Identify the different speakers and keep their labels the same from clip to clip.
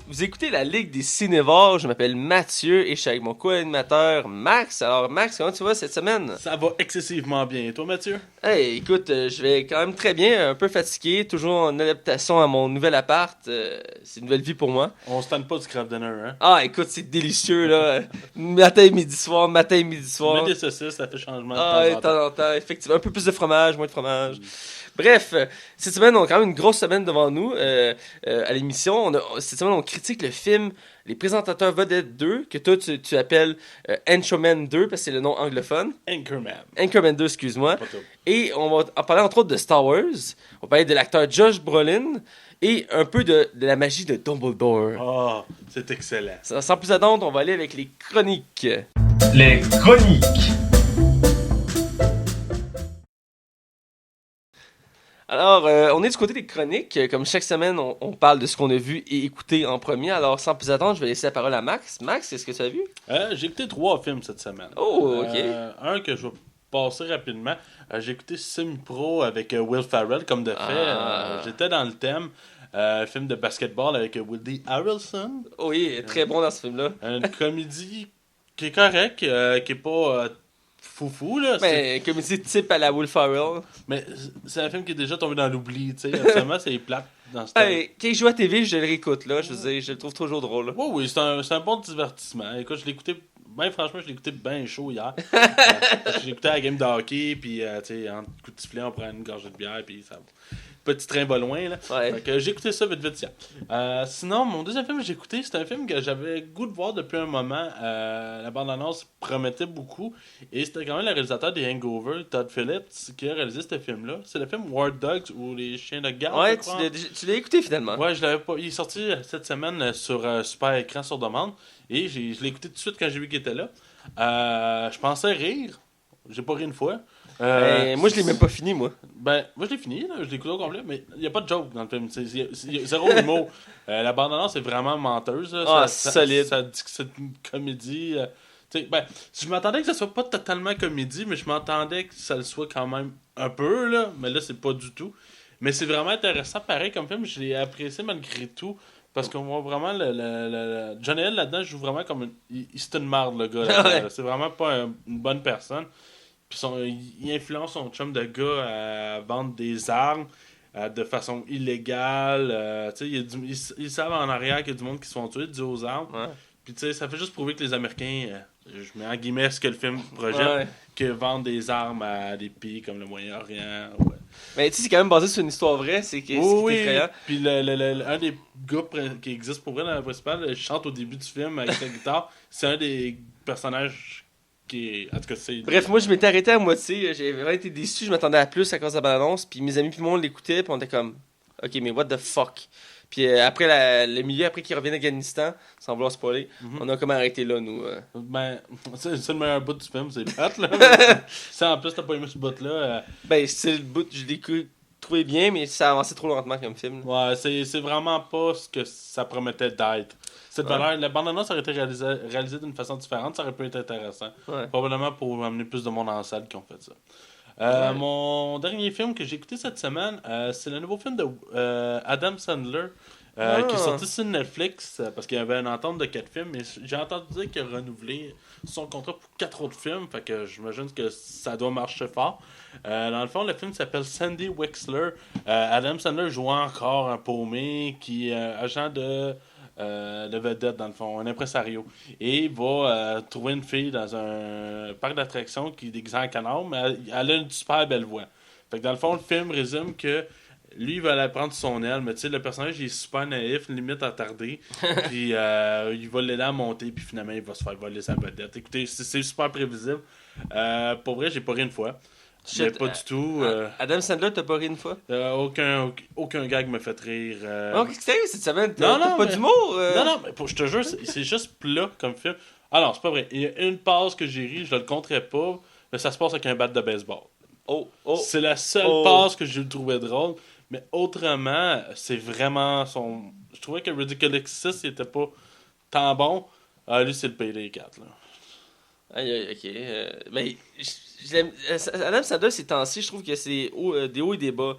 Speaker 1: Vous écoutez la Ligue des Cinévores, je m'appelle Mathieu et je suis avec mon co-animateur Max. Alors Max, comment tu vas cette semaine?
Speaker 2: Ça va excessivement bien. Et toi, Mathieu?
Speaker 1: Hey, écoute, je vais quand même très bien, un peu fatigué, toujours en adaptation à mon nouvel appart. C'est une nouvelle vie pour moi.
Speaker 2: On se tente pas du craft dinner, hein?
Speaker 1: Ah, écoute, c'est délicieux, là. Matin, midi, soir, matin, midi, soir.
Speaker 2: Mets des saucisses, ça fait changement
Speaker 1: Ah,
Speaker 2: de
Speaker 1: de
Speaker 2: temps en temps.
Speaker 1: temps en temps, effectivement. Un peu plus de fromage, moins de fromage. Bref, cette semaine, on a quand même une grosse semaine devant nous à l'émission. Cette semaine, on critique le film Les Présentateurs Vedettes 2, que toi, tu appelles Anchorman 2, parce que c'est le nom anglophone.
Speaker 2: Anchorman.
Speaker 1: Anchorman 2, excuse-moi.
Speaker 2: Pas tout.
Speaker 1: Et on va en parler entre autres de Star Wars. On va parler de l'acteur Josh Brolin et un peu de la magie de Dumbledore.
Speaker 2: Ah, c'est excellent.
Speaker 1: Sans plus attendre, on va aller avec les chroniques.
Speaker 3: Les chroniques.
Speaker 1: Alors, on est du côté des chroniques. Comme chaque semaine, on parle de ce qu'on a vu et écouté en premier. Alors, sans plus attendre, je vais laisser la parole à Max. Max, qu'est-ce que tu as vu?
Speaker 2: J'ai écouté 3 films cette semaine.
Speaker 1: Oh, ok.
Speaker 2: Un que je vais passer rapidement. J'ai écouté Sim Pro avec Will Ferrell, comme de fait. J'étais dans le thème. Film de basketball avec Woody Harrelson.
Speaker 1: Oui, très bon dans ce film-là.
Speaker 2: Une comédie qui est correcte, qui est pas foufou, là.
Speaker 1: Mais comédie type à la Will Ferrell.
Speaker 2: Mais c'est un film qui est déjà tombé dans l'oubli, tu sais. Absolument, c'est plate dans ce temps.
Speaker 1: Hey, quand il joue à TV, je le réécoute, là. Je veux dire, je le trouve toujours drôle. Là.
Speaker 2: Oui, oui, c'est un bon divertissement. Écoute, je l'ai écouté, franchement, je l'ai écouté bien chaud hier. Je l'ai écouté à la game de hockey, puis, tu sais, en coup de sifflet, on prend une gorgée de bière, puis ça. Petit train va loin, là.
Speaker 1: Ouais.
Speaker 2: Fait que j'ai écouté ça vite, hier. Sinon, mon deuxième film que j'ai écouté, c'est un film que j'avais goût de voir depuis un moment. La bande-annonce promettait beaucoup. Et c'était quand même le réalisateur des Hangover, Todd Phillips, qui a réalisé ce film-là. C'est le film War Dogs ou Les Chiens de garde.
Speaker 1: Ouais,
Speaker 2: je crois.
Speaker 1: tu l'as écouté finalement.
Speaker 2: Ouais, je l'avais pas. Il est sorti cette semaine sur super écran sur demande. Et je l'ai écouté tout de suite quand j'ai vu qu'il était là. Je pensais rire. J'ai pas ri une fois.
Speaker 1: Moi, je l'ai même pas fini, moi.
Speaker 2: Ben, moi je l'ai fini, là, je l'ai écouté au complet, mais il n'y a pas de joke dans le film. Il y a zéro humour. La bande-annonce est vraiment menteuse. Là.
Speaker 1: Ah,
Speaker 2: Ça
Speaker 1: solide.
Speaker 2: Ça dit que c'est une comédie. Tu sais, ben, je m'attendais que ça soit pas totalement comédie, mais je m'attendais que ça le soit quand même un peu, là. Mais là, c'est pas du tout. Mais c'est vraiment intéressant, pareil, comme film. Je l'ai apprécié malgré tout. Parce qu'on voit vraiment John Hill là-dedans joue vraiment comme c'est une marde, le gars. Là,
Speaker 1: Ouais.
Speaker 2: C'est vraiment pas une bonne personne. Puis il influence son chum de gars à vendre des armes de façon illégale. Tu sais, ils savent en arrière qu'il y a du monde qui se font tuer dû aux armes.
Speaker 1: Ouais.
Speaker 2: Puis tu sais, ça fait juste prouver que les Américains, je mets en guillemets ce que le film projette,
Speaker 1: Ouais.
Speaker 2: que vendent des armes à des pays comme le Moyen-Orient. Ouais.
Speaker 1: Mais tu sais, c'est quand même basé sur une histoire vraie, c'est ce qui est effrayant.
Speaker 2: Puis un des gars qui existe pour vrai dans la principale, il chante au début du film avec sa guitare. C'est un des personnages qui est. En tout cas, c'est.
Speaker 1: Bref, moi, je m'étais arrêté à moitié. J'ai vraiment été déçu. Je m'attendais à plus à cause de la bande-annonce. Puis mes amis puis moi, on l'écoutait. Puis on était comme, OK, mais what the fuck? Puis après le milieu, après qu'il revienne d'Afghanistan, sans vouloir spoiler, on a comme arrêté là, nous.
Speaker 2: Ben, c'est le meilleur bout du film, c'est plate, là. Si en plus t'as pas aimé ce bout-là.
Speaker 1: Ben, c'est le bout, je l'ai trouvé bien, mais ça avançait trop lentement comme film.
Speaker 2: Ouais, c'est vraiment pas ce que ça promettait d'être. La bande-annonce aurait été réalisée d'une façon différente, ça aurait pu être intéressant.
Speaker 1: Ouais.
Speaker 2: Probablement pour amener plus de monde en salle qui ont fait ça.
Speaker 1: Ouais.
Speaker 2: Mon dernier film que j'ai écouté cette semaine, c'est le nouveau film de Adam Sandler qui est sorti sur Netflix parce qu'il y avait une entente de 4 films. Mais j'ai entendu dire qu'il a renouvelé son contrat pour 4 autres films. Fait que j'imagine que ça doit marcher fort. Dans le fond, le film s'appelle Sandy Wexler. Adam Sandler joue encore un paumé qui est agent de vedette, dans le fond, un impresario. Et il va trouver une fille dans un parc d'attractions qui est déguisée en canard, mais elle a une super belle voix. Fait que dans le fond, le film résume que lui, il va aller prendre son aile, mais tu sais, le personnage, il est super naïf, limite attardé. Puis il va l'aider à monter, puis finalement, il va se faire voler sa vedette. Écoutez, c'est super prévisible. Pour vrai, j'ai pas ri une fois. Mais pas du tout.
Speaker 1: Adam Sandler, t'as pas ri une fois?
Speaker 2: Aucun gag me fait rire.
Speaker 1: Oh, qu'est-ce que t'as eu cette semaine?
Speaker 2: Non,
Speaker 1: T'as pas
Speaker 2: mais-
Speaker 1: d'humour?
Speaker 2: Non, mais je te jure, c'est juste plat comme film. Ah non, c'est pas vrai. Il y a une passe que j'ai ri, je le compterai pas, mais ça se passe avec un bat de baseball.
Speaker 1: Oh.
Speaker 2: C'est la seule
Speaker 1: Oh.
Speaker 2: passe que j'ai trouvé drôle, mais autrement, c'est vraiment son. Je trouvais que Ridiculous 6 il était pas tant bon. Lui, c'est le PD4, là.
Speaker 1: Aïe, ok. Mais Adam Sandler, ces temps-ci, je trouve que c'est des hauts et des bas.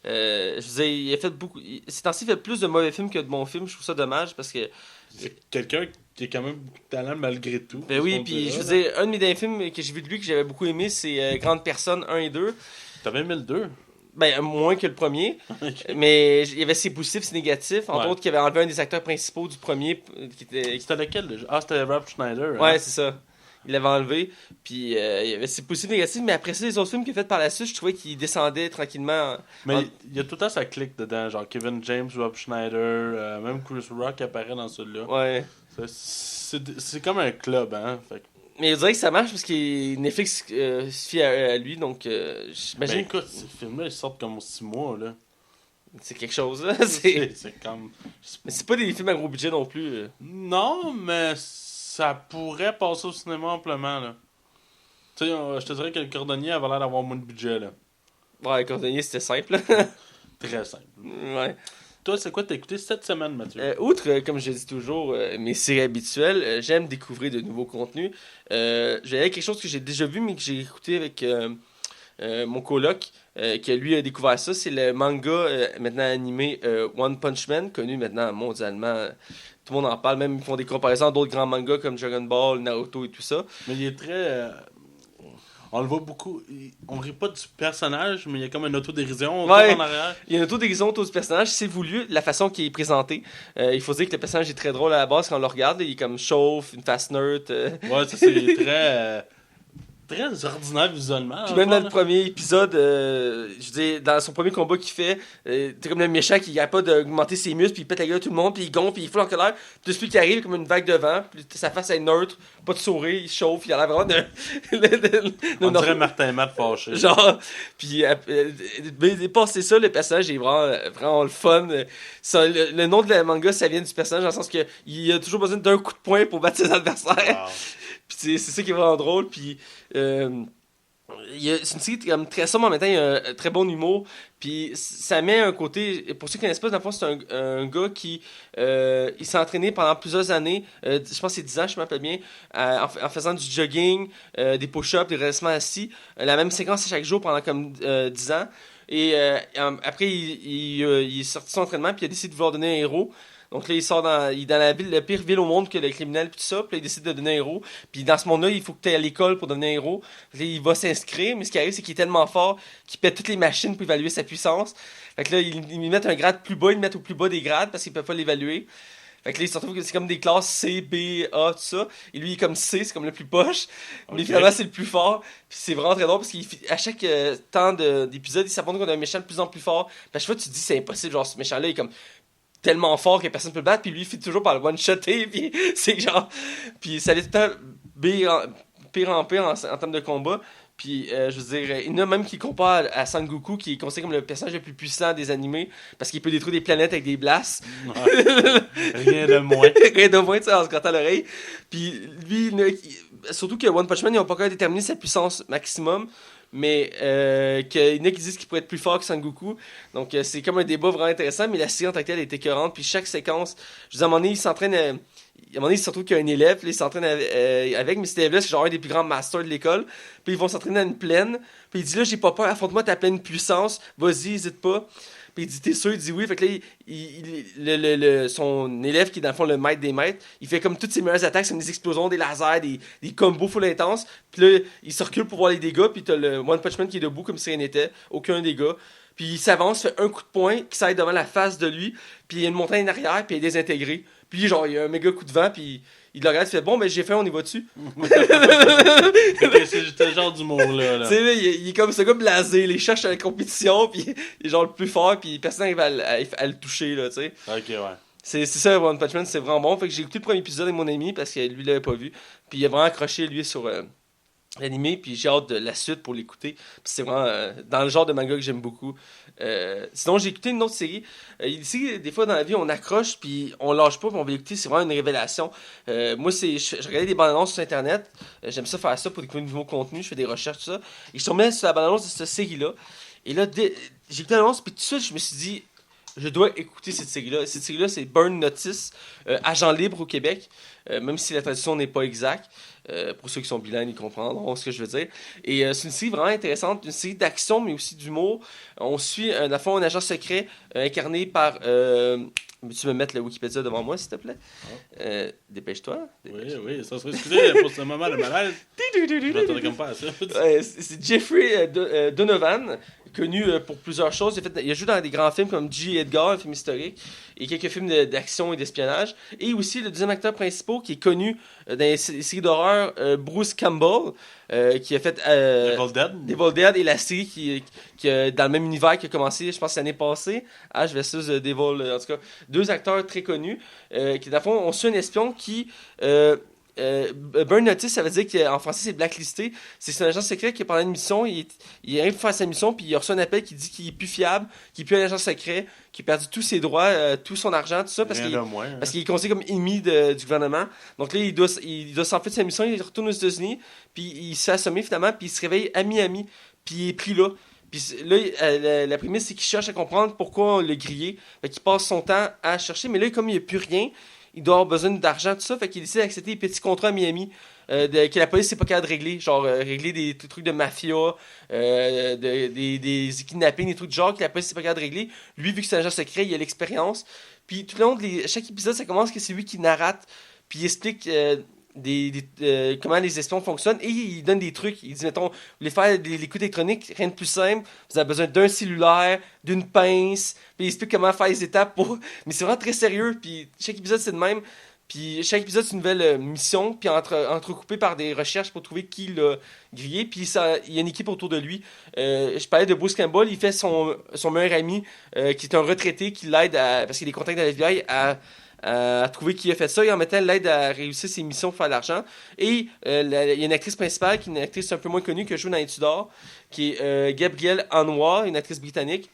Speaker 1: Je veux dire, il a fait beaucoup. Ces temps-ci, il fait plus de mauvais films que de bons films. Je trouve ça dommage parce que.
Speaker 2: C'est quelqu'un qui a quand même beaucoup de talent malgré tout.
Speaker 1: Ben oui, puis je veux dire, un de mes derniers films que j'ai vu de lui que j'avais beaucoup aimé, c'est Grande Personne 1 et 2.
Speaker 2: T'avais aimé le 2?
Speaker 1: Ben, moins que le premier.
Speaker 2: Okay.
Speaker 1: Mais il y avait ses positifs, ses négatifs. Entre autres, qu'il avait enlevé un des acteurs principaux du premier.
Speaker 2: C'était lequel déjà? Ah, c'était Rob Schneider.
Speaker 1: Ouais,
Speaker 2: hein?
Speaker 1: c'est ça. Il l'avait enlevé. Puis il y avait ses positifs, négatifs. Mais après ça, les autres films qu'il a fait par la suite, je trouvais qu'il descendait tranquillement.
Speaker 2: Mais il y a tout le temps sa clique dedans. Genre Kevin James, Rob Schneider, même Chris Rock apparaît dans celui-là.
Speaker 1: Ouais.
Speaker 2: C'est comme un club, hein? Fait que...
Speaker 1: Mais je dirais que ça marche parce que Netflix se fie à lui. Donc, j'imagine.
Speaker 2: Ben écoute, ces films-là, ils sortent comme 6 mois, là.
Speaker 1: C'est quelque chose, là.
Speaker 2: C'est comme...
Speaker 1: Mais c'est pas des films à gros budget non plus.
Speaker 2: Non, mais ça pourrait passer au cinéma amplement, là. Tu sais, je te dirais que le cordonnier avait l'air d'avoir moins de budget, là.
Speaker 1: Ouais, Cordonnier, c'était simple.
Speaker 2: Très simple.
Speaker 1: Ouais.
Speaker 2: Toi, c'est quoi t'as écouté cette semaine, Mathieu?
Speaker 1: Outre, comme je dis toujours, mes séries habituelles, j'aime découvrir de nouveaux contenus. J'avais quelque chose que j'ai déjà vu, mais que j'ai écouté avec mon coloc, qui lui a découvert ça. C'est le manga maintenant animé One Punch Man, connu maintenant mondialement. Tout le monde en parle, même ils font des comparaisons à d'autres grands mangas comme Dragon Ball, Naruto et tout ça.
Speaker 2: Mais il est très... on le voit beaucoup. On rit pas du personnage, mais il y a comme une autodérision en arrière.
Speaker 1: Il y a une autodérision autour du personnage. C'est voulu, la façon qu'il est présenté. Il faut dire que le personnage est très drôle à la base quand on le regarde. Il est comme chauffe, une face neutre.
Speaker 2: Ouais, ça c'est très... très ordinaire visuellement.
Speaker 1: Puis même dans le premier épisode, je veux dire, dans son premier combat qu'il fait, t'es comme le méchant qui n'arrête pas d'augmenter ses muscles, puis il pète la gueule à tout le monde, puis il gonfle, puis il fout en colère. Puis celui qui arrive comme une vague de vent, puis sa face est neutre, pas de sourire, il chauffe, il a l'air vraiment de
Speaker 2: on dirait Martin Matt fâché.
Speaker 1: Genre, puis passer ça, le personnage est vraiment le fun. Ça, le nom de la manga, ça vient du personnage dans le sens que il a toujours besoin d'un coup de poing pour battre ses adversaires.
Speaker 2: Wow.
Speaker 1: Puis c'est ça qui est vraiment drôle. Puis c'est une série comme très sombre en même temps, il y a un très bon humour. Puis ça met un côté. Pour ceux qui connaissent pas, dans le fond, c'est un gars qui il s'est entraîné pendant plusieurs années. Je pense que c'est 10 ans, je me rappelle bien, en faisant du jogging, des push-ups, des redressements assis. La même séquence à chaque jour pendant comme 10 ans. Et après, il est sorti de son entraînement, puis il a décidé de vouloir donner un héros. Donc là, il est dans la ville, la pire ville au monde que le criminel, puis tout ça. Puis là, il décide de devenir un héros. Puis dans ce monde-là, il faut que tu ailles à l'école pour devenir un héros. Puis là, il va s'inscrire, mais ce qui arrive, c'est qu'il est tellement fort qu'il pète toutes les machines pour évaluer sa puissance. Fait que là, ils mettent un grade plus bas, ils le mettent au plus bas des grades parce qu'ils peuvent pas l'évaluer. Fait que là, il se retrouve que c'est comme des classes C, B, A, tout ça. Et lui, il est comme C, c'est comme le plus poche. Okay. Mais finalement, c'est le plus fort. Puis c'est vraiment très drôle parce qu'à chaque temps d'épisode, il s'apprend qu'on a un méchant de plus en plus fort. Puis à chaque fois, tu te dis, c'est impossible. Genre, ce méchant-là, il est comme tellement fort que personne ne peut le battre, puis lui il fait toujours par le one-shotter, puis c'est genre... Puis ça allait tout le temps pire en pire en termes de combat, puis je veux dire, il y en a même qui comparent à Sangoku, qui est considéré comme le personnage le plus puissant des animés, parce qu'il peut détruire des planètes avec des blasts.
Speaker 2: Rien de moins.
Speaker 1: Rien de moins, tu sais, en se grattant l'oreille. Puis lui, surtout que One Punch Man, ils n'ont pas encore déterminé sa puissance maximum, mais qu'il y en a qui disent qu'il pourrait être plus fort que Sangoku. Donc c'est comme un débat vraiment intéressant, mais la série en tant que telle est écœurante. Puis chaque séquence, je veux dire, à un moment donné, il s'entraîne. À un moment donné, il se retrouve qu'il y a un élève, puis il s'entraîne avec, mais cet élève-là, c'est genre un des plus grands masters de l'école. Puis ils vont s'entraîner à une plaine. Puis il dit là, j'ai pas peur, affronte-moi ta pleine puissance, vas-y, hésite pas. Puis il dit, t'es sûr? Il dit oui. Fait que là, son élève, qui est dans le fond le maître des maîtres, il fait comme toutes ses meilleures attaques, comme des explosions, des lasers, des combos full intenses. Puis là, il se recule pour voir les dégâts. Puis t'as le One Punch Man qui est debout comme si rien n'était. Aucun dégât. Puis il s'avance, fait un coup de poing qui s'arrête devant la face de lui. Puis il y a une montagne en arrière, puis il est désintégré. Puis genre, il y a un méga coup de vent, puis il le regarde, il fait bon, ben j'ai fait, on y va dessus.
Speaker 2: C'est juste le genre d'humour-là.
Speaker 1: Tu sais, il est comme ce gars blasé, il cherche à la compétition, puis il est genre le plus fort, puis personne n'arrive à le toucher, là, tu sais.
Speaker 2: Ok, ouais.
Speaker 1: C'est ça, One Punch Man, c'est vraiment bon. Fait que j'ai écouté le premier épisode avec mon ami, parce que lui, il l'avait pas vu. Puis il a vraiment accroché, lui, sur l'animé, puis j'ai hâte de la suite pour l'écouter. Puis c'est vraiment dans le genre de manga que j'aime beaucoup. Sinon, j'ai écouté une autre série. Ici, des fois dans la vie, on accroche, puis on lâche pas, puis on va l'écouter. C'est vraiment une révélation. Moi, je regardais des bandes annonces sur Internet. J'aime ça faire ça pour découvrir de nouveaux contenus. Je fais des recherches, tout ça. Et je tombais sur la bande annonce de cette série-là. Et là, j'ai écouté l'annonce, puis tout de suite, je me suis dit, je dois écouter cette série-là. Cette série-là, c'est Burn Notice, agent libre au Québec, même si la traduction n'est pas exacte. Pour ceux qui sont bilingues, ils comprendront ce que je veux dire. Et c'est une série vraiment intéressante, une série d'action, mais aussi d'humour. On suit, à la fois, un agent secret incarné par... tu me mettre le Wikipédia devant moi, s'il te plaît? Dépêche-toi.
Speaker 2: Oui, ça serait excusé pour ce moment de malaise. Je m'attendais comme pas à ça.
Speaker 1: C'est Jeffrey Donovan, connu pour plusieurs choses. Il a joué dans des grands films comme J. Edgar, un film historique, et quelques films d'action et d'espionnage. Et aussi le deuxième acteur principal qui est connu dans les séries d'horreur, Bruce Campbell, qui a fait Devil Dead et la série qui dans le même univers qui a commencé, je pense, l'année passée, Ash vs Devil. En tout cas, deux acteurs très connus qui, dans le fond, ont su un espion qui... Burn Notice, ça veut dire qu'en français c'est blacklisté. C'est un agent secret qui pendant une mission, il arrive pour faire sa mission, puis il reçoit un appel qui dit qu'il est plus fiable, qu'il est plus un agent secret, qu'il a perdu tous ses droits, tout son argent, tout ça, parce qu'il est considéré comme ennemi du gouvernement. Donc là, il doit s'enfuir de sa mission, il retourne aux États-Unis, puis il se fait assommer finalement, puis il se réveille à Miami, puis il est pris là. Puis là, la prémisse, c'est qu'il cherche à comprendre pourquoi on l'a grillé. Fait qu'il passe son temps à chercher, mais là, comme il n'y a plus rien, il doit avoir besoin d'argent, tout ça, fait qu'il décide d'accepter des petits contrats à Miami que la police n'est pas capable de régler, genre régler des trucs de mafia, des kidnappings, des trucs de genre que la police n'est pas capable de régler. Lui, vu que c'est un agent secret, il a l'expérience. Puis tout le long de chaque épisode, ça commence que c'est lui qui narrate, puis il explique comment les espions fonctionnent et il donne des trucs. Il dit, mettons, vous voulez faire des coups électroniques, rien de plus simple, vous avez besoin d'un cellulaire, d'une pince, puis il explique comment faire les étapes pour... Mais c'est vraiment très sérieux, puis chaque épisode c'est de même, puis chaque épisode c'est une nouvelle mission, puis entrecoupé par des recherches pour trouver qui l'a grillé, puis il y a une équipe autour de lui. Je parlais de Bruce Campbell, il fait son meilleur ami, qui est un retraité, qui l'aide, parce qu'il a des contacts dans la FBI, à trouver qui a fait ça et en mettant l'aide à réussir ses missions pour faire de l'argent. Et il y a une actrice principale, qui est une actrice un peu moins connue, que joue dans les Tudors, qui est Gabrielle Anwar, une actrice britannique,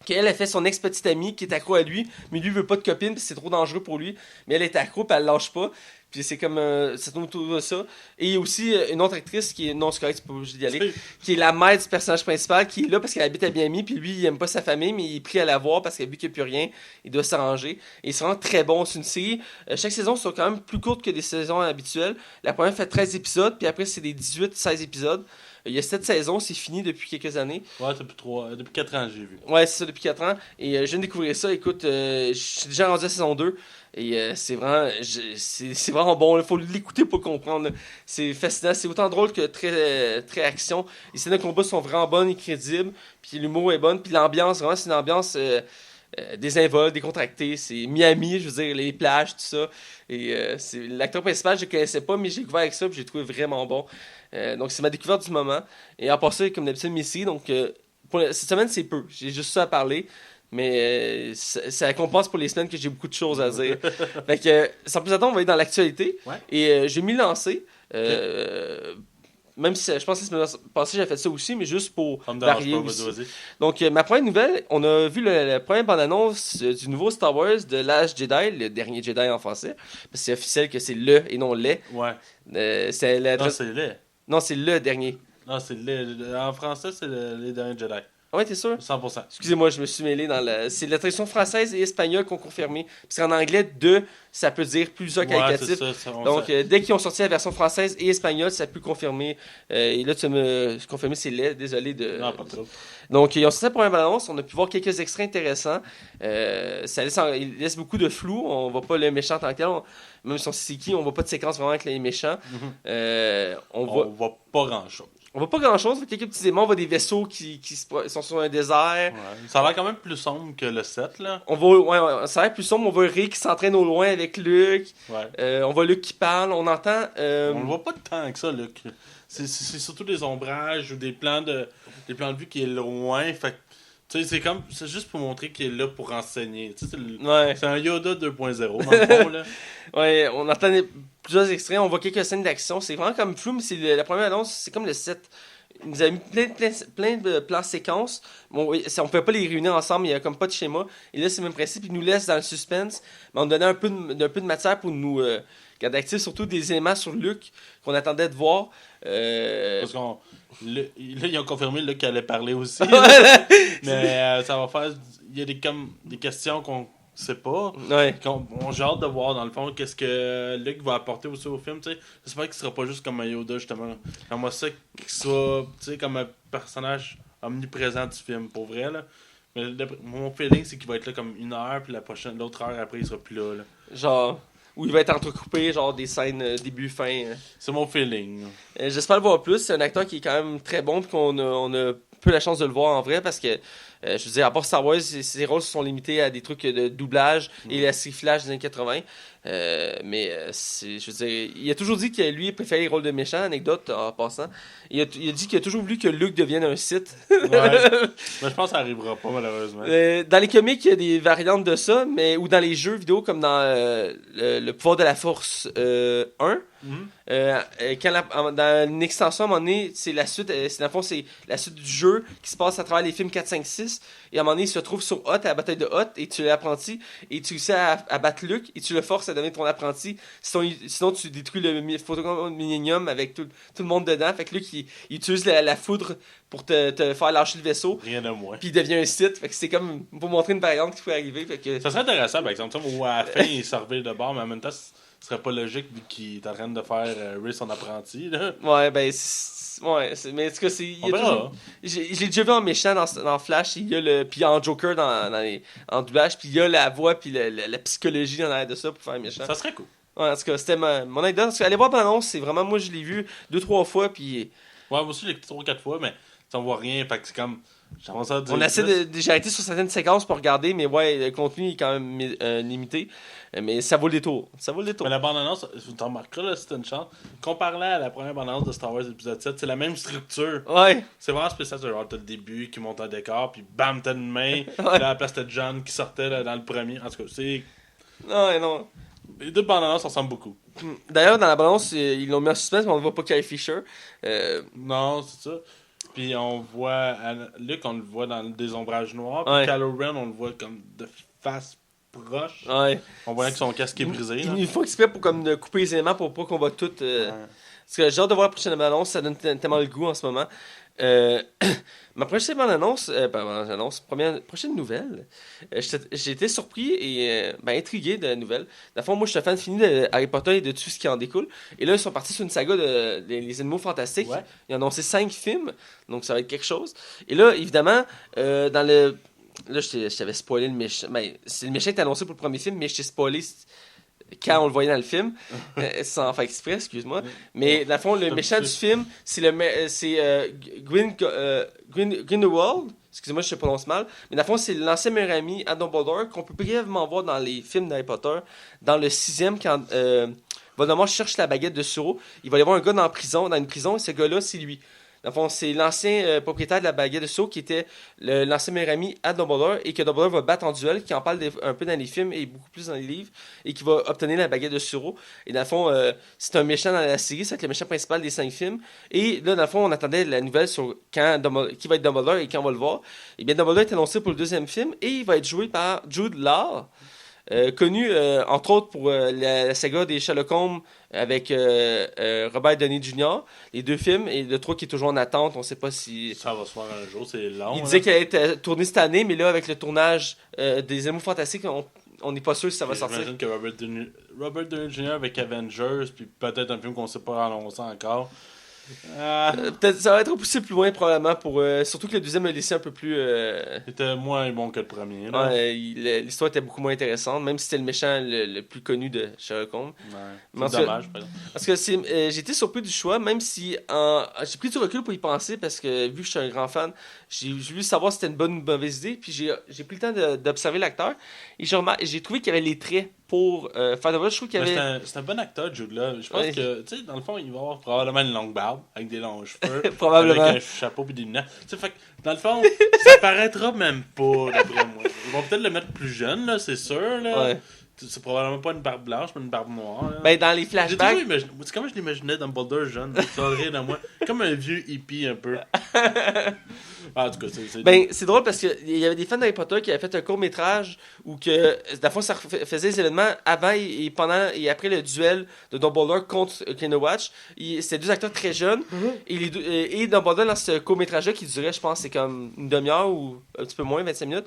Speaker 1: qui elle a fait son ex-petite amie qui est accro à lui, mais lui veut pas de copine parce que c'est trop dangereux pour lui, mais elle est accro puis elle lâche pas. Puis c'est comme ça tourne autour de ça. Et il y a aussi une autre actrice qui est non, c'est correct, c'est pas obligé d'y aller, qui est la mère du personnage principal, qui est là parce qu'elle habite à Miami, puis lui il aime pas sa famille, mais il est pris à la voir parce qu'il vu qu'il n'y a plus rien, il doit s'arranger. Et c'est vraiment très bon, c'est une série. Chaque saison sont quand même plus courtes que des saisons habituelles. La première fait 13 épisodes, puis après c'est des 18-16 épisodes. Il y a 7 saisons, c'est fini depuis quelques années.
Speaker 2: Ouais, depuis 4 ans, j'ai vu.
Speaker 1: Ouais, c'est ça, depuis 4 ans. Et je viens de découvrir ça. Écoute, je suis déjà rendu à saison 2. Et c'est vraiment bon. Il faut l'écouter pour comprendre. Là. C'est fascinant. C'est autant drôle que très, très action. Les scènes de combat sont vraiment bonnes et crédibles. Puis l'humour est bon. Puis l'ambiance, vraiment, c'est une ambiance désinvolte, décontractée. C'est Miami, je veux dire, les plages, tout ça. Et l'acteur principal, je ne connaissais pas, mais j'ai découvert avec ça. Puis j'ai trouvé vraiment bon. Donc c'est ma découverte du moment. Et en passant, comme d'habitude, Messi. Donc cette semaine, c'est peu. J'ai juste ça à parler. Mais ça compense pour les semaines que j'ai beaucoup de choses à dire. Fait que, sans plus attendre, on va aller dans l'actualité.
Speaker 2: Ouais.
Speaker 1: Et j'ai mis le lancer. Même si je pense que la semaine passée, j'ai fait ça aussi, mais juste pour varier aussi. Vas-y. Donc, ma première nouvelle, on a vu la première bande-annonce du nouveau Star Wars de Last Jedi, le dernier Jedi en français. Parce que c'est officiel que c'est le et non les.
Speaker 2: Ouais.
Speaker 1: Non,
Speaker 2: c'est les.
Speaker 1: Non, c'est le dernier.
Speaker 2: Non, c'est les. En français, c'est les derniers Jedi.
Speaker 1: Ah ouais, t'es sûr?
Speaker 2: 100%.
Speaker 1: Excusez-moi, je me suis mêlé dans la... C'est la traduction française et espagnole qu'on confirmé. Parce qu'en anglais, de, ça peut dire plusieurs qualificatifs. Donc, dès qu'ils ont sorti la version française et espagnole, ça peut confirmer. Et là, tu me confirmer, c'est laid. Désolé de...
Speaker 2: Non, pas trop.
Speaker 1: Donc, ils ont sorti la première balance. On a pu voir quelques extraits intéressants. Il laisse beaucoup de flou. On voit pas le méchant en tant que tel. Même si on sait c'est qui, on voit pas de séquence vraiment avec les méchants.
Speaker 2: On voit pas grand-chose.
Speaker 1: On voit pas grand-chose, quelques petits éléments, on voit des vaisseaux qui sont sur un désert.
Speaker 2: Ouais. Ça a l'air quand même plus sombre que le 7, là.
Speaker 1: Ça a l'air plus sombre, on voit Rick qui s'entraîne au loin avec Luke. Ouais. On voit Luke qui parle, on entend...
Speaker 2: On le voit pas tant que ça, Luke. C'est surtout des ombrages ou des plans de vue qui est loin, fait tu sais, c'est juste pour montrer qu'il est là pour enseigner. Tu sais, c'est un Yoda 2.0 dans le fond, là.
Speaker 1: Ouais, on entend plusieurs extraits, on voit quelques scènes d'action. C'est vraiment comme flou, mais c'est la première annonce, c'est comme le 7. il nous a mis plein de plans séquences. Bon, oui, on pouvait pas les réunir ensemble, il y a comme pas de schéma. Et là, c'est le même principe, il nous laisse dans le suspense, mais on donnait un peu de matière pour nous garder actifs, surtout des éléments sur Luke qu'on attendait de voir.
Speaker 2: Parce qu'on. Là, ils ont confirmé là, qu'elle allait parler aussi. Là. Mais ça va faire. Il y a des questions qu'on sait pas.
Speaker 1: Ouais.
Speaker 2: J'ai hâte de voir, dans le fond, qu'est-ce que Luke va apporter aussi au film. J'espère qu'il sera pas juste comme un Yoda, justement. J'aimerais ça qu'il soit comme un personnage omniprésent du film, pour vrai. Là. Mais mon feeling, c'est qu'il va être là comme 1 heure, puis l'autre heure après, il sera plus là.
Speaker 1: Genre. Où il va être entrecoupé, genre des scènes début-fin.
Speaker 2: C'est mon feeling.
Speaker 1: J'espère le voir plus. C'est un acteur qui est quand même très bon, puis on a peu la chance de le voir en vrai, parce que, je veux dire, à part Star Wars, ses rôles se sont limités à des trucs de doublage et la sifflage des années 80. Je veux dire, il a toujours dit que lui, il préférait les rôles de méchants, anecdote en passant. Il a dit qu'il a toujours voulu que Luke devienne un Sith.
Speaker 2: Ouais. Mais je pense que ça arrivera pas, malheureusement.
Speaker 1: Dans les comics, il y a des variantes de ça, ou dans les jeux vidéo, comme dans le pouvoir de la Force 1. Dans une extension, à un moment donné, c'est la suite, dans le fond, c'est la suite du jeu qui se passe à travers les films 4, 5, 6. Et à un moment donné, il se retrouve sur Hoth, à la bataille de Hoth, et tu es l'apprenti, et tu réussis à battre Luke, et tu le forces à devenir ton apprenti. Sinon tu détruis le Photocom Millennium avec tout le monde dedans. Fait que Luke, il utilise la foudre pour te faire lâcher le vaisseau.
Speaker 2: Rien de moins.
Speaker 1: Puis il devient un Sith. Fait que c'est comme pour montrer une variante qui peut arriver. Fait que...
Speaker 2: Ça serait intéressant, par exemple, où à la fin, il se revient de bord, mais en même temps, ce serait pas logique vu qu'il est en train de faire Ray son apprenti. Là.
Speaker 1: Ouais, ben, mais en tout cas, je l'ai déjà vu en méchant dans Flash, puis en Joker en doublage, puis il y a la voix, puis la psychologie dans l'air de ça pour faire méchant.
Speaker 2: Ça serait cool.
Speaker 1: Ouais, en tout cas, c'était mon anecdote. Allez voir l'annonce, c'est vraiment, moi je l'ai vu 2-3 fois, puis.
Speaker 2: Ouais, moi aussi, je l'ai écouté 3-4 fois, mais on voit rien, fait que c'est comme.
Speaker 1: On essaie j'ai arrêté sur certaines séquences pour regarder, mais ouais, le contenu est quand même limité. Mais ça vaut le détour. Ça vaut le détour.
Speaker 2: Mais la bande-annonce, tu remarqueras, là, c'est une chance. Comparé à la première bande-annonce de Star Wars épisode 7, c'est la même structure.
Speaker 1: Ouais.
Speaker 2: C'est vraiment spécial. Genre, t'as le début qui monte un décor, puis bam, t'as une main. Puis là, à la place, t'as John qui sortait là, dans le premier. En tout cas, c'est.
Speaker 1: Non.
Speaker 2: Les deux bandes-annonces ressemblent beaucoup.
Speaker 1: D'ailleurs, dans la balance, ils l'ont mis en suspense, mais on ne voit pas Carrie Fisher.
Speaker 2: Non, c'est ça. Puis on voit Luke, on le voit dans le désombrage noir. Puis
Speaker 1: Ouais.
Speaker 2: Kylo Ren, on le voit comme de face proche.
Speaker 1: Ouais.
Speaker 2: On voit que son casque est brisé. Là.
Speaker 1: Il faut exprès pour comme, de couper les éléments pour pas qu'on voit tout.
Speaker 2: Ouais.
Speaker 1: Parce que j'ai hâte de voir la prochaine bande-annonce, ça donne tellement le goût en ce moment. Ma prochaine bande-annonce, prochaine nouvelle, j'ai été surpris et intrigué de la nouvelle. Dans le fond, moi je suis un fan fini de Harry Potter et de tout ce qui en découle. Et là, ils sont partis sur une saga les Animaux Fantastiques.
Speaker 2: Ouais.
Speaker 1: Ils ont annoncé 5 films, donc ça va être quelque chose. Et là, évidemment, dans le. Là, je t'avais spoilé le méchant. Ben, le méchant est annoncé pour le premier film, mais je t'ai spoilé quand on le voyait dans le film, sans faire exprès, excuse-moi. Mais dans le fond, le méchant du film, c'est Grindelwald. Excusez-moi, je se prononce mal. Mais dans le fond, c'est l'ancien meilleur ami à Dumbledore qu'on peut brièvement voir dans les films d'Harry Potter. Dans le 6e, quand Voldemort cherche la baguette de Suro, il va y avoir un gars dans une prison, et ce gars-là, c'est lui. Dans le fond, c'est l'ancien propriétaire de la baguette de Sceaux qui était l'ancien meilleur ami à Dumbledore et que Dumbledore va battre en duel, qui en parle un peu dans les films et beaucoup plus dans les livres, et qui va obtenir la baguette de Suro. Et dans le fond, c'est un méchant dans la série, c'est le méchant principal des 5 films. Et là, dans le fond, on attendait la nouvelle sur qui va être Dumbledore et quand on va le voir. Et bien, Dumbledore est annoncé pour le 2e film et il va être joué par Jude Law. Connu entre autres pour la saga des Sherlock Holmes avec Robert Downey Jr. Les 2 films et le 3 qui est toujours en attente, on sait pas si
Speaker 2: ça va se faire un jour, c'est long.
Speaker 1: Il disait qu'il allait être tourné cette année, mais là avec le tournage des Animaux Fantastiques, on n'est pas sûr si ça va sortir.
Speaker 2: J'imagine que Robert Downey Jr. avec Avengers puis peut-être un film qu'on sait pas annoncer encore.
Speaker 1: Peut-être ça va être repoussé plus loin probablement pour surtout que le 2e l'a laissé un peu plus
Speaker 2: c'était moins bon que le premier là.
Speaker 1: Ouais, l'histoire était beaucoup moins intéressante même si c'était le méchant le plus connu de Sherlock Holmes.
Speaker 2: Ouais, c'est dommage par exemple.
Speaker 1: Parce que j'ai été surpris du choix même si j'ai pris du recul pour y penser parce que vu que je suis un grand fan j'ai voulu savoir si c'était une bonne ou une mauvaise idée puis j'ai pris le temps d'observer l'acteur et j'ai trouvé qu'il y avait les traits pour faire de vrai. Je trouve qu'il y avait...
Speaker 2: C'est un bon acteur, Jude Law. Je pense que, tu sais, dans le fond, il va avoir probablement une longue barbe, avec des longs cheveux,
Speaker 1: probablement.
Speaker 2: avec un chapeau et des lunettes. Tu sais, fait que, dans le fond, ça paraîtra même pas, d'après moi. Ils vont peut-être le mettre plus jeune, là, c'est sûr, là.
Speaker 1: Ouais.
Speaker 2: c'est probablement pas une barbe blanche, mais une barbe noire. Là.
Speaker 1: Ben, dans les
Speaker 2: J'ai
Speaker 1: flashbacks.
Speaker 2: toujours imaginé. C'est comme je l'imaginais Dumbledore jeune. Tu vas rire de moi. Comme un vieux hippie un peu. En tout cas, c'est.
Speaker 1: Ben, c'est drôle parce qu'il y avait des fans d'Harry Potter qui avaient fait un court-métrage où que, la fois, ça faisait les événements avant et pendant et après le duel de Dumbledore contre Watch. C'était deux acteurs très jeunes. Et Dumbledore, dans ce court-métrage-là, qui durait, je pense, c'est comme une demi-heure ou un petit peu moins, 25 minutes,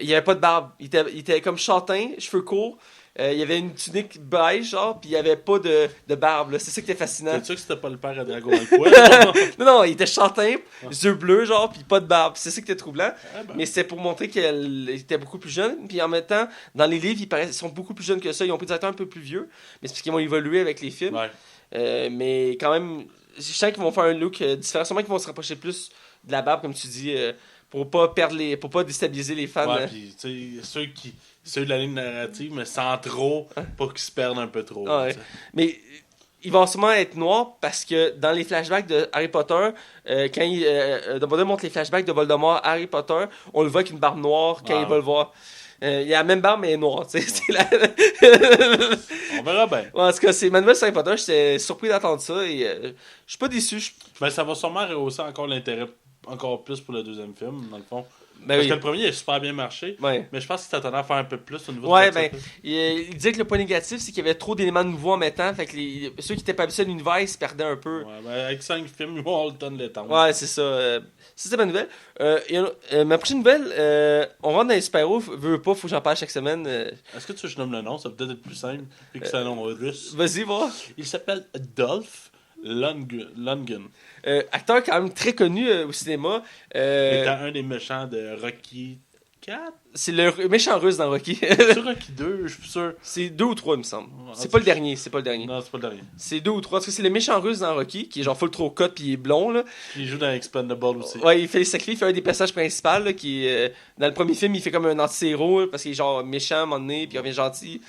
Speaker 1: il n'y avait pas de barbe. Il était comme châtain, cheveux courts. Il y avait une tunique beige, genre, puis il n'y avait pas de barbe. C'est ça qui était fascinant.
Speaker 2: C'est sûr que c'était pas le père à Drago Malfoy.
Speaker 1: Non, il était châtain, yeux bleus, genre, puis pas de barbe. C'est ça qui était troublant.
Speaker 2: Ah ben.
Speaker 1: Mais c'était pour montrer qu'il était beaucoup plus jeune. Puis en même temps, dans les livres, ils sont beaucoup plus jeunes que ça. Ils ont pris des acteurs un peu plus vieux. Mais c'est parce qu'ils vont évoluer avec les films.
Speaker 2: Ouais.
Speaker 1: Mais quand même, je sens qu'ils vont faire un look différent. Sûrement qu'ils vont se rapprocher plus de la barbe, comme tu dis, pour pas déstabiliser les fans.
Speaker 2: Ouais, puis tu sais, ceux de la ligne narrative, mais sans trop, pour qu'ils se perdent un peu trop.
Speaker 1: Ouais. Mais il va sûrement être noir parce que dans les flashbacks de Harry Potter, quand Dumbledore montre les flashbacks de Voldemort à Harry Potter, on le voit avec une barbe noire quand il va le voir. Il a la même barbe, mais elle est noire. Tu sais,
Speaker 2: On verra bien.
Speaker 1: Ouais, en tout cas, c'est Manuel Harry Potter. J'étais surpris d'entendre ça et je suis pas déçu.
Speaker 2: Ben, ça va sûrement rehausser encore l'intérêt, encore plus pour le deuxième film, dans le fond.
Speaker 1: Ben
Speaker 2: Parce
Speaker 1: oui.
Speaker 2: que le premier a super bien marché,
Speaker 1: Ouais.
Speaker 2: mais je pense qu'il s'attendait à faire un peu plus au niveau
Speaker 1: Ouais,
Speaker 2: de
Speaker 1: ben, il disait que le point négatif, c'est qu'il y avait trop d'éléments nouveaux en mettant. Fait que ceux qui étaient pas habitués à l'univers, ils se perdaient un peu.
Speaker 2: Ouais, ben, avec 5 films, ils vont avoir le temps de l'étendre.
Speaker 1: Ouais, c'est ça. C'est ma nouvelle. Ma prochaine nouvelle, on rentre dans les super-héros. Veux pas, faut que j'en parle chaque semaine.
Speaker 2: Est-ce que tu veux que je nomme le nom? Ça peut peut-être être plus simple, vu que c'est un nom russe.
Speaker 1: Vas-y, voir.
Speaker 2: Il s'appelle Dolph Lundgren.
Speaker 1: Acteur quand même très connu au cinéma.
Speaker 2: Étant un des méchants de Rocky 4?
Speaker 1: C'est le méchant russe dans Rocky.
Speaker 2: C'est Rocky 2, je suis sûr.
Speaker 1: C'est 2 ou 3, il me semble.
Speaker 2: Ouais,
Speaker 1: C'est pas le dernier, c'est pas le dernier.
Speaker 2: Non, c'est pas le dernier.
Speaker 1: C'est 2 ou 3. Parce que c'est le méchant russe dans Rocky, qui est genre full trop cut puis il est blond, là.
Speaker 2: Il joue dans Expendable aussi.
Speaker 1: Ouais, il fait les sacrifices, il fait un des personnages principaux, là, qui dans le premier film, il fait comme un anti-héros, parce qu'il est genre méchant à un moment donné, puis il revient gentil.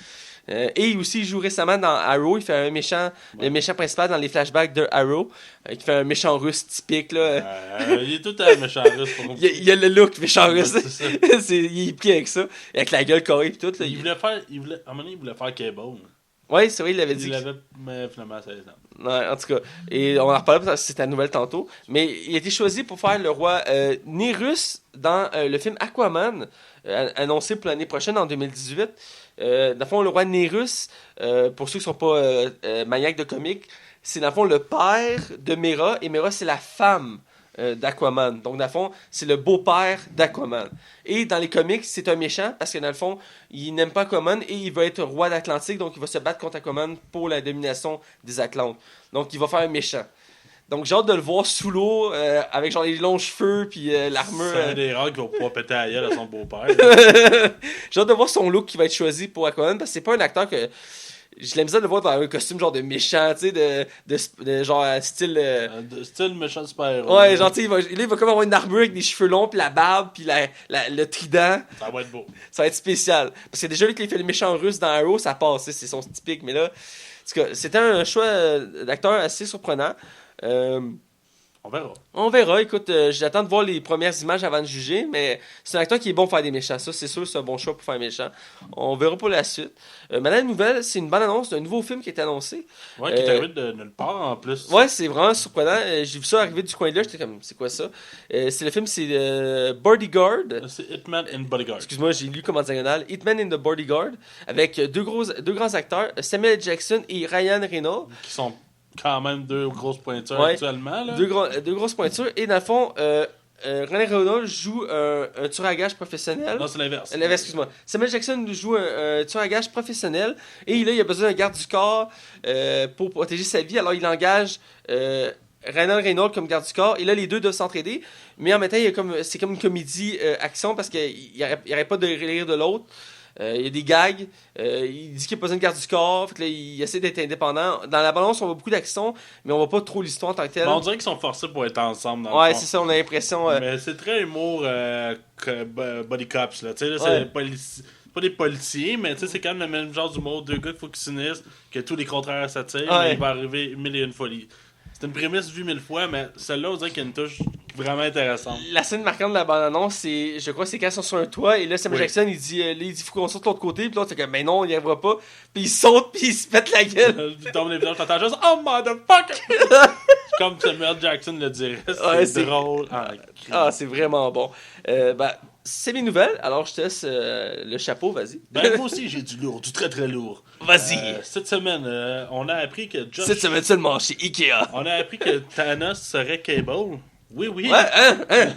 Speaker 1: Et aussi, il joue récemment dans Arrow, il fait un méchant, le méchant principal dans les flashbacks de Arrow, qui fait un méchant russe typique, là.
Speaker 2: Il est tout à méchant russe. Pour
Speaker 1: Il a le look méchant russe.
Speaker 2: Ouais, c'est ça.
Speaker 1: Il est pris avec ça, avec la gueule carrée et tout. Là,
Speaker 2: À un moment donné, il voulait faire Cable.
Speaker 1: Ouais, c'est vrai, il l'avait dit.
Speaker 2: Il l'avait, mais finalement, ça les
Speaker 1: Ouais, en tout cas. Et on en reparlera parce que c'était la nouvelle tantôt. Mais il a été choisi pour faire le roi Nérus dans le film Aquaman, annoncé pour l'année prochaine, en 2018. Dans le fond, le roi Nérus, pour ceux qui ne sont pas maniaques de comics, c'est dans le fond le père de Mera. Et Mera, c'est la femme d'Aquaman. Donc, dans le fond, c'est le beau-père d'Aquaman. Et dans les comics, c'est un méchant parce que dans le fond, il n'aime pas Aquaman et il va être roi d'Atlantique. Donc, il va se battre contre Aquaman pour la domination des Atlantes. Donc, il va faire un méchant. Donc, j'ai hâte de le voir sous l'eau avec genre les longs cheveux puis l'armure.
Speaker 2: C'est un des rares qui va pouvoir péter à la gueule à son beau-père.
Speaker 1: J'ai hâte de voir son look qui va être choisi pour Aquaman parce que c'est pas un acteur que. J'ai la misère de le voir dans un costume genre de méchant, tu sais, de genre style.
Speaker 2: Style méchant super-héros.
Speaker 1: Ouais, genre, tu sais, il va comme avoir une armure avec des cheveux longs, puis la barbe, puis le trident.
Speaker 2: Ça va être beau.
Speaker 1: Ça va être spécial. Parce que déjà, lui, qu'il fait le méchant russe dans Arrow, ça passe, c'est son typique. Mais là, en tout cas, c'était un choix d'acteur assez surprenant.
Speaker 2: On verra.
Speaker 1: On verra, écoute, j'attends de voir les premières images avant de juger, mais c'est un acteur qui est bon pour faire des méchants, ça c'est sûr, c'est un bon choix pour faire un méchant. On verra pour la suite. Maintenant, la nouvelle, c'est une bonne annonce d'un nouveau film qui est annoncé.
Speaker 2: Ouais, qui est arrivé de nulle part en plus.
Speaker 1: Ouais, c'est vraiment surprenant. J'ai vu ça arriver du coin de là, j'étais comme, c'est quoi ça? C'est le film, c'est Bodyguard.
Speaker 2: C'est Hitman in Bodyguard.
Speaker 1: Excuse-moi, j'ai lu comme en diagonale. Hitman in the Bodyguard, avec deux grands acteurs, Samuel Jackson et Ryan Reynolds.
Speaker 2: Qui sont quand même deux grosses pointures
Speaker 1: Ouais.
Speaker 2: actuellement. Là.
Speaker 1: Deux grosses pointures. Et dans le fond, Ryan Reynolds joue un tueur à gages professionnel.
Speaker 2: Non, c'est l'inverse.
Speaker 1: L'inverse, excuse-moi. Samuel Jackson joue un tueur à gages professionnel. Et là, il a besoin d'un garde du corps pour protéger sa vie. Alors, il engage Ryan Reynolds comme garde du corps. Et là, les deux doivent s'entraider. Mais en même temps, c'est comme une comédie action parce qu'il n'arrête pas de rire de l'autre. Il y a des gags. Il dit qu'il n'a pas besoin de garde du corps. Fait que là, il essaie d'être indépendant. Dans la balance, on voit beaucoup d'action, mais on voit pas trop l'histoire en tant que telle.
Speaker 2: Mais on dirait qu'ils sont forcés pour être ensemble. Dans
Speaker 1: Ouais,
Speaker 2: le fond.
Speaker 1: c'est ça, on a l'impression.
Speaker 2: Mais c'est très humour body cops. Là. Tu sais, là,
Speaker 1: Ouais.
Speaker 2: c'est pas des policiers, mais tu sais, c'est quand même le même genre d'humour. Deux gars qui faut qu'ils s'unissent, que tous les contraires s'attirent,
Speaker 1: Ouais.
Speaker 2: mais il va arriver mille et une folies. C'est une prémisse vue 1000 fois, mais celle-là, on dirait qu'il y a une touche vraiment intéressante.
Speaker 1: La scène marquante de la bande-annonce, c'est, je crois, c'est quand ils sont sur un toit, et là, Samuel
Speaker 2: Oui.
Speaker 1: Jackson, il dit faut qu'on saute de l'autre côté, puis l'autre, c'est comme, mais non, il y va pas. Puis il saute, puis il se pète la gueule.
Speaker 2: Il tombe les villages, t'entends juste « Oh, motherfucker! » C'est comme Samuel Jackson le dirait.
Speaker 1: Ouais,
Speaker 2: C'est drôle. Ah,
Speaker 1: Ah, c'est vraiment bon. C'est mes nouvelles, alors je te laisse le chapeau, vas-y.
Speaker 2: Ben, moi aussi, j'ai du lourd, du très très lourd.
Speaker 1: Vas-y.
Speaker 2: Cette semaine, on a appris que
Speaker 1: Cette semaine seulement chez Ikea.
Speaker 2: On a appris que Thanos serait Cable. Oui, oui.
Speaker 1: Ouais.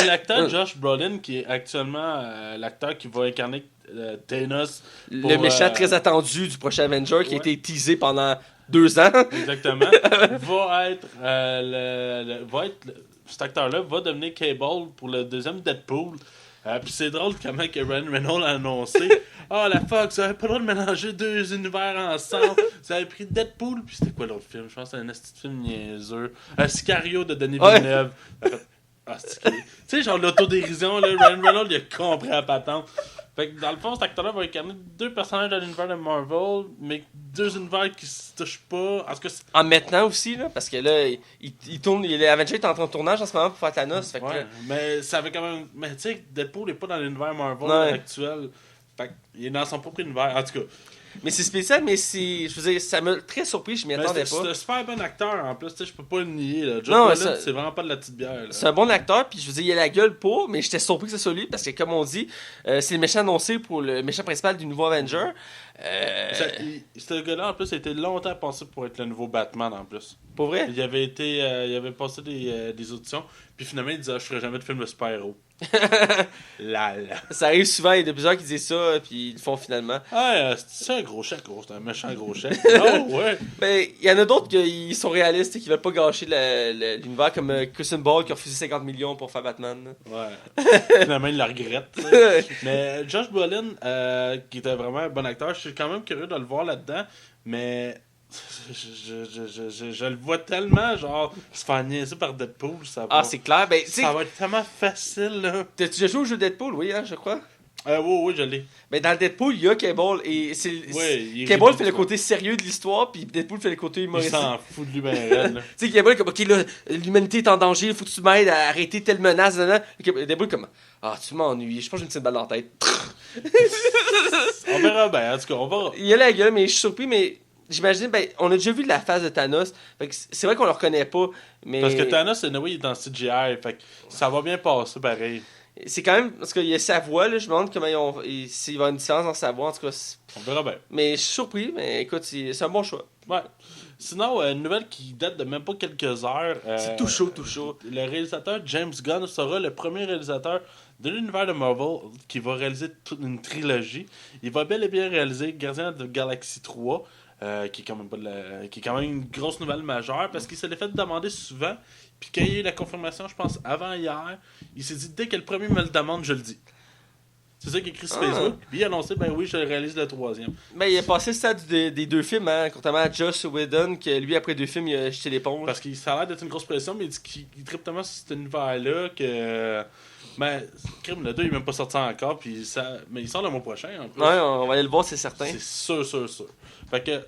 Speaker 2: L'acteur Josh Brolin, qui est actuellement l'acteur qui va incarner Thanos.
Speaker 1: Le méchant très attendu du prochain Avenger qui a
Speaker 2: Ouais.
Speaker 1: été teasé pendant 2 ans.
Speaker 2: Exactement. va être, cet acteur-là va devenir Cable pour le deuxième Deadpool. Puis c'est drôle comment que Ryan Reynolds a annoncé la fuck, vous avez pas le droit de mélanger 2 univers ensemble. Vous avez pris Deadpool, puis c'était quoi l'autre film? Je pense que c'est un petit film niaiseux. Sicario de Denis Villeneuve. C'est tu sais, genre l'autodérision, là, Ryan Reynolds il a compris la patente. Fait que dans le fond, cet acteur-là va incarner 2 personnages de l'univers de Marvel, mais 2 univers qui se touchent pas. En tout cas,
Speaker 1: En maintenant aussi, là, parce que là, il tourne, Avenger est en train de tournage en ce moment pour faire Thanos. Fait que,
Speaker 2: ouais,
Speaker 1: là,
Speaker 2: mais ça avait quand même. Mais tu sais, Deadpool n'est pas dans l'univers Marvel
Speaker 1: Ouais.
Speaker 2: actuel. Fait qu'il est dans son propre univers. En tout cas,
Speaker 1: mais c'est spécial, mais je veux dire, ça m'a très surpris, je m'y attendais
Speaker 2: c'est
Speaker 1: pas.
Speaker 2: un super bon acteur en plus. Tu sais, je peux pas le nier. Là. Josh
Speaker 1: Non,
Speaker 2: Brolin,
Speaker 1: ça-
Speaker 2: c'est vraiment pas de la petite bière. Là.
Speaker 1: C'est un bon acteur, puis je veux dire, il a la gueule pour, mais j'étais surpris que ce soit lui, parce que comme on dit, c'est le méchant annoncé pour le méchant principal du nouveau Avenger.
Speaker 2: Ce gars-là, en plus, a été longtemps pensé pour être le nouveau Batman en plus.
Speaker 1: Pour vrai?
Speaker 2: Il avait passé des auditions, puis finalement, il disait je ferai jamais de film de super-héros. Là.
Speaker 1: Ça arrive souvent, il y a plusieurs qui disent ça, puis ils le font finalement.
Speaker 2: C'est un gros chèque, gros. C'est un méchant gros chèque. Oh, ouais.
Speaker 1: Mais il y en a d'autres qui sont réalistes et qui veulent pas gâcher l'univers, comme Christian Bale qui a refusé 50 millions pour faire Batman.
Speaker 2: Ouais. Finalement, il la regrette. Tu sais. Mais Josh Brolin, qui était vraiment un bon acteur, je suis quand même curieux de le voir là-dedans, mais je le vois tellement, genre, se faire niaiser par Deadpool, ça va,
Speaker 1: C'est clair. Ben, tu sais,
Speaker 2: ça va être tellement facile, là.
Speaker 1: t'as-tu déjà joué au jeu Deadpool? Oui, hein, je crois.
Speaker 2: Oui, je l'ai.
Speaker 1: Ben, dans le Deadpool, il y a Cable, et
Speaker 2: Il est
Speaker 1: Cable
Speaker 2: ridicule.
Speaker 1: fait le côté sérieux de l'histoire, puis Deadpool fait le côté
Speaker 2: Il
Speaker 1: humoristique.
Speaker 2: s'en fout de lui, ben raide, là.
Speaker 1: Tu sais, Cable est comme, ok, là, l'humanité est en danger, faut que tu m'aides à arrêter telle menace. Deadpool est comme, tu m'ennuies, je pense que j'ai une petite balle dans la tête.
Speaker 2: On verra bien, en tout cas, on va.
Speaker 1: Il a la gueule, mais je suis surpris, mais j'imagine, ben, on a déjà vu la face de Thanos. Fait que c'est vrai qu'on le reconnaît pas, mais.
Speaker 2: Parce que Thanos, anyway, il est dans CGI, fait que ça va bien passer pareil.
Speaker 1: C'est quand même. Parce qu'il y a sa voix, là, je me demande comment s'il va y avoir une différence dans sa voix, en tout cas.
Speaker 2: On verra bien.
Speaker 1: Mais je suis surpris, mais écoute, c'est un bon choix.
Speaker 2: Ouais. Sinon, une nouvelle qui date de même pas quelques heures.
Speaker 1: C'est tout chaud, tout chaud.
Speaker 2: Le réalisateur James Gunn sera le premier réalisateur de l'univers de Marvel qui va réaliser toute une trilogie. Il va bel et bien réaliser Guardians of the Galaxy 3, qui est quand même pas qui est quand même une grosse nouvelle majeure parce qu'il se l'est fait demander souvent. Puis quand il y a eu la confirmation, je pense avant hier, il s'est dit dès que le premier me le demande, je le dis. C'est ça qu'il écrit sur Facebook. Puis il a annoncé, ben oui, je réalise le 3e.
Speaker 1: Ben, il a passé le stade des 2 films, hein, contrairement à Joss Whedon, que lui, après 2 films, il a jeté l'éponge.
Speaker 2: Parce que ça a l'air d'être une grosse pression, mais il dit qu'il tripe tellement sur cet univers-là que. Ben, Crime, le 2 il est même pas sorti encore, puis mais il sort le mois prochain en plus.
Speaker 1: Ouais, on va aller le voir, c'est certain.
Speaker 2: C'est sûr. Fait que.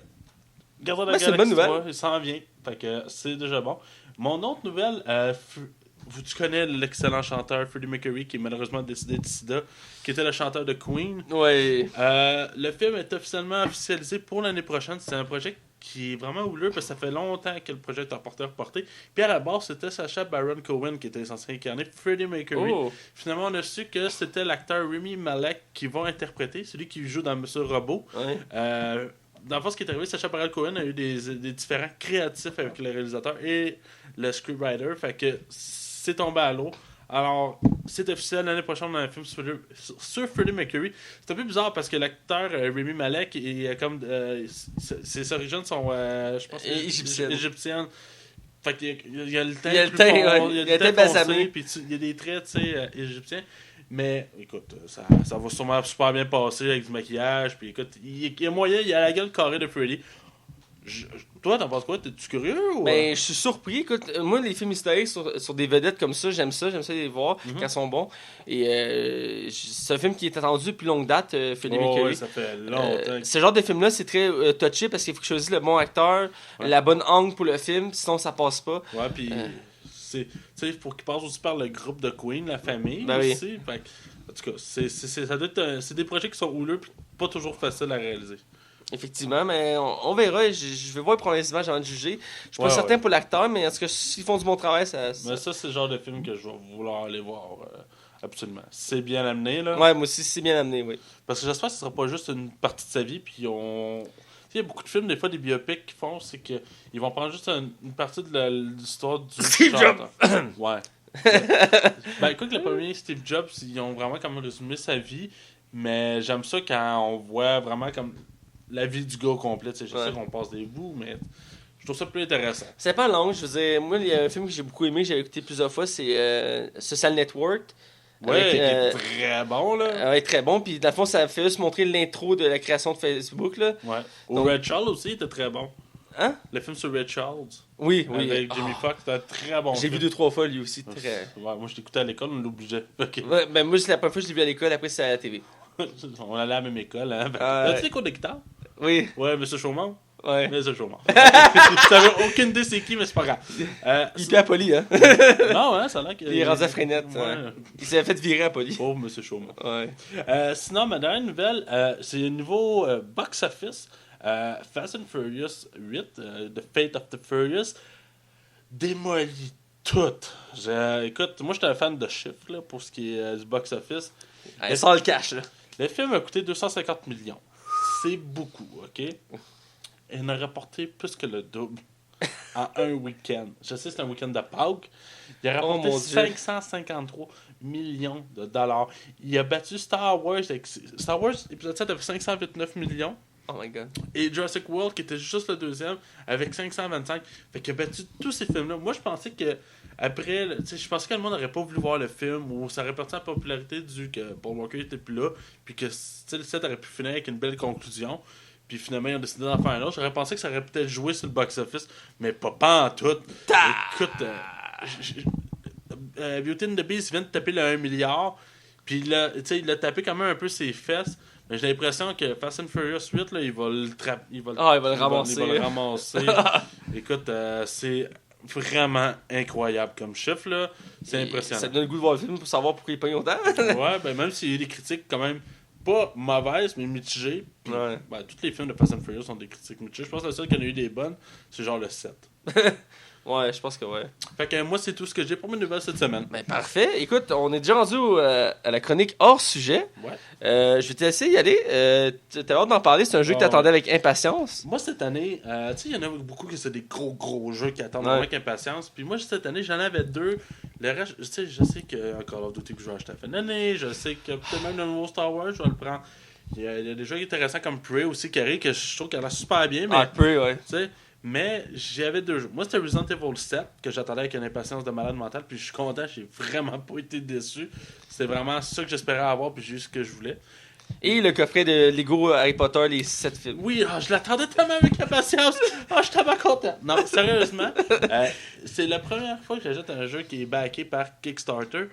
Speaker 2: Gardez la
Speaker 1: Ouais, c'est une bonne
Speaker 2: Galaxy
Speaker 1: nouvelle.
Speaker 2: 3, il s'en vient. Fait que c'est déjà bon. Mon autre nouvelle, tu connais l'excellent chanteur Freddie Mercury qui est malheureusement décédé de sida, qui était le chanteur de Queen.
Speaker 1: Ouais.
Speaker 2: Le film est officiellement officialisé pour l'année prochaine. C'est un projet qui est vraiment houleux parce que ça fait longtemps que le projet est reporté. Puis à la base, c'était Sacha Baron Cohen qui était censé incarner Freddie Mercury.
Speaker 1: Oh.
Speaker 2: Finalement, on a su que c'était l'acteur Rami Malek qui va interpréter, celui qui joue dans Monsieur Robot.
Speaker 1: Ouais.
Speaker 2: Dans le fond, ce qui est arrivé, Sacha Baron Cohen a eu des différends créatifs avec le réalisateur et le scriptwriter. Fait que c'est tombé à l'eau. Alors, c'est officiel, l'année prochaine, on a un film sur Freddie Mercury. C'est un peu bizarre parce que l'acteur Rami Malek, ses origines sont, je pense, égyptiennes. Fait qu'il y a le teint
Speaker 1: Il y a le
Speaker 2: plus
Speaker 1: teint,
Speaker 2: fort,
Speaker 1: ouais.
Speaker 2: il y a
Speaker 1: Il y a
Speaker 2: le
Speaker 1: le
Speaker 2: teint
Speaker 1: teint balsamé.
Speaker 2: foncé, puis il y a des traits, tu sais, égyptiens. Mais, écoute, ça va sûrement super bien passer avec du maquillage. Puis, écoute, il y a moyen, il y a la gueule carrée de Freddy. Toi, t'en penses quoi? T'es-tu curieux? Ou...
Speaker 1: Ben, je suis surpris. Écoute, moi, les films historiques sur des vedettes comme ça, j'aime ça les voir quand ils sont bons. Et c'est un film qui est attendu depuis longue date, Freddie Mercury.
Speaker 2: Ouais, ça fait longtemps.
Speaker 1: Ce genre de film-là, c'est très touché parce qu'il faut choisir le bon acteur, la bonne angle pour le film, sinon ça passe pas.
Speaker 2: Ouais, puis il faut qu'il passe aussi par le groupe de Queen, la famille
Speaker 1: Ben
Speaker 2: aussi. Oui. Fait, en tout cas, ça doit être c'est des projets qui sont houleux et pas toujours faciles à réaliser.
Speaker 1: Effectivement, mais on verra. Je vais voir les premières images avant de juger. Je suis pas certain pour l'acteur, mais en tout cas, s'ils font du bon travail, ça...
Speaker 2: Mais ça, c'est le genre de film que je vais vouloir aller voir. Absolument. C'est bien amené, là.
Speaker 1: Ouais, moi aussi, c'est bien amené, oui.
Speaker 2: Parce que j'espère que ce sera pas juste une partie de sa vie, puis on... Il y a beaucoup de films, des fois, des biopics qu'ils font, c'est qu'ils vont prendre juste une partie de l'histoire du
Speaker 1: Steve Jobs!
Speaker 2: Ouais. Ben, écoute, le premier Steve Jobs, ils ont vraiment comme résumé sa vie, mais j'aime ça quand on voit vraiment comme la vie du gars au complet. Je sais qu'on passe des bouts, mais je trouve ça plus intéressant.
Speaker 1: C'est pas long, je veux dire. Moi, il y a un film que j'ai beaucoup aimé, que j'avais écouté plusieurs fois, c'est Social Network.
Speaker 2: Ouais, qui est très bon, là.
Speaker 1: Ouais, très bon. Puis, dans le fond, ça fait juste montrer l'intro de la création de Facebook, là.
Speaker 2: Ouais.
Speaker 1: Donc...
Speaker 2: Red Charles aussi était très bon.
Speaker 1: Hein?
Speaker 2: Le film sur Red Charles.
Speaker 1: Oui.
Speaker 2: Avec Jimmy Fox, c'était un très bon
Speaker 1: film. J'ai vu 2-3 fois, lui aussi. Très...
Speaker 2: Ouais, moi, je l'écoutais à l'école, on l'obligeait. Okay.
Speaker 1: Ouais, ben, moi, c'est la première fois que je l'ai vu à l'école, après, c'est à la TV.
Speaker 2: On allait à la même école, hein. As-tu des cours de guitare?
Speaker 1: Oui.
Speaker 2: Ouais, Monsieur Chaumont?
Speaker 1: Ouais.
Speaker 2: Monsieur Chaumont. Je savais aucune idée c'est qui, mais c'est pas grave.
Speaker 1: Il est poli, hein?
Speaker 2: Non, hein, ça a l'air qu'il...
Speaker 1: Il est rendu à Frenette. Ouais. Il s'est fait virer à poli.
Speaker 2: Pauvre Monsieur Chaumont.
Speaker 1: Ouais.
Speaker 2: Sinon, ma dernière nouvelle, c'est un nouveau box-office. Fast and Furious 8, The Fate of the Furious, démolit tout. Écoute, moi, j'étais un fan de chiffres là, pour ce qui est du box-office.
Speaker 1: Il sort le cash, là.
Speaker 2: Le film a coûté 250 millions. C'est beaucoup, OK? Et il a rapporté plus que le double en un week-end. Je sais, c'est un week-end de Pâques. Il a rapporté 553 millions de dollars. Il a battu Star Wars. Star Wars, épisode 7 avait 529 millions.
Speaker 1: Oh my god.
Speaker 2: Et Jurassic World, qui était juste le deuxième, avec 525. Fait qu'il a battu tous ces films-là. Moi, je pensais que après, je pensais que le monde n'aurait pas voulu voir le film, ou ça aurait perdu en popularité du que Paul Walker était plus là, puis que le set aurait pu finir avec une belle conclusion. Puis finalement, ils ont décidé d'en faire un autre. J'aurais pensé que ça aurait peut-être joué sur le box-office, mais pas en tout. Écoute, Beauty and the Beast vient de taper le 1 milliard, puis il a tapé quand même un peu ses fesses. Mais j'ai l'impression que Fast and Furious 8, là, il va le ramasser. Écoute, c'est vraiment incroyable comme chiffre, là. C'est impressionnant.
Speaker 1: Ça donne le goût de voir le film pour savoir pourquoi il pogne autant.
Speaker 2: Ouais, ben même s'il y a eu des critiques quand même pas mauvaises, mais mitigées. Puis, ben, tous les films de Fast and Furious ont des critiques mitigées. Je pense que le seul qui en a eu des bonnes, c'est genre le 7.
Speaker 1: Ouais, je pense que ouais.
Speaker 2: Fait que moi, c'est tout ce que j'ai pour mes nouvelles cette semaine.
Speaker 1: Ben parfait. Écoute, on est déjà rendu à la chronique hors sujet.
Speaker 2: Ouais.
Speaker 1: Je vais te laisser y aller. T'as hâte d'en parler. C'est un jeu que t'attendais avec impatience.
Speaker 2: Moi, cette année, tu sais, il y en a beaucoup qui c'est des gros jeux qui attendent avec impatience. Puis moi, cette année, j'en avais 2. Le reste, tu sais, je sais que Call of Duty que je vais acheter à la fin de l'année. Je sais que peut-être même le nouveau Star Wars, je vais le prendre. Il y a des jeux intéressants comme Prey aussi qui arrivent, que je trouve qu'elle a l'air super bien. Mais,
Speaker 1: Prey, ouais.
Speaker 2: Tu sais, mais j'avais 2 jeux. Moi, c'était Resident Evil 7 que j'attendais avec une impatience de malade mental. Puis je suis content, j'ai vraiment pas été déçu. C'était vraiment ça que j'espérais avoir, puis j'ai eu ce que je voulais.
Speaker 1: Et le coffret de Lego Harry Potter, les 7 films.
Speaker 2: Oui, je l'attendais tellement avec impatience. Je suis tellement content. Non, sérieusement, c'est la première fois que j'achète un jeu qui est backé par Kickstarter.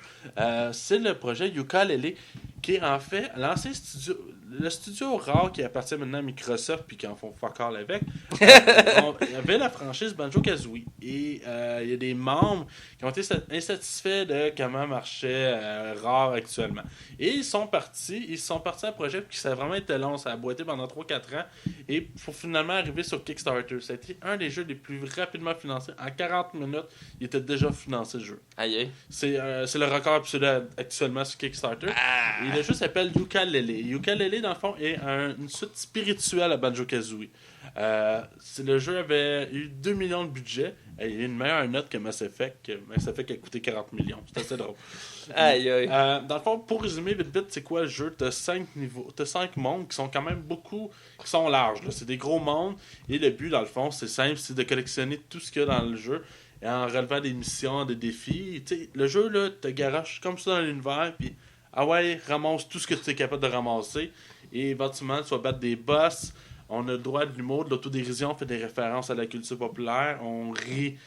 Speaker 2: C'est le projet Yooka-Laylee, qui est en fait l'ancien studio. Le studio rare qui appartient maintenant à Microsoft puis qui en font fuck all avec. Il y avait la franchise Banjo-Kazooie. Et il y a des membres qui ont été insatisfaits de comment marchait Rare actuellement. Et ils sont partis à un projet qui ça a vraiment été long. Ça a boité pendant 3-4 ans. Et pour finalement arriver sur Kickstarter. Ça a été un des jeux les plus rapidement financés. En 40 minutes, il était déjà financé le jeu.
Speaker 1: Aïe.
Speaker 2: C'est le record absolu actuellement sur Kickstarter. Et le jeu s'appelle Yooka-Laylee. Yooka-Laylee, dans le fond, est une suite spirituelle à Banjo-Kazooie. Le jeu avait eu 2 millions de budget. Et il y a une meilleure note que Mass Effect. Mass Effect a coûté 40 millions. C'est assez drôle.
Speaker 1: Aïe.
Speaker 2: Dans le fond, pour résumer vite, c'est quoi le jeu? T'as 5 niveaux, t'as 5 mondes qui sont quand même beaucoup, qui sont larges. Là. C'est des gros mondes. Et le but, dans le fond, c'est simple, c'est de collectionner tout ce qu'il y a dans le jeu. Et en relevant des missions, des défis. T'sais, le jeu, là, te garoche comme ça dans l'univers. Puis, ramasse tout ce que tu es capable de ramasser. Et éventuellement, tu vas battre des boss. On a le droit de l'humour, de l'autodérision, on fait des références à la culture populaire, on rit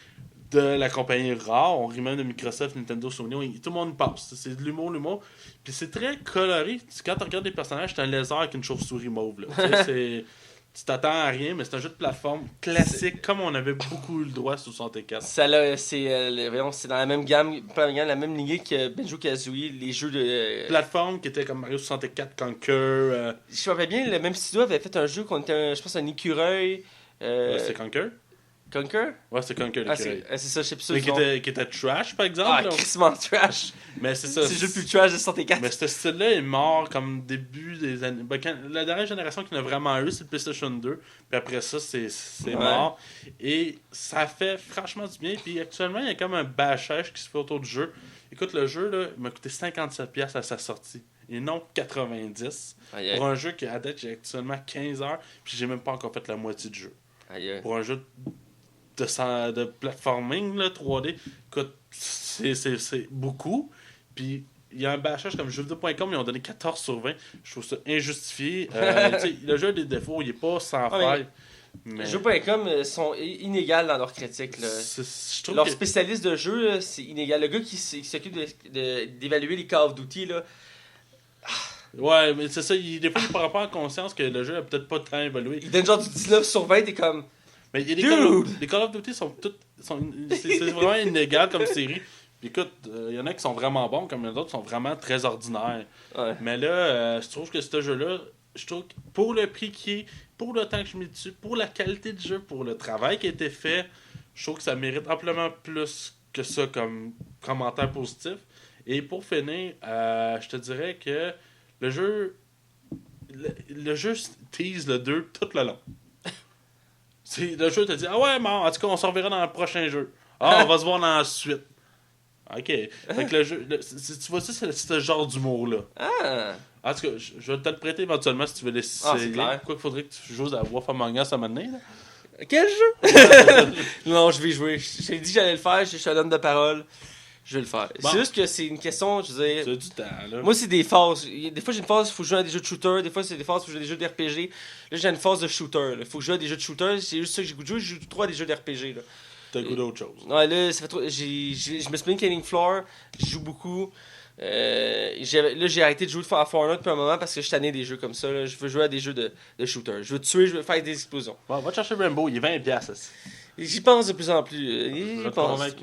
Speaker 2: de la compagnie rare, on rit même de Microsoft, Nintendo, Sony, tout le monde passe. C'est de l'humour. Puis c'est très coloré. Quand tu regardes des personnages, c'est un lézard avec une chauve-souris mauve. Là. Tu t'attends à rien, mais c'est un jeu de plateforme classique, comme on avait beaucoup eu le droit sur 64.
Speaker 1: C'est dans la même gamme, pas la même lignée que Banjo-Kazooie, les jeux de...
Speaker 2: Plateforme qui était comme Mario 64, Conquer...
Speaker 1: Je me rappelle bien, le même studio avait fait un jeu qu'on était, je pense, un écureuil...
Speaker 2: C'est Conquer?
Speaker 1: Conquer?
Speaker 2: Ouais, c'est Conquer, l'écureuil.
Speaker 1: C'est ça, je sais plus ça.
Speaker 2: Mais qui était trash, par exemple.
Speaker 1: Crissement trash.
Speaker 2: Mais c'est ça.
Speaker 1: C'est le jeu le plus trash de 64.
Speaker 2: Mais ce style-là est mort comme début des années... la dernière génération qu'il a vraiment eu, c'est le PlayStation 2. Puis après ça, c'est mort. Et ça fait franchement du bien. Puis actuellement, il y a comme un bâchage qui se fait autour du jeu. Écoute, le jeu, là, il m'a coûté 57$ à sa sortie. Et non 90$. Pour un jeu qui, à date, j'ai actuellement 15 heures. Puis j'ai même pas encore fait la moitié du jeu. Pour un jeu de platforming là, 3D, écoute, c'est beaucoup. Puis il y a un bâchage comme jeuxvideo.com, ils ont donné 14 sur 20. Je trouve ça injustifié. Le jeu a des défauts, il est pas sans faille. Mais...
Speaker 1: Jeux.com sont inégales dans leurs critiques. Leurs spécialistes de jeu, c'est inégal. Le gars qui s'occupe d'évaluer les Call of Duty, là...
Speaker 2: Ouais, mais c'est ça, des fois il prend pas en conscience que le jeu a peut-être pas tant évolué.
Speaker 1: Il donne genre du 19 sur 20, t'es comme...
Speaker 2: Mais il y a les Call of Duty sont toutes... c'est vraiment inégal comme série. Puis écoute, il y en a qui sont vraiment bons, comme les autres sont vraiment très ordinaires.
Speaker 1: Ouais.
Speaker 2: Mais là, je trouve que ce jeu-là, je trouve que pour le prix qui est, pour le temps que je mets dessus, pour la qualité du jeu, pour le travail qui a été fait, je trouve que ça mérite amplement plus que ça comme commentaire positif. Et pour finir, je te dirais que le jeu tease le 2 tout le long. Le jeu te dit, ah ouais, en tout cas, on s'en reverra dans le prochain jeu. Ah, on va se voir dans la suite. Ok. Fait que le jeu, tu vois ça, c'est ce genre d'humour-là.
Speaker 1: Ah!
Speaker 2: En tout cas, je vais te le prêter éventuellement si tu veux l'essayer.
Speaker 1: Ah, c'est clair.
Speaker 2: Quoi qu'il faudrait que tu joues à Wolf Among Us à un moment donné, là.
Speaker 1: Quel jeu? Non, je vais y jouer. Je t'ai dit que j'allais le faire, je suis un homme de parole. Je vais le faire. Bon. C'est juste que c'est une question, je veux dire...
Speaker 2: Tu as du temps, là.
Speaker 1: Moi, c'est des phases. Des fois, j'ai une phase où il faut jouer à des jeux de shooter. Des fois, c'est des phases où il faut jouer à des jeux de RPG. Là, j'ai une phase de shooter. Il faut que je joue à des jeux de shooter. C'est juste ça que j'ai goût de jouer. Je joue trop à des jeux de RPG. Là.
Speaker 2: T'as le goût d'autre chose.
Speaker 1: Ouais, là, ça fait trop... Je me suis mis Killing Floor. Je joue beaucoup. Là, j'ai arrêté de jouer à Fortnite depuis un moment parce que je suis tanné des jeux comme ça. Là. Je veux jouer à des jeux de shooter. Je veux tuer, je veux faire des explosions.
Speaker 2: Bon, va te chercher Rainbow. Il est 20$.
Speaker 1: J'y pense de plus en plus.
Speaker 2: Je vais te convaincre.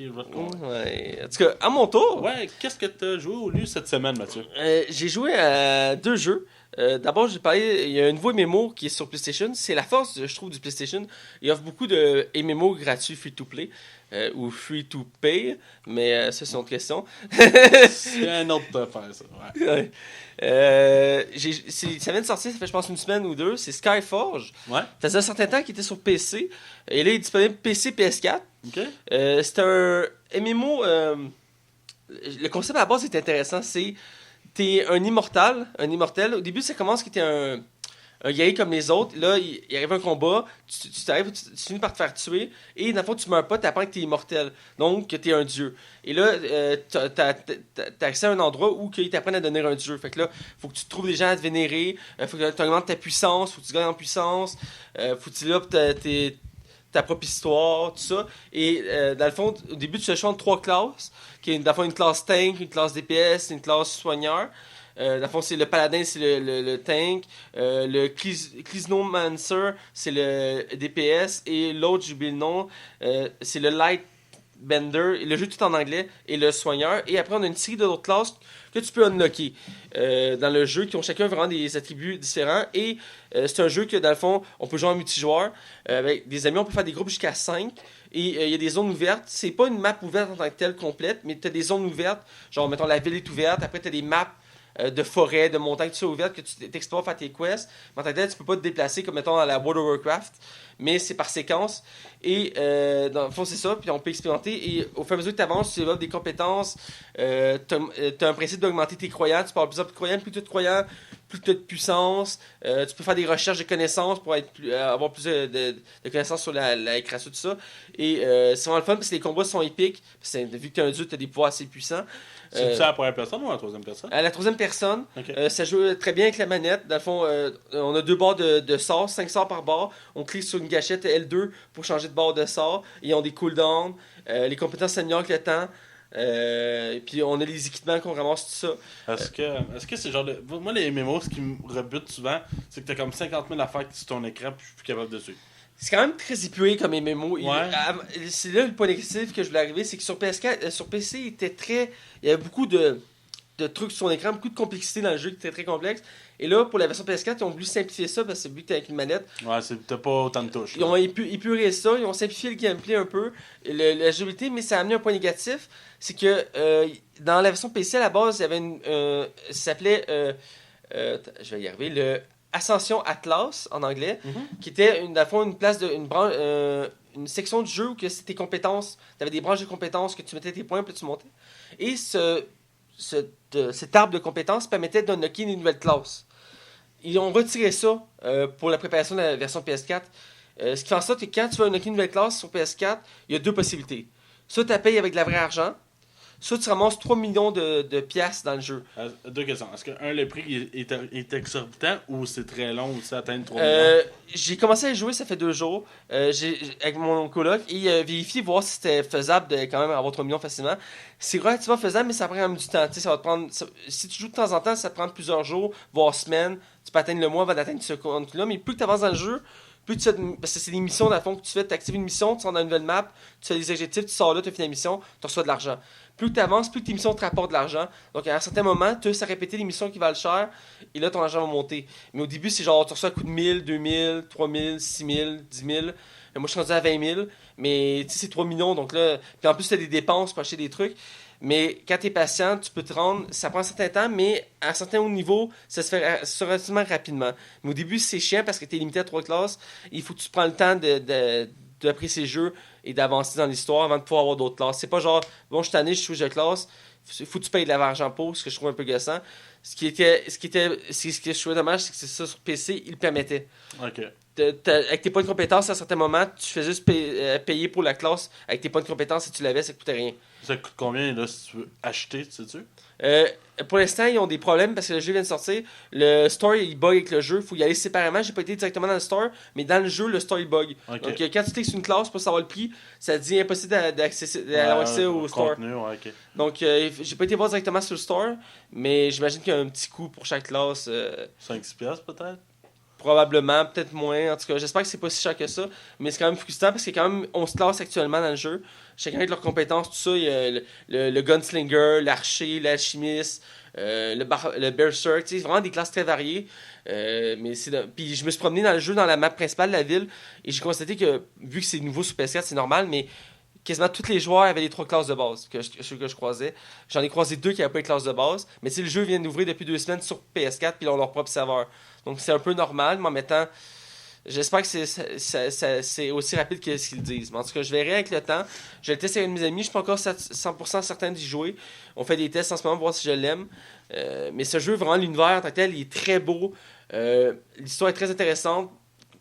Speaker 1: Ouais. En tout cas, à mon tour.
Speaker 2: Ouais, qu'est-ce que t'as joué au lieu cette semaine, Mathieu?
Speaker 1: J'ai joué à 2 jeux. D'abord, j'ai parlé. Il y a un nouveau MMO qui est sur PlayStation. C'est la force, je trouve, du PlayStation. Il offre beaucoup de MMO gratuits free-to-play ou free-to-pay. Mais ça, c'est une autre question.
Speaker 2: C'est un autre affaire, ça. Ouais.
Speaker 1: Ça vient de sortir, ça fait je pense une semaine ou deux. C'est Skyforge.
Speaker 2: Ouais.
Speaker 1: Ça faisait un certain temps qu'il était sur PC. Et là, il est disponible PC, PS4.
Speaker 2: Ok.
Speaker 1: C'est un MMO. Le concept à la base est intéressant. T'es un immortel. Au début, ça commence que t'es un guerrier comme les autres. Là, il arrive un combat. Tu finis par te faire tuer. Et dans le fond, tu meurs pas. T'apprends que t'es immortel. Donc, que t'es un dieu. Et là, t'as accès à un endroit où ils t'apprennent à devenir un dieu. Fait que là, faut que tu trouves des gens à te vénérer. Faut que tu augmentes ta puissance. Faut que tu gagnes en puissance. Faut que tu développes ta propre histoire, tout ça. Et dans le fond, au début, tu choisis 3 classes, qui est dans le fond une classe tank, une classe DPS, une classe soigneur. Dans le fond, c'est le paladin, c'est le tank. Le Clisnomancer, c'est le DPS. Et l'autre, j'ai oublié le nom, c'est le Light Bender. Le jeu tout en anglais. Et le soigneur. Et après, on a une série d'autres classes que tu peux unlocker dans le jeu, qui ont chacun vraiment des attributs différents. Et c'est un jeu que, dans le fond, on peut jouer en multijoueur. Avec des amis, on peut faire des groupes jusqu'à 5. Et il y a des zones ouvertes. C'est pas une map ouverte en tant que telle complète, mais tu as des zones ouvertes. Genre, mettons, la ville est ouverte. Après, tu as des maps de forêt, de montagne, tout ça ouverte, que tu t'explores, faire tes quests. Mais en tant que tel, tu peux pas te déplacer comme, mettons, dans la World of Warcraft. Mais c'est par séquence. Et dans le fond, c'est ça. Puis on peut expérimenter. Et au fur et à mesure que tu avances, tu développes des compétences. Tu as un principe d'augmenter tes croyants. Tu parles plus de croyants, plus de croyants, plus tu as de puissance, tu peux faire des recherches de connaissances pour avoir plus de connaissances sur la création, tout ça. Et c'est vraiment le fun parce que les combats sont épiques. Vu que tu es un dieu, tu as des pouvoirs assez puissants.
Speaker 2: C'est ça à la première personne ou à la troisième personne?
Speaker 1: À la troisième personne,
Speaker 2: Okay.
Speaker 1: ça joue très bien avec la manette. Dans le fond, on a 2 barres de sorts, 5 sorts par barre. On clique sur une gâchette L2 pour changer de barre de sort. Ils ont des cooldowns. Les compétences s'améliorent avec le temps. Puis on a les équipements qu'on ramasse, tout ça.
Speaker 2: Est-ce que c'est genre de. Moi, les MMO, ce qui me rebute souvent, c'est que t'as comme 50 000 affaires sur ton écran puis je suis plus capable de suivre.
Speaker 1: C'est quand même très épuré comme MMO.
Speaker 2: Ouais.
Speaker 1: C'est là le point négatif que je voulais arriver, c'est que sur PS4, sur PC, il était très. Il y avait beaucoup de trucs sur son écran, beaucoup de complexité dans le jeu qui était très complexe. Et là, pour la version PS4, ils ont voulu simplifier ça parce que vu que t'es avec une manette.
Speaker 2: Ouais, t'as pas autant de touches.
Speaker 1: Ils ont épuré ça, ils ont simplifié le gameplay un peu, la jouabilité, mais ça a amené un point négatif. C'est que dans la version PC à la base, il y avait ça s'appelait. Je vais y arriver. Le Ascension Atlas en anglais, qui était dans le fond une place une section du jeu où que c'était tes compétences, tu avais des branches de compétences que tu mettais tes points puis tu montais. Et cet arbre de compétences permettait d'unlocker une nouvelle classe. Ils ont retiré ça pour la préparation de la version PS4. Ce qui fait en sorte que quand tu veux unlocker une nouvelle classe sur PS4, il y a 2 possibilités. Soit tu payes avec de la vraie argent, soit tu ramasses 3 millions de piastres dans le jeu.
Speaker 2: 2 questions. Est-ce que, le prix est exorbitant ou c'est très long ou ça atteint 3 millions?
Speaker 1: J'ai commencé à jouer, ça fait 2 jours, avec mon coloc, et vérifié voir si c'était faisable de quand même avoir 3 millions facilement. C'est relativement faisable, mais ça prend quand même du temps. Ça va te prendre, si tu joues de temps en temps, ça te prend plusieurs jours, voire semaines. Tu peux atteindre le mois avant d'atteindre ce compte-là, mais plus que tu avances dans le jeu, plus tu fais, parce que c'est des missions dans le fond que tu fais, tu actives une mission, tu sors dans une nouvelle map, tu fais des objectifs, tu sors là, tu fais la mission, tu reçois de l'argent. Plus tu avances, plus tes missions te rapportent de l'argent. Donc à un certain moment, tu as à répéter les missions qui valent cher, et là ton argent va monter. Mais au début, c'est genre, tu reçois un coup de 1000, 2000, 3000, 6000, 10 000. Moi, je suis rendu à 20 000, mais tu sais, c'est 3 millions, donc là, puis en plus, tu as des dépenses pour acheter des trucs. Mais quand tu es patient, tu peux te rendre, ça prend un certain temps, mais à un certain haut niveau, ça se fait relativement rapidement. Mais au début, c'est chiant parce que tu es limité à 3 classes. Il faut que tu prennes le temps d'apprécier le jeu et d'avancer dans l'histoire avant de pouvoir avoir d'autres classes. C'est pas genre, bon, je suis tanné, je switch de classe, il faut que tu payes de l'argent pour, ce que je trouve un peu gossant. Ce que je trouvais dommage, c'est que c'est ça sur PC, il le permettait.
Speaker 2: Ok.
Speaker 1: Avec tes points de compétence, à un certain moment, tu fais juste payer pour la classe avec tes points de compétence et tu l'avais, ça coûtait rien.
Speaker 2: Ça coûte combien là si tu veux acheter, sais-tu?
Speaker 1: Pour l'instant, ils ont des problèmes parce que le jeu vient de sortir. Le store il bug avec le jeu, il faut y aller séparément. J'ai pas été directement dans le store, mais dans le jeu, le store il bug.
Speaker 2: Okay.
Speaker 1: Donc quand tu cliques sur une classe pour savoir le prix, ça te dit impossible d'avoir accès au store.
Speaker 2: Contenu, ouais, okay.
Speaker 1: Donc j'ai pas été voir directement sur le store, mais j'imagine qu'il y a un petit coût pour chaque classe.
Speaker 2: 5-6$ peut-être?
Speaker 1: Probablement, peut-être moins. En tout cas, j'espère que c'est pas si cher que ça. Mais c'est quand même frustrant parce qu'il y a quand même 11 classes actuellement dans le jeu. Chacun avec leurs compétences, tout ça. Il y a le gunslinger, l'archer, l'alchimiste, le berserk. Tu sais, vraiment des classes très variées. Puis je me suis promené dans le jeu, dans la map principale de la ville. Et j'ai constaté que, vu que c'est nouveau sur PS4, c'est normal, mais quasiment tous les joueurs avaient les 3 classes de base que je croisais. J'en ai croisé 2 qui n'avaient pas les classes de base. Mais tu sais, le jeu vient d'ouvrir depuis 2 semaines sur PS4, puis ils ont leur propre serveur. Donc c'est un peu normal, mais en mettant. J'espère que c'est aussi rapide que ce qu'ils disent. Mais en tout cas, je verrai avec le temps. Je vais le tester avec mes amis. Je suis pas encore 100% certain d'y jouer. On fait des tests en ce moment pour voir si je l'aime. Mais ce jeu, vraiment, l'univers en tant que tel, il est très beau. L'histoire est très intéressante.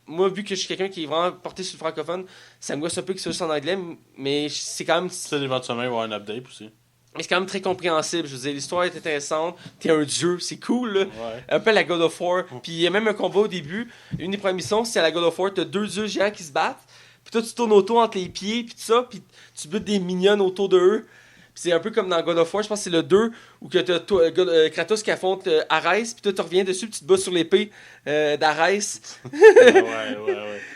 Speaker 1: Moi, vu que je suis quelqu'un qui est vraiment porté sur le francophone, ça me gosse un peu que ce soit en anglais, mais c'est quand même.
Speaker 2: Ça, éventuellement, il va y avoir un update aussi.
Speaker 1: Mais c'est quand même très compréhensible. Je veux dire, l'histoire est intéressante. T'es un dieu, c'est cool, là.
Speaker 2: Ouais.
Speaker 1: Un peu à la God of War. Puis il y a même un combat au début. Une des premières missions, c'est à la God of War. T'as 2 dieux géants qui se battent. Puis toi, tu tournes autour entre les pieds, puis tout ça. Puis tu butes des mignonnes autour de eux. Puis c'est un peu comme dans God of War. Je pense que c'est le 2 où que t'as Kratos qui affronte Ares. Puis toi, tu reviens dessus, puis tu te bats sur l'épée d'Ares.
Speaker 2: Ouais.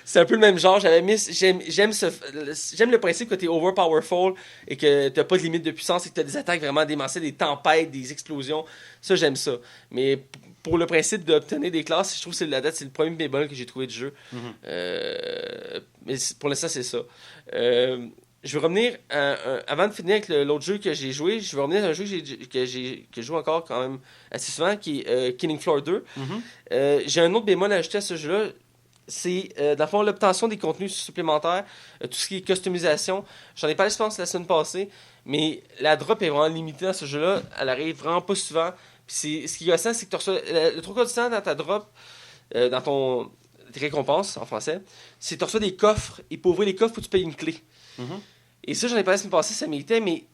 Speaker 1: C'est un peu le même genre. J'aime le principe que t'es overpowerful et que t'as pas de limite de puissance et que t'as des attaques vraiment démentielles, des tempêtes, des explosions. Ça, j'aime ça. Mais pour le principe d'obtenir des classes, je trouve que c'est le premier bémol que j'ai trouvé du jeu. Mais pour l'instant, c'est ça. Je vais revenir, avant de finir avec l'autre jeu que j'ai joué, je vais revenir à un jeu que je joue encore quand même assez souvent, qui est Killing Floor 2. J'ai un autre bémol à ajouter à ce jeu-là. C'est, dans le fond, l'obtention des contenus supplémentaires, tout ce qui est customisation. J'en ai parlé, je pense, la semaine passée, mais la drop est vraiment limitée dans ce jeu-là. Elle arrive vraiment pas souvent. Puis Ce qui est gossant, c'est que tu reçois le 3 quarts du temps dans ta drop, dans ton tes récompenses en français, c'est que tu reçois des coffres et pour ouvrir les coffres, il faut que tu payes une clé. Et ça, j'en ai parlé la semaine passée, ça méritait, mais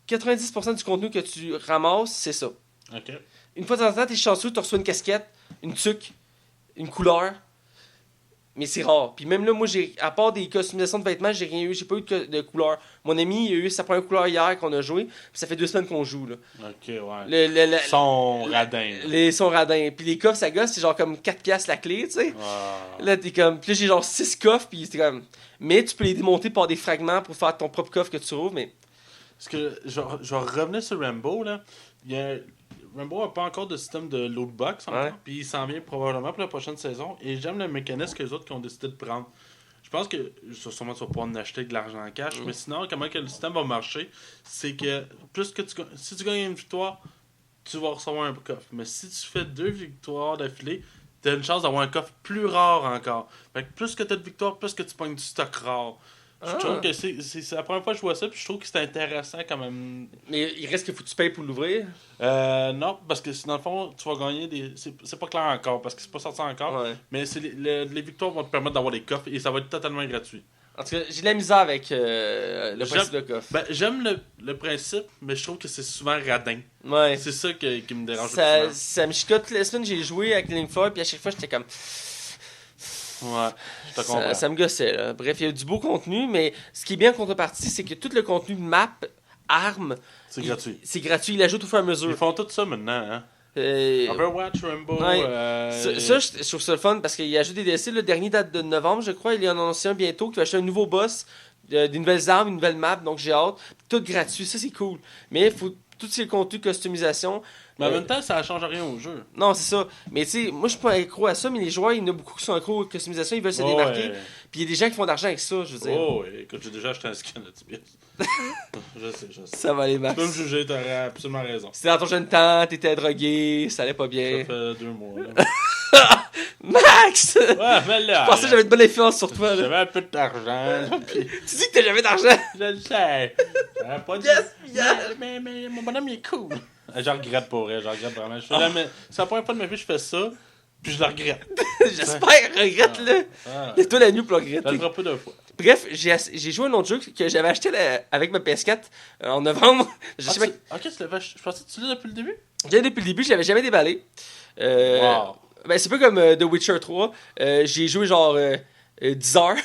Speaker 1: 90% du contenu que tu ramasses, c'est ça.
Speaker 2: Ok.
Speaker 1: Une fois de temps en temps, t'es chanceux, tu reçois une casquette, une tuque, une couleur. Mais c'est rare. Puis même là, moi, à part des customisations de vêtements, j'ai rien eu. J'ai pas eu de couleur. Mon ami, il a eu sa première couleur hier qu'on a joué. Puis ça fait 2 semaines qu'on joue. Là.
Speaker 2: Ok, ouais. Son radin.
Speaker 1: Les sons radins. Puis les coffres, ça gosse, c'est genre comme 4$ la clé, tu sais. Là, t'es comme. Puis là, j'ai genre 6 coffres. Puis c'était comme. Mais tu peux les démonter par des fragments pour faire ton propre coffre que tu ouvres. Mais.
Speaker 2: Parce que, je vais revenir sur Rambo, là. Rambo n'a pas encore de système de lootbox encore, puis il s'en vient probablement pour la prochaine saison. Et j'aime le mécanisme que les autres qui ont décidé de prendre. Je pense que sûrement tu vas pouvoir en acheter de l'argent en cash, mais sinon, comment que le système va marcher, c'est que plus que si tu gagnes une victoire, tu vas recevoir un coffre. Mais si tu fais 2 victoires d'affilée, tu as une chance d'avoir un coffre plus rare encore. Fait que plus que tu as de victoires, plus que tu pognes du stock rare. Je trouve que c'est la première fois que je vois ça, puis je trouve que c'est intéressant quand même.
Speaker 1: Mais il reste qu'il faut que tu payes pour l'ouvrir.
Speaker 2: Non, parce que dans le fond, tu vas gagner des. C'est pas clair encore, parce que c'est pas sorti encore. Ouais. Mais les victoires vont te permettre d'avoir des coffres et ça va être totalement gratuit.
Speaker 1: En tout cas, j'ai de la misère avec le principe de coffre.
Speaker 2: Ben, j'aime le principe, mais je trouve que c'est souvent radin.
Speaker 1: Ouais.
Speaker 2: C'est ça qui me dérange
Speaker 1: ça,
Speaker 2: le plus.
Speaker 1: Ça me chicote. Toute la semaine, j'ai joué avec Link Floyd, puis à chaque fois, j'étais comme.
Speaker 2: Ouais, je te comprends.
Speaker 1: Ça me gossait, là. Bref, il y a du beau contenu, mais ce qui est bien en contrepartie, c'est que tout le contenu map, armes,
Speaker 2: c'est gratuit.
Speaker 1: C'est gratuit, il ajoute au fur et à mesure.
Speaker 2: Ils font tout ça maintenant, hein. Overwatch, Rainbow.
Speaker 1: Ouais. Ça, je trouve ça le fun parce qu'il ajoute des DLC. Le dernier date de novembre, je crois. Il y en a annoncé un bientôt qui va acheter un nouveau boss, des nouvelles armes, une nouvelle map, donc j'ai hâte. Tout gratuit, ça c'est cool. Mais il faut tous ces contenus customisation.
Speaker 2: Mais en même temps, ça ne change rien au jeu.
Speaker 1: Non, c'est ça. Mais tu sais, moi je suis pas accro à ça, mais les joueurs, il y en a beaucoup qui sont accro à customisation, ils veulent se démarquer. Puis il y a des gens qui font de l'argent avec ça, je veux dire.
Speaker 2: Oh, écoute, j'ai déjà acheté un skin de Tibias. je sais.
Speaker 1: Ça va aller, Max.
Speaker 2: Tu peux me juger, t'aurais absolument raison.
Speaker 1: C'était dans ton jeune temps, t'étais drogué, ça allait pas bien.
Speaker 2: Ça fait 2 mois, là.
Speaker 1: Max!
Speaker 2: Ouais, mais là.
Speaker 1: Je pensais que j'avais une bonne influence sur toi, là.
Speaker 2: J'avais un peu d'argent.
Speaker 1: Tu dis que t'as jamais d'argent?
Speaker 2: Je le sais. J'avais pas dit. Mais mon bonhomme, il est cool. Je regrette pour vrai, je regrette vraiment. C'est la première fois de ma vie que je fais ça, puis je le regrette.
Speaker 1: J'espère, regrette-le. Laisse-toi la nuit pour le regretter.
Speaker 2: Je le ferai pas 2 fois.
Speaker 1: Bref, j'ai joué à un autre jeu que j'avais acheté avec ma PS4 en novembre.
Speaker 2: Ok, je pensais que tu l'as depuis le début.
Speaker 1: Je l'ai depuis le début, je l'avais jamais déballé.
Speaker 2: Wow.
Speaker 1: Ben, c'est pas comme The Witcher 3. J'ai joué genre 10 heures.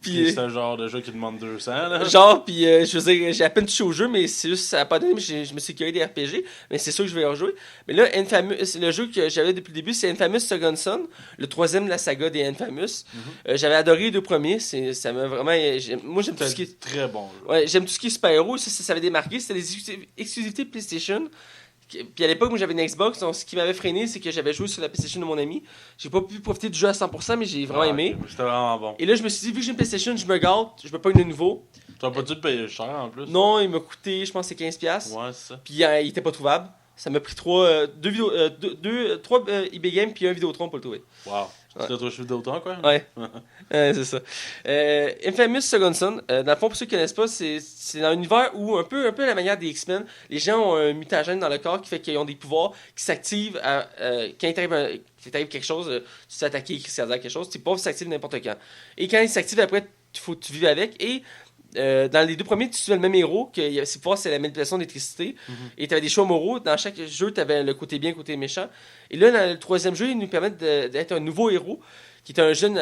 Speaker 2: Puis c'est un genre de jeu qui demande 200. Là.
Speaker 1: Genre, puis je veux dire, j'ai à peine touché au jeu, mais c'est juste, ça a pas donné, mais je me suis curé des RPG. Mais c'est sûr que je vais y rejouer. Mais là, le jeu que j'avais depuis le début, c'est Infamous Second Son, le 3e de la saga des Infamous. J'avais adoré les 2 premiers. Ça m'a vraiment. Moi, j'aime tout ce qui est.
Speaker 2: Très bon jeu.
Speaker 1: Ouais, j'aime tout ce qui est super-héros. Ça avait démarqué. C'était des exclusivités PlayStation. Puis à l'époque, moi j'avais une Xbox, donc ce qui m'avait freiné, c'est que j'avais joué sur la PlayStation de mon ami. J'ai pas pu profiter du jeu à 100%, mais j'ai vraiment aimé.
Speaker 2: C'était vraiment bon.
Speaker 1: Et là, je me suis dit, vu que j'ai une PlayStation, je me gâte, je peux pas une de nouveau.
Speaker 2: Tu n'as pas dû le payer cher en plus?
Speaker 1: Non, il m'a coûté, je pense, c'est 15$.
Speaker 2: Ouais, c'est ça.
Speaker 1: Puis il était pas trouvable. Ça m'a pris 3 eBay Games puis un Vidéotron pour le trouver.
Speaker 2: Wow. Tu l'as trouvé chez Vidéotron, quoi?
Speaker 1: Ouais. C'est ça. Infamous Second Son, dans le fond, pour ceux qui connaissent pas, c'est dans un univers où, un peu à la manière des X-Men, les gens ont un mutagène dans le corps qui fait qu'ils ont des pouvoirs qui s'activent quand il t'arrive quelque chose, tu t'es attaqué, crise cardiaque, quelque chose, tes pouvoirs s'activent n'importe quand. Et quand ils s'activent après, il faut que tu vives avec. Et dans les 2 premiers, tu suivais le même héros, que ses pouvoirs, c'est la manipulation d'électricité. Et tu avais des choix moraux. Dans chaque jeu, tu avais le côté bien, le côté méchant. Et là, dans le 3e jeu, ils nous permettent d'être un nouveau héros, qui est un jeune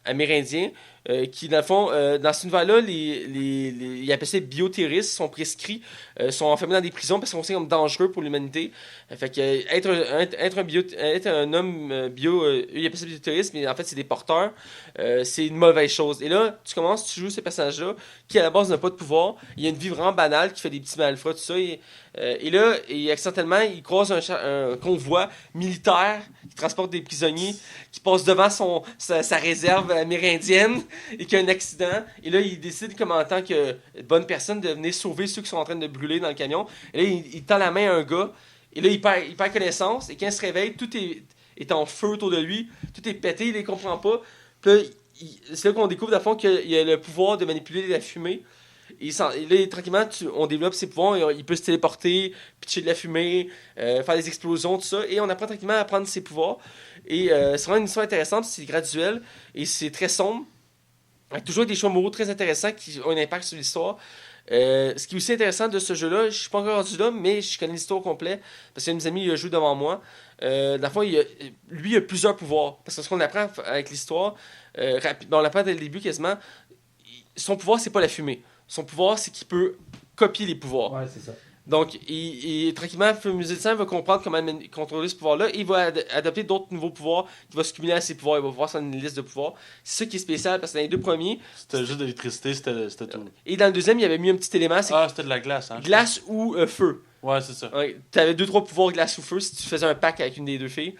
Speaker 1: amérindien, qui, dans le fond, dans cet univers-là, ils appellent ça bioterroristes, sont prescrits, sont enfermés dans des prisons parce qu'on sait comme dangereux pour l'humanité. Fait que être un homme bio, ils appellent ça bioterroriste, mais en fait, c'est des porteurs. C'est une mauvaise chose. Et là, tu joues ces personnages-là, qui à la base n'a pas de pouvoir. Il y a une vie vraiment banale qui fait des petits malfrats, tout ça. Et là, accidentellement, il croise un convoi militaire qui transporte des prisonniers, qui passe devant sa réserve amérindienne et qui a un accident. Et là, il décide, comme en tant que bonne personne, de venir sauver ceux qui sont en train de brûler dans le camion. Et là, il tend la main à un gars. Et là, il perd connaissance. Et quand il se réveille, tout est en feu autour de lui. Tout est pété, il les comprend pas. Puis là, c'est là qu'on découvre, à fond, qu'il a le pouvoir de manipuler la fumée. Et là, tranquillement, on développe ses pouvoirs. Il peut se téléporter, pitcher de la fumée, faire des explosions, tout ça. Et on apprend tranquillement à prendre ses pouvoirs. Et c'est vraiment une histoire intéressante, c'est graduel. Et c'est très sombre. Avec toujours des choix moraux très intéressants qui ont un impact sur l'histoire. Ce qui est aussi intéressant de ce jeu-là, je suis pas encore rendu là, mais je connais l'histoire au complet. Parce qu'il y a des amis qui jouent devant moi. Dans le fond, lui, il a plusieurs pouvoirs. Parce que ce qu'on apprend avec l'histoire, on l'apprend dès le début quasiment. Son pouvoir, c'est pas la fumée. Son pouvoir, c'est qu'il peut copier les pouvoirs.
Speaker 4: Ouais, c'est ça.
Speaker 1: Donc, tranquillement, le musicien va comprendre comment contrôler ce pouvoir-là. Et il va adopter d'autres nouveaux pouvoirs. Il va se cumuler à ses pouvoirs. Il va pouvoir sur une liste de pouvoirs. C'est ça qui est spécial parce que dans les deux premiers.
Speaker 2: C'était juste de l'électricité, c'était tout.
Speaker 1: Et dans le deuxième, il y avait mis un petit élément.
Speaker 2: C'était de la glace, hein.
Speaker 1: Glace ou feu.
Speaker 2: Ouais, c'est ça.
Speaker 1: Ouais, t'avais 2-3 pouvoirs glace ou feu si tu faisais un pack avec une des deux filles.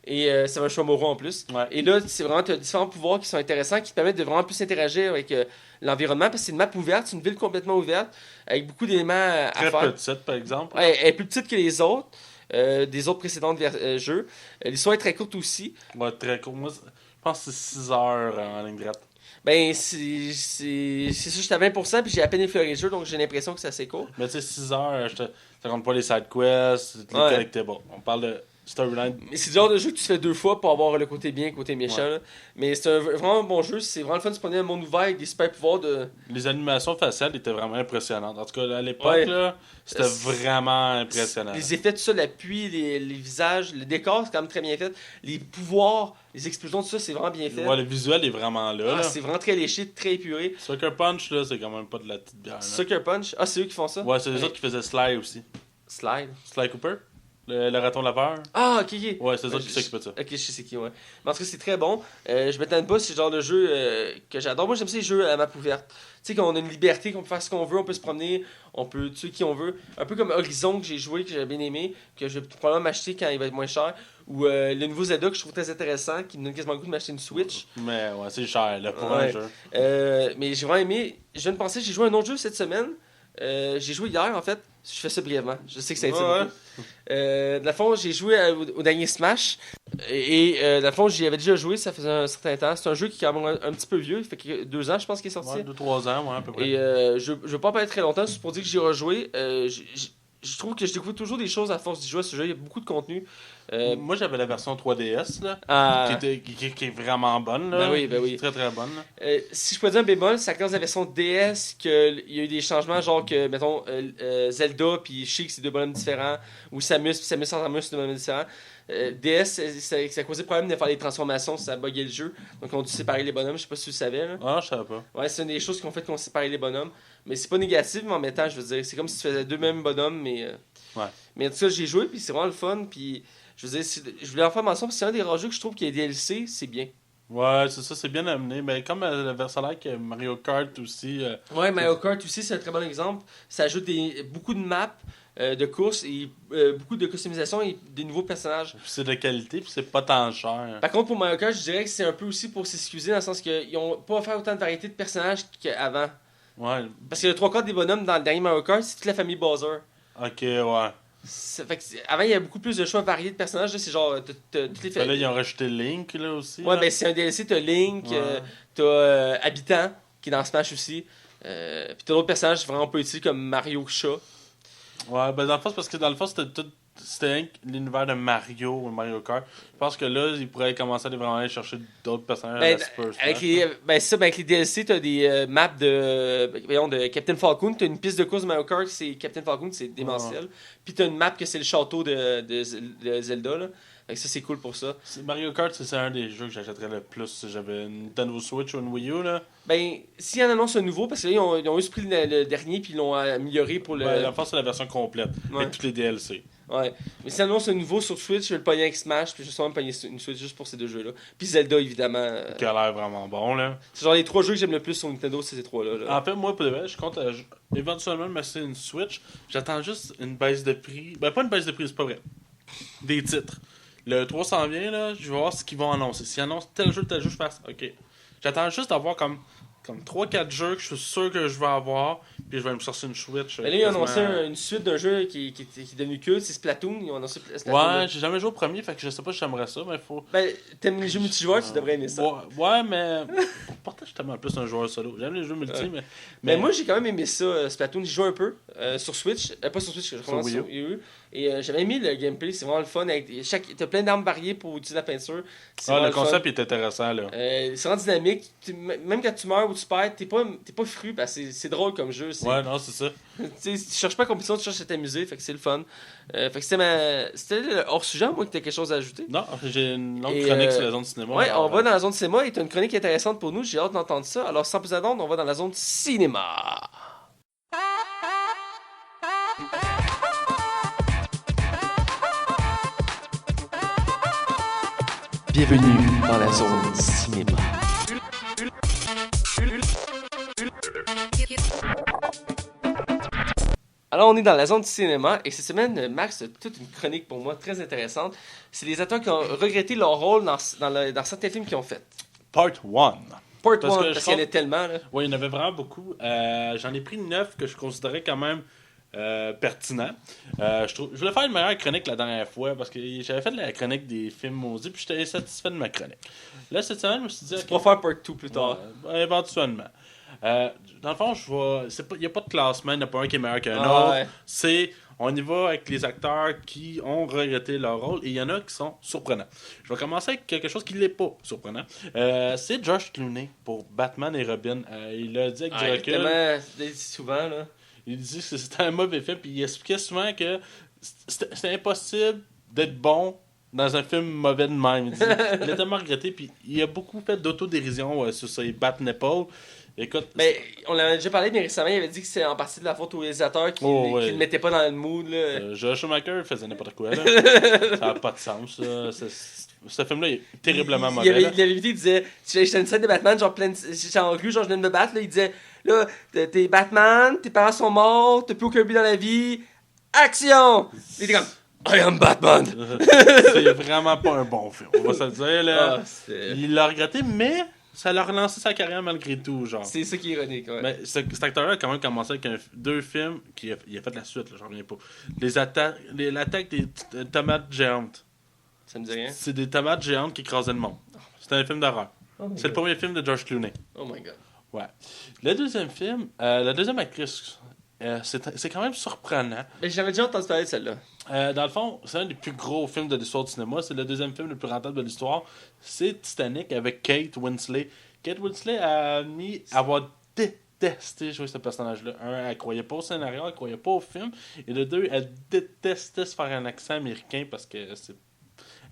Speaker 1: Et ça va un choix moraux en plus.
Speaker 2: Ouais.
Speaker 1: Et là, c'est vraiment différents pouvoirs qui sont intéressants, qui te permettent de vraiment plus interagir avec l'environnement, parce que c'est une map ouverte, c'est une ville complètement ouverte, avec beaucoup d'éléments à
Speaker 2: Très
Speaker 1: faire.
Speaker 2: petite, par exemple.
Speaker 1: Ouais, elle est plus petite que les autres, des autres précédentes jeux. L'histoire est très courte aussi.
Speaker 2: Ouais, très court. Moi, je pense que c'est 6 heures en ligne droite.
Speaker 1: Ben, c'est ça, j'étais à 20%, puis j'ai à peine effleuré le jeu, donc j'ai l'impression que c'est assez court.
Speaker 2: Mais tu sais, 6 heures, ça compte pas les side quests, les collectibles. On parle de storyline.
Speaker 1: Mais c'est le genre de jeu que tu fais 2 fois pour avoir le côté bien et le côté méchant.
Speaker 2: Ouais.
Speaker 1: Là. Mais c'est vraiment un bon jeu, c'est vraiment le fun de se prendre un monde ouvert avec des super pouvoirs de.
Speaker 2: Les animations faciales étaient vraiment impressionnantes. En tout cas, à l'époque,
Speaker 1: Ouais.
Speaker 2: là, c'était vraiment impressionnant.
Speaker 1: Les effets, tout ça, l'appui, les visages, le décor, c'est quand même très bien fait. Les pouvoirs, les explosions, tout ça, c'est vraiment bien fait.
Speaker 2: Ouais, le visuel est vraiment là.
Speaker 1: C'est vraiment très léché, très épuré.
Speaker 2: Sucker Punch, là, c'est quand même pas de la petite bière. Là.
Speaker 1: Sucker Punch, c'est eux qui font ça?
Speaker 2: Ouais, c'est les autres qui faisaient Sly aussi.
Speaker 1: Slide.
Speaker 2: Sly Cooper, le raton laveur.
Speaker 1: Ah, ok, ok.
Speaker 2: Ouais, c'est eux autres qui s'occupent de ça.
Speaker 1: Ok, je sais c'est qui, ouais. Mais en tout cas, c'est très bon. Je m'étonne pas, c'est le genre de jeu que j'adore. Moi, j'aime ça les jeux à map ouverte. Tu sais, qu'on a une liberté, qu'on peut faire ce qu'on veut, on peut se promener, on peut tuer qui on veut. Un peu comme Horizon que j'ai joué, que j'ai bien aimé, que je vais probablement m'acheter quand il va être moins cher. Ou le nouveau Zelda que je trouve très intéressant, qui me donne quasiment le goût de m'acheter une Switch.
Speaker 2: Mais ouais, c'est cher, là, pour un
Speaker 1: Ouais.
Speaker 2: jeu.
Speaker 1: Mais j'ai vraiment aimé. Je viens de penser, j'ai joué à un autre jeu cette semaine. J'ai joué hier, en fait. Je fais ça brièvement. Je sais que ça a été beaucoup. Dans le fond, j'ai joué au dernier Smash. Et dans le fond, j'y avais déjà joué, ça faisait un certain temps. C'est un jeu qui est quand même un petit peu vieux. Il fait 2 ans, je pense, qu'il est sorti.
Speaker 2: Ouais, 2-3 ans, ouais, à peu près.
Speaker 1: Et je veux pas en parler très longtemps, c'est pour dire que j'y ai rejoué. Je trouve que je découvre toujours des choses à force d'y jouer à ce jeu. Il y a beaucoup de contenu.
Speaker 2: Moi, j'avais la version 3DS, là,
Speaker 1: Ah,
Speaker 2: qui est vraiment bonne, là.
Speaker 1: Ben oui, ben oui.
Speaker 2: Très, très bonne, là.
Speaker 1: si je peux dire un bémol, c'est à cause de la version DS qu'il y a eu des changements, genre que, mettons, Zelda puis Sheik, c'est 2 bonhommes différents, ou Samus puis Samus sans Samus, c'est 2 bonhommes différents. DS, ça a causé le problème de faire les transformations, ça a bugué le jeu. Donc on a dû séparer les bonhommes, je sais pas si tu le savais. Là.
Speaker 2: Ah, je savais pas.
Speaker 1: Ouais, c'est une des choses qui ont fait qu'on séparait les bonhommes. Mais c'est pas négatif, mais en même temps, je veux dire, c'est comme si tu faisais 2 mêmes bonhommes, mais.
Speaker 2: Ouais.
Speaker 1: Mais en tout cas, j'ai joué, puis c'est vraiment le fun, puis. Je veux dire, je voulais en faire mention, parce que c'est un des rares jeux que je trouve qu'il y a DLC, c'est bien.
Speaker 2: Ouais, c'est ça, c'est bien amené. Mais comme le Versalaire que Mario Kart aussi.
Speaker 1: Ouais, Mario Kart aussi, c'est un très bon exemple. Ça ajoute beaucoup de maps de courses et beaucoup de customisation et des nouveaux personnages.
Speaker 2: Puis c'est de qualité, puis c'est pas tant cher.
Speaker 1: Par contre, pour Mario Kart, je dirais que c'est un peu aussi pour s'excuser, dans le sens qu'ils ont pas offert autant de variété de personnages qu'avant.
Speaker 2: Ouais.
Speaker 1: Parce que le 3/4 des bonhommes dans le dernier Mario Kart, c'est toute la famille Bowser.
Speaker 2: Ok, ouais.
Speaker 1: Fait que avant, il y a beaucoup plus de choix variés de personnages. Là, c'est genre, t'as toutes les
Speaker 2: Ben là, ils ont rajouté Link, là, aussi.
Speaker 1: Ouais,
Speaker 2: là.
Speaker 1: ben c'est un DLC, t'as Link,
Speaker 2: Ouais.
Speaker 1: t'as Habitant, qui est dans Smash aussi. Puis t'as d'autres personnages vraiment pas utiles comme Mario Chat.
Speaker 2: Ouais, ben dans le fond, c'est parce que dans le fond, c'était l'univers de Mario Kart. Je pense que là, ils pourraient commencer à vraiment aller chercher d'autres personnages à la Super
Speaker 1: avec
Speaker 2: Smash.
Speaker 1: avec les DLC, t'as des maps de Captain Falcon. T'as une piste de course de Mario Kart, c'est Captain Falcon, c'est démentiel. Puis t'as une map que c'est le château de Zelda. Là. Fait que ça, c'est cool pour ça.
Speaker 2: Mario Kart, c'est un des jeux que j'achèterais le plus si j'avais une Nintendo Switch ou une Wii U, là.
Speaker 1: Ben, s'il y en annonce un nouveau, parce que là, ils ont juste pris le dernier puis ils l'ont amélioré pour le.
Speaker 2: Ouais, la force, c'est la version complète,
Speaker 1: Ouais.
Speaker 2: avec tous les DLC.
Speaker 1: Ouais. Mais s'il annonce un nouveau sur Switch, je vais le pogner avec Smash, puis je vais sûrement me pogner une Switch juste pour ces 2 jeux-là. Puis Zelda, évidemment.
Speaker 2: Qui a l'air vraiment bon, là.
Speaker 1: C'est genre les 3 jeux que j'aime le plus sur Nintendo, c'est ces 3-là. Là.
Speaker 2: En fait, moi, pour de vrai, je compte éventuellement m'acheter une Switch. J'attends juste une baisse de prix. Ben, pas une baisse de prix, c'est pas vrai. Des titres. Le 3 s'en vient, là, je vais voir ce qu'ils vont annoncer. S'ils annoncent tel jeu, je fasse OK. J'attends juste d'avoir comme comme 3-4 jeux que je suis sûr que je vais avoir, puis je vais me sortir une Switch.
Speaker 1: Mais là, ils ont annoncé une suite d'un jeu qui est devenu culte, c'est Splatoon. Ils ont annoncé Splatoon.
Speaker 2: Ouais, j'ai jamais joué au premier, fait que je sais pas si j'aimerais ça, mais faut.
Speaker 1: Ben, t'aimes les jeux multijoueurs, tu devrais aimer ça.
Speaker 2: Ouais, mais. Pourtant, je suis tellement plus un joueur solo. J'aime les jeux multi,
Speaker 1: mais moi, j'ai quand même aimé ça, Splatoon. J'y joue un peu sur Switch. Pas sur Switch, je commence sur Wii U. Et j'avais aimé le gameplay, c'est vraiment le fun. T'as plein d'armes variées pour utiliser la peinture.
Speaker 2: Le concept est intéressant, là.
Speaker 1: C'est vraiment dynamique. Même quand tu meurs ou tu perds, t'es pas fru, parce que c'est drôle comme jeu.
Speaker 2: Ouais, non, c'est ça.
Speaker 1: Tu cherches pas la compétition, tu cherches à t'amuser, fait que c'est le fun. Fait que c'était le hors-sujet, moi, que t'as quelque chose à ajouter.
Speaker 2: Non, j'ai une longue chronique sur la zone cinéma.
Speaker 1: Ouais, on va dans la zone cinéma et t'as une chronique intéressante pour nous, j'ai hâte d'entendre ça. Alors, sans plus attendre, on va dans la zone cinéma. Bienvenue dans la zone cinéma. Alors, on est dans la zone du cinéma et cette semaine, Max a toute une chronique pour moi très intéressante. C'est les acteurs qui ont regretté leur rôle dans certains films qu'ils ont fait.
Speaker 2: Part 1.
Speaker 1: Part 1, parce qu'il y en a tellement. Là.
Speaker 2: Oui, il y en avait vraiment beaucoup. J'en ai pris 9 que je considérais quand même pertinents. Je voulais faire une meilleure chronique la dernière fois parce que j'avais fait la chronique des films maudits puis j'étais satisfait de ma chronique. Là, cette semaine, je me suis dit...
Speaker 1: Tu pourras faire Part 2 plus tard.
Speaker 2: Éventuellement. Dans le fond, il n'y a pas de classement, il n'y en a pas un qui est meilleur qu'un autre. Ouais. On y va avec les acteurs qui ont regretté leur rôle et il y en a qui sont surprenants. Je vais commencer avec quelque chose qui n'est pas surprenant. C'est George Clooney pour Batman et Robin. Il a dit avec du recul.
Speaker 1: Souvent, là.
Speaker 2: Il dit que c'était un mauvais film, puis il expliquait souvent que c'était impossible d'être bon dans un film mauvais de même. Il a tellement regretté, puis il a beaucoup fait d'autodérision sur ses bat nipples. Écoute,
Speaker 1: mais on en a déjà parlé, mais récemment, il avait dit que c'est en partie de la faute au réalisateur qui ne le mettait pas dans le mood.
Speaker 2: Josh Schumacher faisait n'importe quoi. Là. Ça n'a pas de sens. Ce film-là est terriblement mauvais.
Speaker 1: Il avait évité, il disait, j'étais une scène de Batman, j'étais en rue, genre je viens de me battre, là, il disait, là, t'es Batman, tes parents sont morts, t'as plus aucun but dans la vie, action! Il était comme, I am Batman!
Speaker 2: C'est vraiment pas un bon film, on va se le dire, là. Il l'a regretté, mais ça l'a relancé sa carrière malgré tout, genre.
Speaker 1: C'est ça qui est ironique, ouais.
Speaker 2: Mais cet acteur-là a quand même commencé avec deux films, il a fait la suite, là, j'en reviens pas. L'attaque des tomates géantes.
Speaker 1: Ça me dit rien?
Speaker 2: C'est des tomates géantes qui écrasaient le monde. C'était un film d'horreur. C'est le premier film de George Clooney.
Speaker 1: Oh my god.
Speaker 2: Ouais. Le deuxième film, la deuxième actrice, c'est quand même surprenant.
Speaker 1: Mais j'avais déjà entendu parler de celle-là.
Speaker 2: Dans le fond, c'est un des plus gros films de l'histoire du cinéma. C'est le deuxième film le plus rentable de l'histoire. C'est Titanic avec Kate Winslet. Kate Winslet a admis avoir détesté jouer ce personnage-là. Un, elle croyait pas au scénario, elle croyait pas au film. Et de deux, elle détestait se faire un accent américain parce que c'est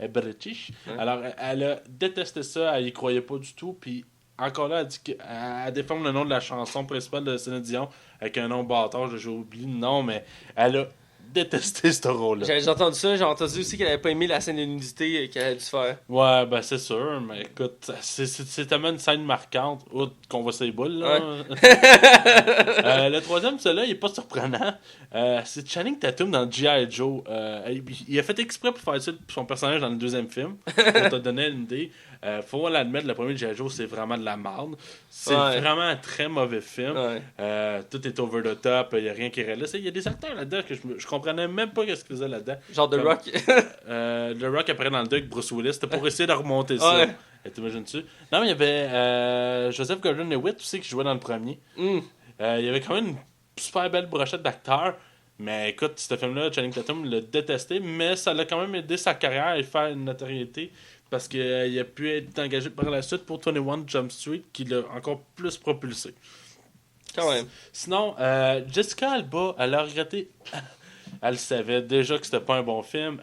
Speaker 2: british. Ouais. Alors, elle a détesté ça, elle y croyait pas du tout. Puis encore là, elle dit qu'elle déforme le nom de la chanson principale de Céline Dion avec un nom bâtard, j'ai oublié le nom, mais elle a détesté ce rôle-là.
Speaker 1: J'ai entendu ça, j'ai entendu aussi qu'elle avait pas aimé la scène de nudité qu'elle a dû faire.
Speaker 2: Ouais, ben c'est sûr, mais écoute, c'est tellement une scène marquante, outre qu'on voit ses boules, là. Ouais. Le troisième, celui-là, il est pas surprenant. C'est Channing Tatum dans G.I. Joe. Il a fait exprès pour faire ça son personnage dans le deuxième film, pour te donner une idée. Faut l'admettre, le premier G.I. Joe, c'est vraiment de la merde. C'est vraiment un très mauvais film. Ouais. Tout est over the top, il n'y a rien qui est réaliste. Il y a des acteurs là-dedans que je comprenais même pas ce qu'ils faisaient là-dedans.
Speaker 1: Genre The Rock.
Speaker 2: The Rock apparaît dans le 2 avec Bruce Willis. C'était pour essayer de remonter ça. Ouais. T'imagines-tu? Non, mais il y avait Joseph Gordon-Levitt aussi qui jouait dans le premier. Il y avait quand même une super belle brochette d'acteurs. Mais écoute, ce film-là, Channing Tatum l'a détesté, mais ça l'a quand même aidé sa carrière et faire une notoriété. Parce qu'il a pu être engagé par la suite pour 21 Jump Street, qui l'a encore plus propulsé.
Speaker 1: Quand même.
Speaker 2: Sinon, Jessica Alba, elle a regretté. Elle savait déjà que c'était pas un bon film.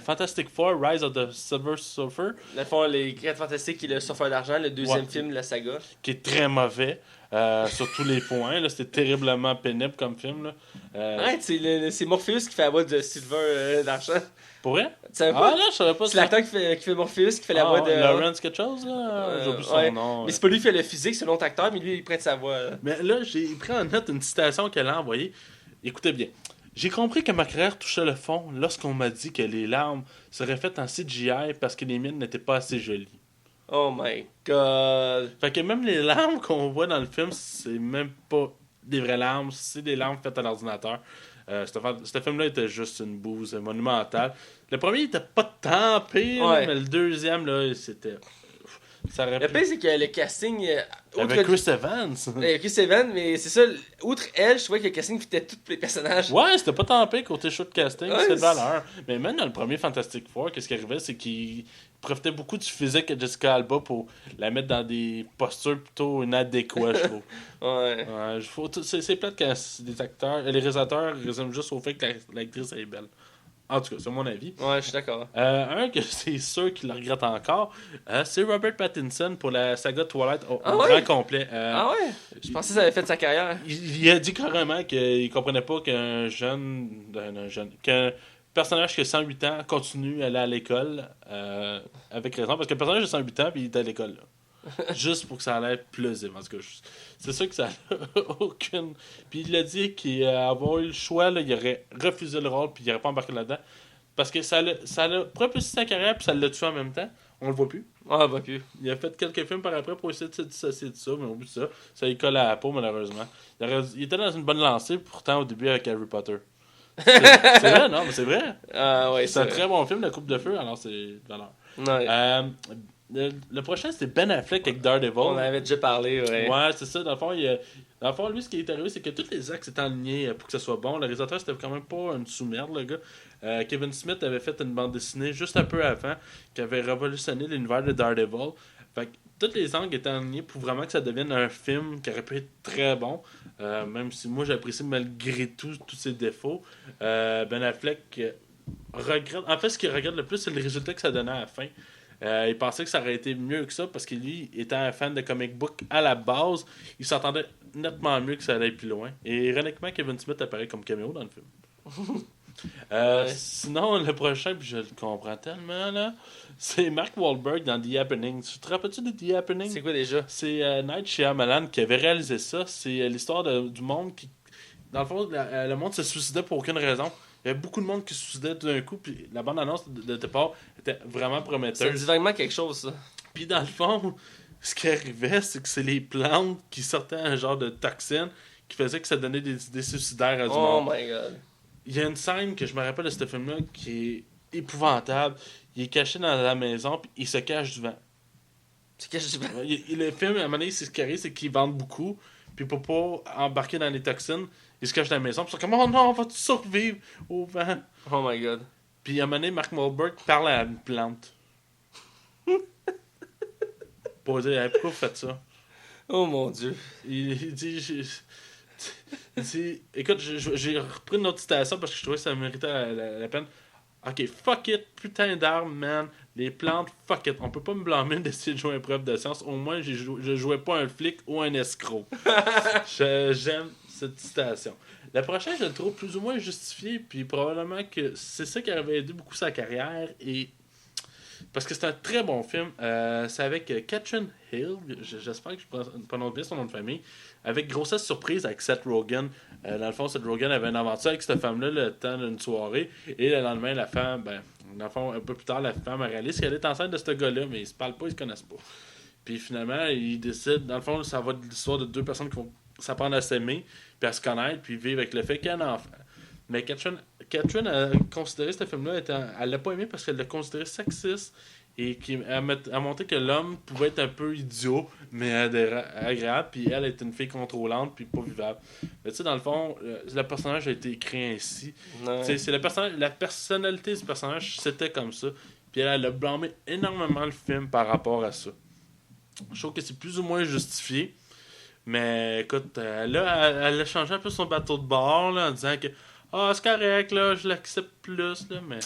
Speaker 2: Fantastic Four, Rise of the Silver Surfer.
Speaker 1: Le fond, les 4 Fantastiques qui est le Surfeur d'argent, le deuxième film de la saga.
Speaker 2: Qui est très mauvais. Sur tous les points. Là, c'était terriblement pénible comme film. Là.
Speaker 1: Ouais, c'est Morpheus qui fait la voix de Silver d'argent.
Speaker 2: Pour vrai?
Speaker 1: Là,
Speaker 2: je savais pas.
Speaker 1: C'est l'acteur qui fait Morpheus qui fait la voix de...
Speaker 2: Lawrence quelque chose, là? J'ai oublié son nom.
Speaker 1: Mais c'est pas lui qui fait le physique, c'est l'autre acteur, mais lui, il prête sa voix. Là.
Speaker 2: Mais là, j'ai pris en note une citation qu'elle a envoyée. Écoutez bien. J'ai compris que ma carrière touchait le fond lorsqu'on m'a dit que les larmes seraient faites en CGI parce que les miennes n'étaient pas assez jolies.
Speaker 1: Oh my god.
Speaker 2: Fait que même les larmes qu'on voit dans le film, c'est même pas des vraies larmes, c'est des larmes faites à l'ordinateur. Ce film-là était juste une bouse monumentale. Le premier, il était pas tant pire,
Speaker 1: Ouais.
Speaker 2: mais le deuxième, là, c'était... Ça aurait
Speaker 1: Le
Speaker 2: pu...
Speaker 1: pire, c'est que le casting.
Speaker 2: Avec Chris Evans.
Speaker 1: Chris Evans, mais c'est ça, outre elle, je trouvais que le casting fitait tous les personnages.
Speaker 2: Ouais, c'était pas tant pire côté show de casting,
Speaker 1: Ouais,
Speaker 2: c'était de
Speaker 1: c'est-
Speaker 2: valeur. Mais même dans le premier Fantastic Four, qu'est-ce qui arrivait, c'est qu'il profitait beaucoup du physique de Jessica Alba pour la mettre dans des postures plutôt inadéquates, je trouve.
Speaker 1: Ouais.
Speaker 2: Ouais, c'est plate quand des acteurs, les réalisateurs résument juste au fait que l'actrice est belle. En tout cas, c'est mon avis.
Speaker 1: Ouais, je suis d'accord.
Speaker 2: Un que c'est sûr qu'il le regrette encore, c'est Robert Pattinson pour la saga Twilight au
Speaker 1: Ah
Speaker 2: grand
Speaker 1: ouais?
Speaker 2: complet.
Speaker 1: Ah ouais? Je pensais que ça avait fait sa carrière.
Speaker 2: Il a dit carrément qu'il comprenait pas qu'un qu'un personnage qui a 108 ans continue à aller à l'école avec raison, parce que le personnage a 108 ans puis il est à l'école là. Juste pour que ça ait l'air plausible. En tout cas, c'est sûr que ça n'a aucune. Puis il a dit qu'il avoir eu le choix, là, il aurait refusé le rôle puis il n'aurait pas embarqué là-dedans. Parce que ça l'a propulsé sa carrière puis ça l'a tué en même temps. On le voit plus.
Speaker 1: Ah, bah plus.
Speaker 2: Il a fait quelques films par après pour essayer de se dissocier de ça, mais au bout de ça, ça lui colle à la peau malheureusement. Il était dans une bonne lancée pourtant au début avec Harry Potter. C'est vrai, non, mais c'est vrai.
Speaker 1: Ah ouais,
Speaker 2: C'est un
Speaker 1: vrai.
Speaker 2: très bon film, La Coupe de Feu, alors c'est de valeur.
Speaker 1: Ouais.
Speaker 2: Le prochain, c'était Ben Affleck avec Daredevil.
Speaker 1: On en avait déjà parlé, ouais.
Speaker 2: Ouais, c'est ça. Dans le fond, lui, ce qui est arrivé, c'est que tous les axes étaient alignés pour que ce soit bon. Le réalisateur, c'était quand même pas une sous-merde, le gars. Kevin Smith avait fait une bande dessinée juste un peu avant qui avait révolutionné l'univers de Daredevil. Fait que tous les angles étaient alignés pour vraiment que ça devienne un film qui aurait pu être très bon. Même si moi, j'apprécie malgré tout tous ses défauts. Ben Affleck regrette... En fait, ce qu'il regrette le plus, c'est le résultat que ça donnait à la fin. Il pensait que ça aurait été mieux que ça parce que lui, étant un fan de comic book à la base, il s'entendait nettement mieux que ça allait plus loin. Et ironiquement, Kevin Smith apparaît comme caméo dans le film.
Speaker 1: Ouais.
Speaker 2: Sinon, le prochain, puis je le comprends tellement, là, c'est Mark Wahlberg dans The Happening. Tu te rappelles-tu de The Happening?
Speaker 1: C'est quoi déjà?
Speaker 2: C'est Night Shyamalan qui avait réalisé ça. C'est l'histoire du monde qui... Dans le fond, le monde se suicidait pour aucune raison. Il y avait beaucoup de monde qui se suicidait d'un coup, puis la bande-annonce de départ était vraiment
Speaker 1: Ça
Speaker 2: prometteuse.
Speaker 1: dit vraiment quelque chose, ça.
Speaker 2: Puis dans le fond, ce qui arrivait, c'est que c'est les plantes qui sortaient un genre de toxine qui faisait que ça donnait des idées suicidaires à du
Speaker 1: Oh
Speaker 2: monde.
Speaker 1: my god.
Speaker 2: Il y a une scène que je me rappelle de ce film-là qui est épouvantable. Il est caché dans la maison, puis il se cache du vent.
Speaker 1: C'est que je
Speaker 2: Le film, à un moment donné, c'est ce qui arrive, c'est qu'ils vendent beaucoup, puis pour pas embarquer dans les toxines, ils se cachent dans la maison, puis ils sont comme « Oh non, on va survivre au vent! »
Speaker 1: Oh my god.
Speaker 2: Puis à un moment donné, Mark Wahlberg parle à une plante. Pour dire hey, « Pourquoi vous faites ça? »
Speaker 1: Oh mon dieu.
Speaker 2: Il dit, il dit écoute, j'ai repris une autre citation parce que je trouvais que ça méritait la peine. Ok, fuck it, putain d'armes, man. Les plantes, fuck it. On peut pas me blâmer d'essayer de jouer une preuve de science. Au moins, je jouais pas un flic ou un escroc. J'aime cette citation. La prochaine, je le trouve plus ou moins justifié, puis probablement que c'est ça qui avait aidé beaucoup sa carrière. Et parce que c'est un très bon film. C'est avec Catherine Hill, j'espère que je prononce bien son nom de famille, avec grossesse surprise avec Seth Rogen. Dans le fond, Seth Rogen avait une aventure avec cette femme-là le temps d'une soirée. Et le lendemain, la femme, dans le fond, un peu plus tard, la femme réalise qu'elle est enceinte de ce gars-là, mais ils se parlent pas, ils se connaissent pas. Puis finalement, ils décident, dans le fond, ça va être l'histoire de deux personnes qui vont s'apprendre à s'aimer, puis à se connaître, puis vivre avec le fait qu'il y a un enfant. Mais Catherine a considéré ce film-là, elle l'a pas aimé parce qu'elle l'a considéré sexiste et a montré que l'homme pouvait être un peu idiot, mais agréable, puis elle est une fille contrôlante, puis pas vivable. Mais tu sais, dans le fond, le personnage a été écrit ainsi.
Speaker 1: Ouais.
Speaker 2: Tu sais, c'est la personnalité du personnage, c'était comme ça. Puis elle a blâmé énormément le film par rapport à ça. Je trouve que c'est plus ou moins justifié. Mais écoute, là, elle a changé un peu son bateau de bord là, en disant que c'est correct, là, je l'accepte plus, là, mais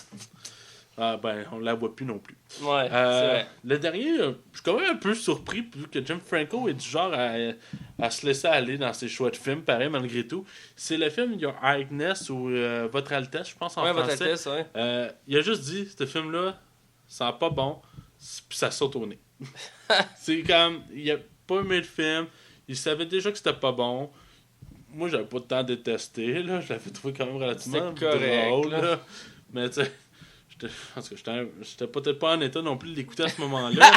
Speaker 2: on la voit plus non plus.
Speaker 1: Ouais, c'est vrai.
Speaker 2: Le dernier, je suis quand même un peu surpris vu que Jim Franco est du genre à se laisser aller dans ses choix de films, pareil, malgré tout. C'est le film Your Highness ou Votre Altesse, je pense en
Speaker 1: Ouais,
Speaker 2: français.
Speaker 1: Votre Altesse, ouais.
Speaker 2: Il a juste dit, ce film-là, ça sent pas bon, puis ça saute au nez. C'est comme, il a pas aimé le film, il savait déjà que c'était pas bon. Moi, j'avais pas de temps à détester, là. Je l'avais trouvé quand même relativement
Speaker 1: C'était correct,
Speaker 2: drôle,
Speaker 1: là.
Speaker 2: là. Mais tu sais, j'étais peut-être pas en état non plus de l'écouter à ce moment-là.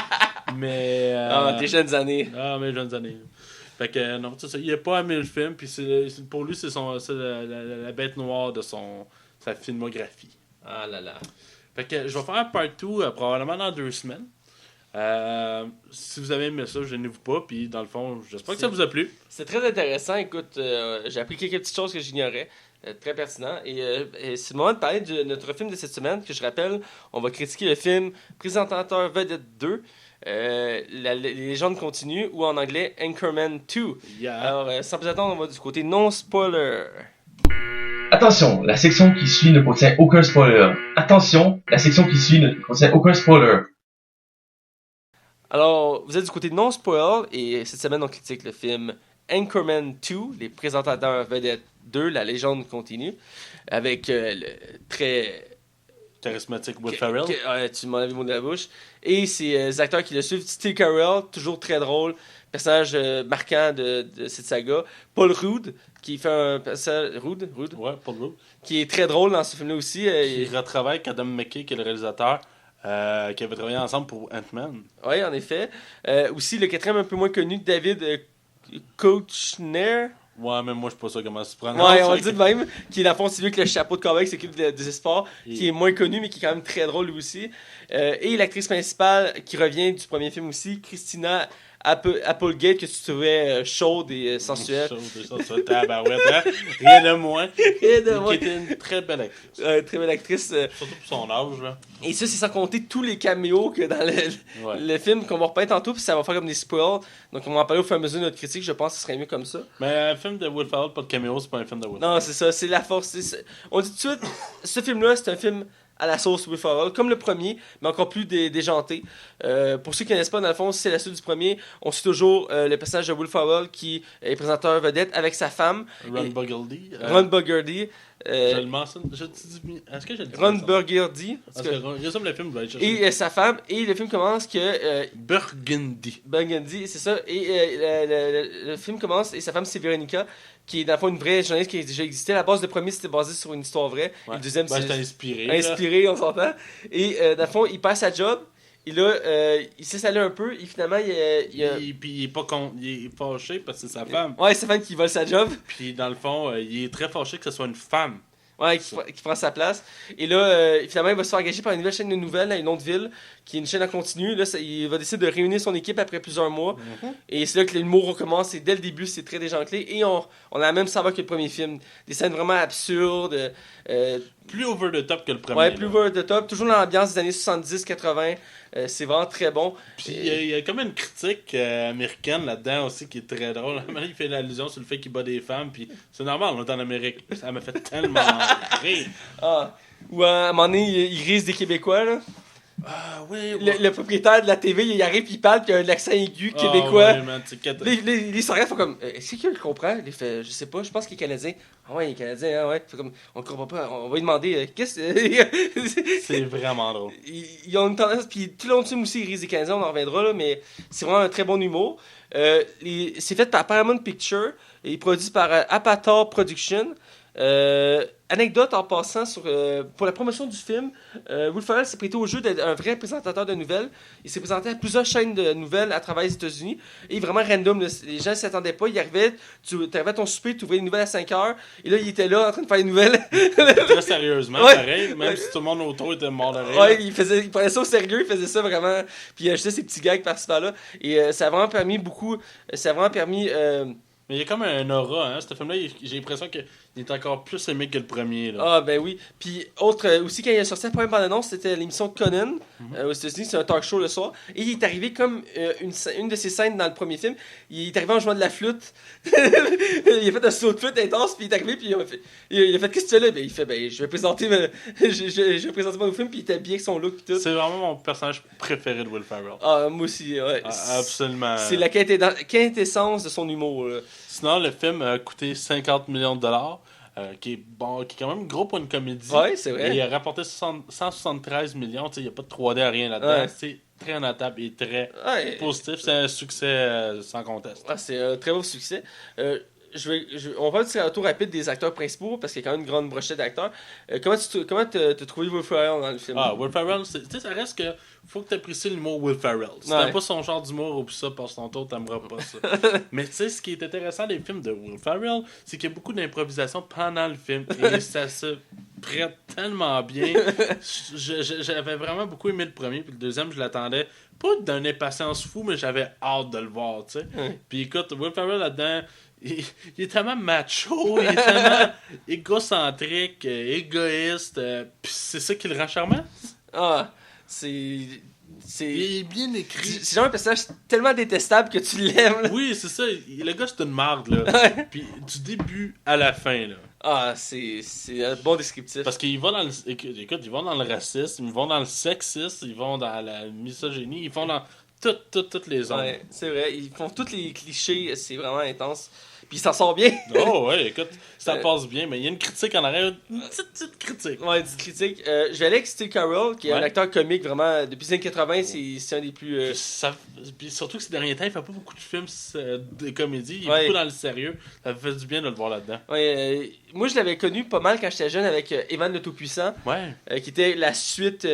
Speaker 2: Mais.
Speaker 1: Tes jeunes années.
Speaker 2: Mes jeunes années. Fait que, non, tu sais, il a pas aimé le film, puis pour lui, c'est la bête noire de sa filmographie.
Speaker 1: Ah là là.
Speaker 2: Fait que je vais faire un part 2 probablement dans 2 semaines. Si vous avez aimé ça, gênez-vous pas. Puis dans le fond, j'espère que ça vous a plu.
Speaker 1: C'est très intéressant. Écoute, j'ai appris quelques petites choses que j'ignorais. Très pertinent. Et c'est le moment de parler de notre film de cette semaine, que je rappelle, on va critiquer le film Présentateur Vedette 2, les légendes continuent, ou en anglais Anchorman 2.
Speaker 2: Yeah.
Speaker 1: Alors, sans plus attendre, on va du côté non-spoiler.
Speaker 3: Attention, la section qui suit ne contient aucun spoiler. Attention, la section qui suit ne contient aucun spoiler.
Speaker 1: Alors, vous êtes du côté non-spoiler, et cette semaine, on critique le film Anchorman 2, les présentateurs vedettes 2, la légende continue, avec le très...
Speaker 2: Charismatique Will Ferrell.
Speaker 1: Tu m'en avais le mot de la bouche. Et ces acteurs qui le suivent, Steve Carell, toujours très drôle, personnage marquant de cette saga. Paul Rudd, qui fait un personnage... Rudd?
Speaker 2: Ouais, Paul Rudd.
Speaker 1: Qui est très drôle dans ce film-là aussi.
Speaker 2: Il retravaille avec Adam McKay, qui est le réalisateur, qui avait travaillé ensemble pour Ant-Man.
Speaker 1: Oui, en effet. Aussi, le quatrième un peu moins connu, David Koechner.
Speaker 2: Ouais, mais moi, je sais pas ça comment se prend.
Speaker 1: Ouais, on le dit de même. Qui est, dans le fond, celui avec le chapeau de cowboy qui s'occupe des sports, qui est moins connu, mais qui est quand même très drôle lui aussi. Et l'actrice principale qui revient du premier film aussi, Christina Applegate, que tu trouvais chaude et sensuelle.
Speaker 2: Chaude et sensuelle, tabarouette, hein? Rien de moins.
Speaker 1: Rien de moins.
Speaker 2: Qui était une très belle actrice.
Speaker 1: Très belle actrice.
Speaker 2: Surtout pour son âge, là.
Speaker 1: Et ça, c'est sans compter tous les caméos que dans le film qu'on va repeindre tantôt, puis ça va faire comme des spoils. Donc, on va en parler au fur et à mesure de notre critique. Je pense que ce serait mieux comme ça.
Speaker 2: Mais un film de Will Ferrell, pas de caméo, c'est pas un film de Will Ferrell.
Speaker 1: Non, c'est ça. C'est la force. On dit tout de suite, ce film-là, c'est un film à la sauce Will Ferrell, comme le premier, mais encore plus déjanté. Pour ceux qui ne connaissent pas, dans le fond, c'est la suite du premier. On suit toujours le personnage de Will Ferrell qui est présenteur vedette avec sa femme.
Speaker 2: Ron Burgundy.
Speaker 1: Ron Burgundy.
Speaker 2: Je le mentionne. Est-ce que je le dis?
Speaker 1: Ron Burgundy.
Speaker 2: Résume le film, je vais aller chercher.
Speaker 1: Et sa femme. Et le film commence que... Burgundy, c'est ça. Et le film commence, et sa femme, c'est Veronica, qui est dans le fond une vraie journaliste qui a déjà existé. À la base, le premier, c'était basé sur une histoire vraie.
Speaker 2: Ouais.
Speaker 1: Et le deuxième,
Speaker 2: c'est inspiré.
Speaker 1: Inspiré, on s'entend. Et dans le fond, il perd sa job. Et là, il s'est salé un peu. Et finalement,
Speaker 2: Puis il est pas il est fâché parce que c'est sa femme.
Speaker 1: Ouais, c'est sa femme qui vole sa job.
Speaker 2: Puis dans le fond, il est très fâché que ce soit une femme.
Speaker 1: Ouais, qui prend sa place. Et là, finalement, il va se faire engager par une nouvelle chaîne de nouvelles à une autre ville, qui est une chaîne en continu. Là, il va décider de réunir son équipe après plusieurs mois.
Speaker 2: Mm-hmm.
Speaker 1: Et c'est là que l'humour recommence. Et dès le début, c'est très déjanté. Et on a la même saveur que le premier film. Des scènes vraiment absurdes.
Speaker 2: Plus over the top que le premier.
Speaker 1: Ouais, plus over the top. Toujours dans l'ambiance des années 70-80. C'est vraiment très bon.
Speaker 2: Puis il y a comme une critique américaine là-dedans aussi qui est très drôle. Il fait l'allusion sur le fait qu'il bat des femmes. Puis c'est normal, on est en Amérique. Ça m'a fait tellement rire.
Speaker 1: Ou à un moment donné, il risque des Québécois, là.
Speaker 2: Ah oui,
Speaker 1: Le propriétaire de la TV, il arrive puis il parle, puis il a un accent aigu québécois.
Speaker 2: Ouais, man,
Speaker 1: les soignants font comme est-ce qu'il le comprend? Il fait je sais pas, je pense qu'il est canadien. Ah ouais, il est canadien, hein, ouais. Fait comme on le comprend pas, on va lui demander qu'est-ce
Speaker 2: c'est vraiment drôle.
Speaker 1: Ils ont une tendance, puis tout le long du film aussi, ils risent des Canadiens, on en reviendra là, mais c'est vraiment un très bon humour. C'est fait par Paramount Pictures et produit par Apatow Productions. Anecdote en passant pour la promotion du film, Will Ferrell s'est prêté au jeu d'être un vrai présentateur de nouvelles. Il s'est présenté à plusieurs chaînes de nouvelles à travers les États-Unis. Et vraiment random, les gens ne s'attendaient pas. Il arrivait, tu arrivais à ton souper, tu ouvrais les nouvelles à 5h. Et là, il était là en train de faire les nouvelles.
Speaker 2: Très sérieusement,
Speaker 1: ouais.
Speaker 2: Pareil. Même si tout le monde autour était mort de rire.
Speaker 1: Ouais, il prenait ça au sérieux, il faisait ça vraiment. Puis il achetait ses petits gags par-ci par-là. Et ça a vraiment permis beaucoup. Ça a vraiment permis.
Speaker 2: Mais il y a comme un aura, hein. Ce film-là, j'ai l'impression qu'il est encore plus aimé que le premier. Là.
Speaker 1: Ah, ben oui. Puis, aussi, quand il a sorti la première bande-annonce, c'était l'émission Conan aux États-Unis. C'est un talk show le soir. Et il est arrivé comme une de ses scènes dans le premier film. Il est arrivé en jouant de la flûte. Il a fait un saut de flûte intense. Puis il est arrivé. Puis il a fait qu'est-ce que tu fais là? Ben, il fait je vais présenter je vais présenter mon film. Puis il était bien avec son look. Puis tout.
Speaker 2: C'est vraiment mon personnage préféré de Will Ferrell.
Speaker 1: Ah, moi aussi, ouais.
Speaker 2: Absolument.
Speaker 1: C'est la quintessence de son humour, là.
Speaker 2: Sinon, le film a coûté 50 millions de dollars, qui est quand même gros pour une comédie.
Speaker 1: Ouais, c'est vrai.
Speaker 2: Et il a rapporté 173 millions. Il n'y a pas de 3D à rien là-dedans.
Speaker 1: Ouais.
Speaker 2: C'est très notable et très positif. C'est un succès sans conteste.
Speaker 1: Ah, c'est un très beau succès. on va faire un tour rapide des acteurs principaux parce qu'il y a quand même une grande brochette d'acteurs. Comment t'as trouvé Will Ferrell dans le film?
Speaker 2: Will Ferrell, tu sais, ça reste que faut que tu apprécies l'humour Will Ferrell. Si t'aimes pas son genre d'humour ou ça, passe ton tour, t'aimeras pas ça. Mais tu sais, ce qui est intéressant des films de Will Ferrell, c'est qu'il y a beaucoup d'improvisation pendant le film et ça se prête tellement bien. J'avais vraiment beaucoup aimé le premier, puis le deuxième, je l'attendais pas d'une impatience fou, mais j'avais hâte de le voir, tu sais. Puis écoute, Will Ferrell là-dedans, il est tellement macho, il est tellement égocentrique, égoïste, puis c'est ça qui le rend charmant.
Speaker 1: Il
Speaker 2: est bien écrit.
Speaker 1: C'est genre un personnage tellement détestable que tu l'aimes. Là.
Speaker 2: Oui, c'est ça. Le gars, c'est une marde, là. Puis du début à la fin, là.
Speaker 1: C'est un bon descriptif.
Speaker 2: Parce qu'ils vont dans le... Écoute, ils vont dans le racisme, ils vont dans le sexisme, ils vont dans la misogynie, ils vont dans toutes les zones.
Speaker 1: Ouais, c'est vrai. Ils font tous les clichés. C'est vraiment intense. Puis il s'en sort bien.
Speaker 2: Oh ouais, écoute, ça passe bien, mais il y a une critique en arrière, une petite critique.
Speaker 1: Ouais, une petite critique. Je vais aller avec Steve Carell, qui est un acteur comique vraiment, depuis les années 80, c'est un des plus...
Speaker 2: Puis surtout que ces derniers temps, il fait pas beaucoup de films de comédie, il est beaucoup dans le sérieux, ça fait du bien de le voir là-dedans.
Speaker 1: Ouais, moi je l'avais connu pas mal quand j'étais jeune avec Evan le Tout-Puissant, qui était la suite,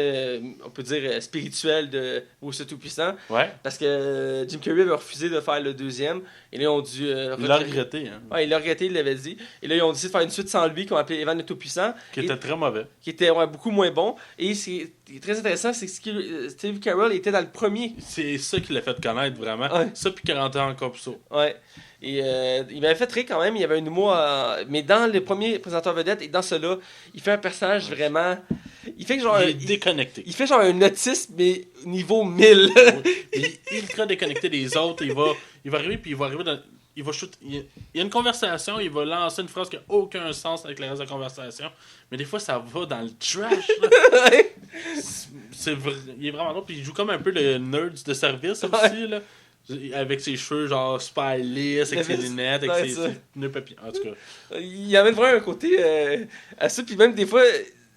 Speaker 1: on peut dire, spirituelle de Will le Tout-Puissant.
Speaker 2: Ouais.
Speaker 1: Parce que Jim Carrey avait refusé de faire le deuxième, et là ils ont dû...
Speaker 2: il l'a regretté, hein.
Speaker 1: Ouais, il l'a regretté, il l'avait dit. Et là ils ont décidé de faire une suite sans lui, qu'on appelait Evan le Tout-Puissant.
Speaker 2: Qui était très mauvais.
Speaker 1: Qui était beaucoup moins bon. Et ce qui est très intéressant, c'est que Steve Carell était dans le premier.
Speaker 2: C'est ça qui l'a fait connaître vraiment.
Speaker 1: Ouais.
Speaker 2: Ça, puis 40 ans encore plus haut.
Speaker 1: Ouais. Et il m'avait fait rire quand même, il y avait un humour. Mais dans le premier présentateur vedette et dans celui-là, il fait un personnage vraiment. Il fait que genre.
Speaker 2: Il est déconnecté.
Speaker 1: Il fait genre un autiste, mais niveau 1000.
Speaker 2: Il est ultra déconnecté des autres. Il va arriver, puis il va arriver dans. Il y a une conversation, il va lancer une phrase qui n'a aucun sens avec le reste de la conversation. Mais des fois, ça va dans le trash. Il est vraiment drôle. Puis il joue comme un peu le nerd de service aussi. Là. Avec ses cheveux genre super lisses, avec ses lunettes, avec ses pneus papillons. En tout cas.
Speaker 1: Il amène vraiment un côté à ça. Puis même des fois,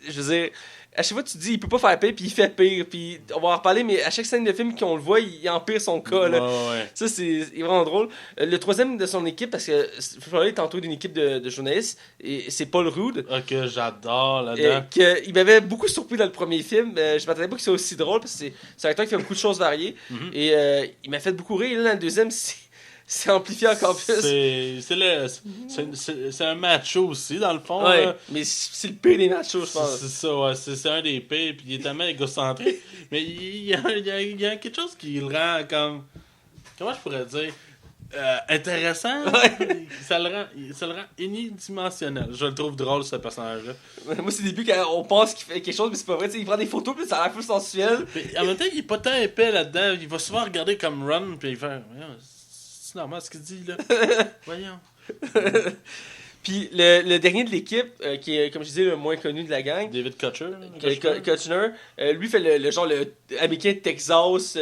Speaker 1: je veux dire, à chaque fois tu te dis il peut pas faire pire, puis il fait pire. Puis on va en reparler, mais à chaque scène de film qu'on le voit, il empire son cas. Là.
Speaker 2: Ouais.
Speaker 1: Ça, c'est vraiment drôle. Le troisième de son équipe, parce que Florida est entouré d'une équipe de journalistes, et c'est Paul Rudd.
Speaker 2: Que j'adore là-dedans.
Speaker 1: Il m'avait beaucoup surpris dans le premier film. Je m'attendais pas que c'est aussi drôle, parce que c'est un acteur qui fait beaucoup de choses variées. Et il m'a fait beaucoup rire. Et là, dans le deuxième, c'est amplifié encore plus.
Speaker 2: C'est un macho aussi, dans le fond.
Speaker 1: Ouais,
Speaker 2: là.
Speaker 1: mais c'est le pire des machos, je pense.
Speaker 2: C'est ça, ouais. C'est un des pires, puis il est tellement égocentrique. Mais il y a quelque chose qui le rend comme... Comment je pourrais dire? Intéressant.
Speaker 1: Ouais.
Speaker 2: Ça le rend unidimensionnel. Je le trouve drôle, ce personnage-là.
Speaker 1: Moi, c'est le début quand on pense qu'il fait quelque chose, mais c'est pas vrai. Il prend des photos, puis ça a l'air plus sensuel.
Speaker 2: Mais en même temps, il est pas tant épais là-dedans. Il va souvent regarder comme Run, puis il fait... C'est normal ce qu'il dit, là. Voyons.
Speaker 1: Puis le dernier de l'équipe, qui est, comme je disais, le moins connu de la gang,
Speaker 2: David Kutcher.
Speaker 1: Kutcher, lui fait le genre le américain de Texas.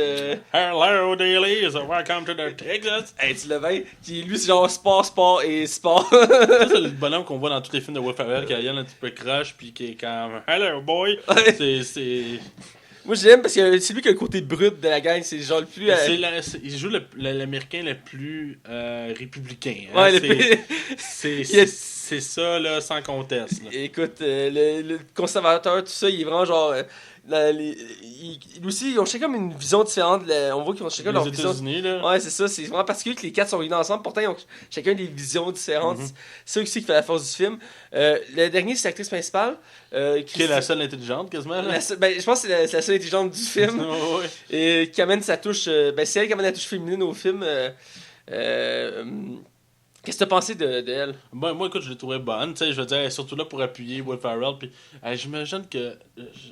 Speaker 2: Hello, Daily, welcome to the Texas.
Speaker 1: Hey, tu l'as bien. Qui, lui, c'est genre sport et sport.
Speaker 2: Ça, c'est le bonhomme qu'on voit dans tous les films de Will Ferrell, qui a un petit peu crush, puis qui est comme Hello, boy.
Speaker 1: Ouais.
Speaker 2: C'est...
Speaker 1: Moi, j'aime parce que c'est lui qui a le côté brut de la gang. C'est genre le plus.
Speaker 2: Il joue l'américain le plus républicain. Hein?
Speaker 1: Ouais,
Speaker 2: c'est ça, là, sans conteste. Là.
Speaker 1: Écoute, le conservateur, tout ça, il est vraiment genre. Lui aussi, ils ont chacun une vision différente. On voit qu'ils ont chacun leur vision.
Speaker 2: Là.
Speaker 1: Ouais, c'est ça. C'est vraiment particulier que les quatre sont réunis ensemble. Pourtant, ils ont chacun des visions différentes. C'est ça aussi qui fait la force du film. Le dernier, c'est l'actrice principale.
Speaker 2: Qui est la seule intelligente, quasiment.
Speaker 1: Je pense que c'est la seule intelligente du film.
Speaker 2: Ouais.
Speaker 1: Et qui amène sa touche. C'est elle qui amène la touche féminine au film. Qu'est-ce que t'as pensé de elle?
Speaker 2: Moi, écoute, je l'ai trouvé bonne. Tu sais, je veux dire, surtout là pour appuyer Will Ferrell. Puis, j'imagine que.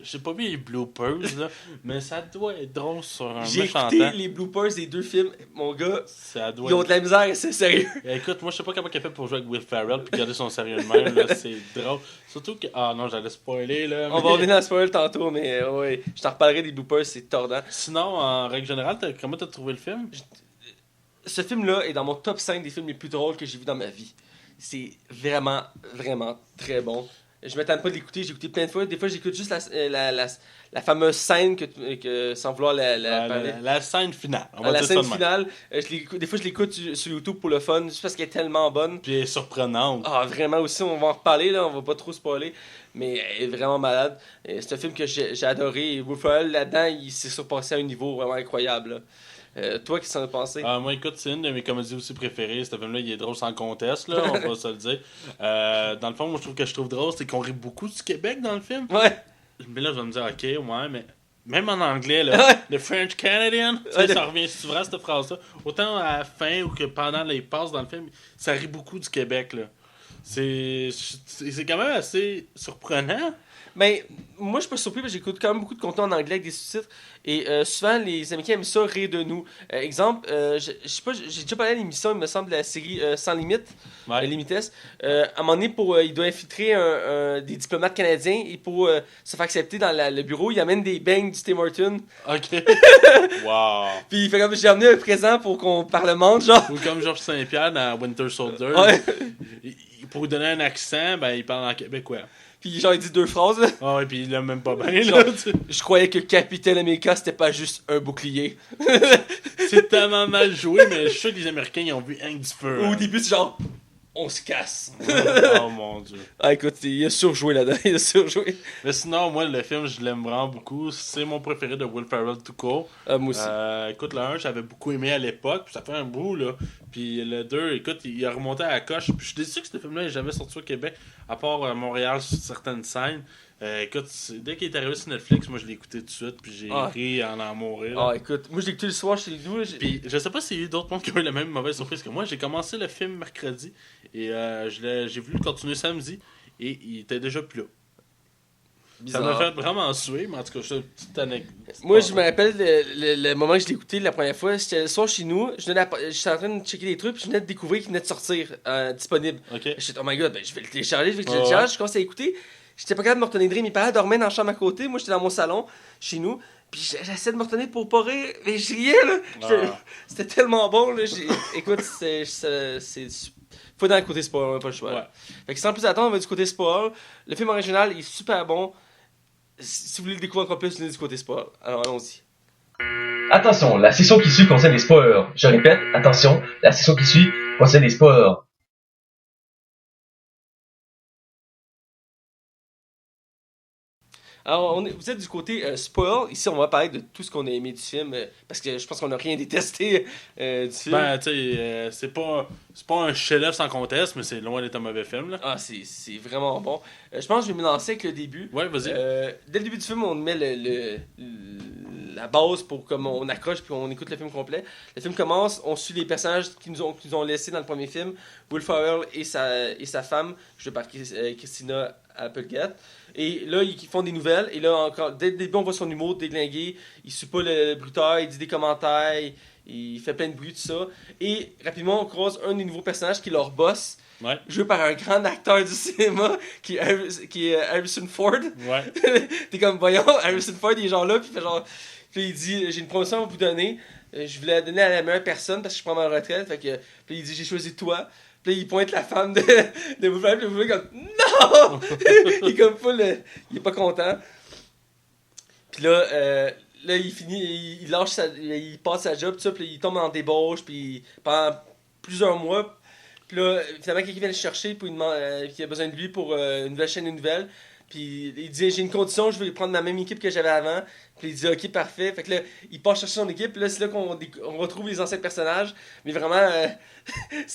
Speaker 2: J'ai pas vu les bloopers, là, mais ça doit être drôle sur un
Speaker 1: J'ai
Speaker 2: méchant
Speaker 1: écouté
Speaker 2: temps.
Speaker 1: les bloopers des deux films. Mon gars,
Speaker 2: Ça doit
Speaker 1: ils ont de la misère, c'est sérieux.
Speaker 2: Écoute, moi, je sais pas comment il a fait pour jouer avec Will Ferrell puis garder son sérieux de même. Là, c'est drôle. Surtout que. Ah non, j'allais spoiler, là.
Speaker 1: On va revenir dans le spoil tantôt, mais ouais, je t'en reparlerai des bloopers, c'est tordant.
Speaker 2: Sinon, en règle générale, comment t'as trouvé le film?
Speaker 1: Ce film-là est dans mon top 5 des films les plus drôles que j'ai vu dans ma vie. C'est vraiment, vraiment très bon. je m'attends pas de l'écouter, j'ai écouté plein de fois. Des fois, j'écoute juste la fameuse scène que sans vouloir parler.
Speaker 2: La scène finale. On va
Speaker 1: La
Speaker 2: dire
Speaker 1: scène
Speaker 2: ça de même.
Speaker 1: finale, des fois, je l'écoute sur YouTube pour le fun, juste parce qu'elle est tellement bonne.
Speaker 2: Puis elle est surprenante.
Speaker 1: Ah, vraiment aussi, on va en reparler, là, on va pas trop spoiler, mais elle est vraiment malade. C'est un film que j'ai adoré. Et Will Ferrell, là-dedans, il s'est surpassé à un niveau vraiment incroyable. Là. Toi, qui s'en as pensé?
Speaker 2: Moi, écoute, c'est une de mes comédies aussi préférées. Ce film-là, il est drôle sans conteste, là, on va se le dire. Dans le fond, moi, je trouve drôle, c'est qu'on rit beaucoup du Québec dans le film.
Speaker 1: Ouais.
Speaker 2: Mais là, je vais me dire, ok, ouais, mais même en anglais, là, the French Canadian, tu sais, ça revient souvent, cette phrase-là. Autant à la fin ou que pendant les passes dans le film, ça rit beaucoup du Québec, là. C'est quand même assez surprenant.
Speaker 1: Mais moi, je suis pas surpris parce que j'écoute quand même beaucoup de contenu en anglais avec des sous-titres. Et souvent, les Américains aiment ça rire de nous. Exemple, je sais pas, j'ai déjà parlé à l'émission, il me semble, de la série Sans Limite,
Speaker 2: Ouais.
Speaker 1: Limites. À un moment donné, il doit infiltrer des diplomates canadiens et pour se faire accepter dans le bureau, il amène des beignes du Tim Hortons.
Speaker 2: Ok. Wow.
Speaker 1: Puis il fait comme j'ai amené un présent pour qu'on parlemente, genre.
Speaker 2: Ou comme Georges Saint-Pierre dans Winter Soldier.
Speaker 1: Ouais.
Speaker 2: Pour lui donner un accent, ben, il parle en québécois.
Speaker 1: Puis genre, il dit 2 phrases. Là.
Speaker 2: Ah ouais, puis il l'a même pas bien,
Speaker 1: Genre,
Speaker 2: là. tu sais.
Speaker 1: je croyais que Capitaine America, c'était pas juste un bouclier.
Speaker 2: C'est tellement mal joué, mais je suis sûr que les Américains, ils ont vu un du feu.
Speaker 1: Au début, c'est genre, on se casse.
Speaker 2: Oh mon dieu.
Speaker 1: Ah, écoute, il a surjoué là-dedans, il a surjoué.
Speaker 2: Mais sinon, moi, le film, je l'aime vraiment beaucoup. C'est mon préféré de Will Ferrell tout court.
Speaker 1: Moi aussi.
Speaker 2: Écoute, le 1, j'avais beaucoup aimé à l'époque, puis ça fait un bout, là. Puis le 2, écoute, il a remonté à la coche. Puis je suis déçu que ce film-là n'ait jamais sorti au Québec, à part à Montréal sur certaines scènes. Écoute, dès qu'il est arrivé sur Netflix, moi je l'ai écouté tout de suite, puis j'ai ri en mourir. Là.
Speaker 1: Ah, écoute, moi je l'ai écouté le soir chez nous.
Speaker 2: Puis je sais pas s'il y a eu d'autres mondes qui ont eu la même mauvaise surprise que moi. J'ai commencé le film mercredi, et j'ai voulu le continuer samedi, et il était déjà plus là.
Speaker 1: Bizarre.
Speaker 2: Ça m'a fait vraiment suer, mais en tout cas, c'est une petite anecdote.
Speaker 1: Moi, je me rappelle le moment que je l'ai écouté la première fois. C'était le soir chez nous. J'étais en train de checker des trucs. Puis je venais de découvrir qu'il venait de sortir disponible.
Speaker 2: Ok.
Speaker 1: J'étais, oh my god, ben, je vais le télécharger. Je vais le télécharger. Je commence à écouter. J'étais pas capable de me retenir de rire. Mes parents dormaient dans la chambre à côté. Moi, j'étais dans mon salon, chez nous. Puis j'essayais de me retenir pour pas rire. Mais je riais, là. C'était tellement bon, là. Écoute, c'est faut dans le côté spoil, on n'a pas le choix.
Speaker 2: Ouais.
Speaker 1: Fait que sans plus attendre, on va du côté spoil. Le film original est super bon. Si vous voulez le découvrir encore plus, venez du côté spoil. Alors allons-y.
Speaker 3: Attention, la section qui suit concerne des spoilers. Je répète, attention, la section qui suit concerne des spoilers.
Speaker 1: Alors, vous êtes du côté spoil. Ici, on va parler de tout ce qu'on a aimé du film. Parce que je pense qu'on n'a rien détesté du film.
Speaker 2: Ben, tu sais, c'est pas un chef-d'œuvre sans conteste, mais c'est loin d'être un mauvais film, là.
Speaker 1: Ah, c'est vraiment bon. Je pense que je vais me lancer avec le début.
Speaker 2: Ouais, vas-y.
Speaker 1: Dès le début du film, on met la base pour comme on accroche puis on écoute le film complet. Le film commence, on suit les personnages qui nous ont laissés dans le premier film. Will Ferrell et sa femme, jouée par Christina Applegate. Et là, ils font des nouvelles. Et là, encore, dès le début, on voit son humour déglingué. Il suit pas le bruteur, il dit des commentaires, il fait plein de bruit, tout ça. Et rapidement, on croise un des nouveaux personnages qui est leur boss.
Speaker 2: Ouais.
Speaker 1: Joué par un grand acteur du cinéma qui est Harrison Ford.
Speaker 2: Ouais.
Speaker 1: T'es comme, voyons, Harrison Ford, il est genre là, puis il fait genre. Puis il dit, j'ai une promotion à vous donner. Je voulais la donner à la meilleure personne parce que je prends ma retraite. Fait que, puis il dit, j'ai choisi toi. Puis là, il pointe la femme de Will Ferrell, puis Will Ferrell comme, non! Il est comme full, il est pas content. Puis là, il finit, il lâche il passe sa job, tout ça, puis il tombe en débauche, puis pendant plusieurs mois. Puis là, finalement, quelqu'un vient le chercher, puis il demande qu'il a besoin de lui pour une nouvelle chaîne de nouvelles. Puis il dit, j'ai une condition, je veux prendre ma même équipe que j'avais avant. Puis il dit, ok, parfait. Fait que là, il part chercher son équipe. Puis là, c'est là qu'on retrouve les anciens personnages. Mais vraiment,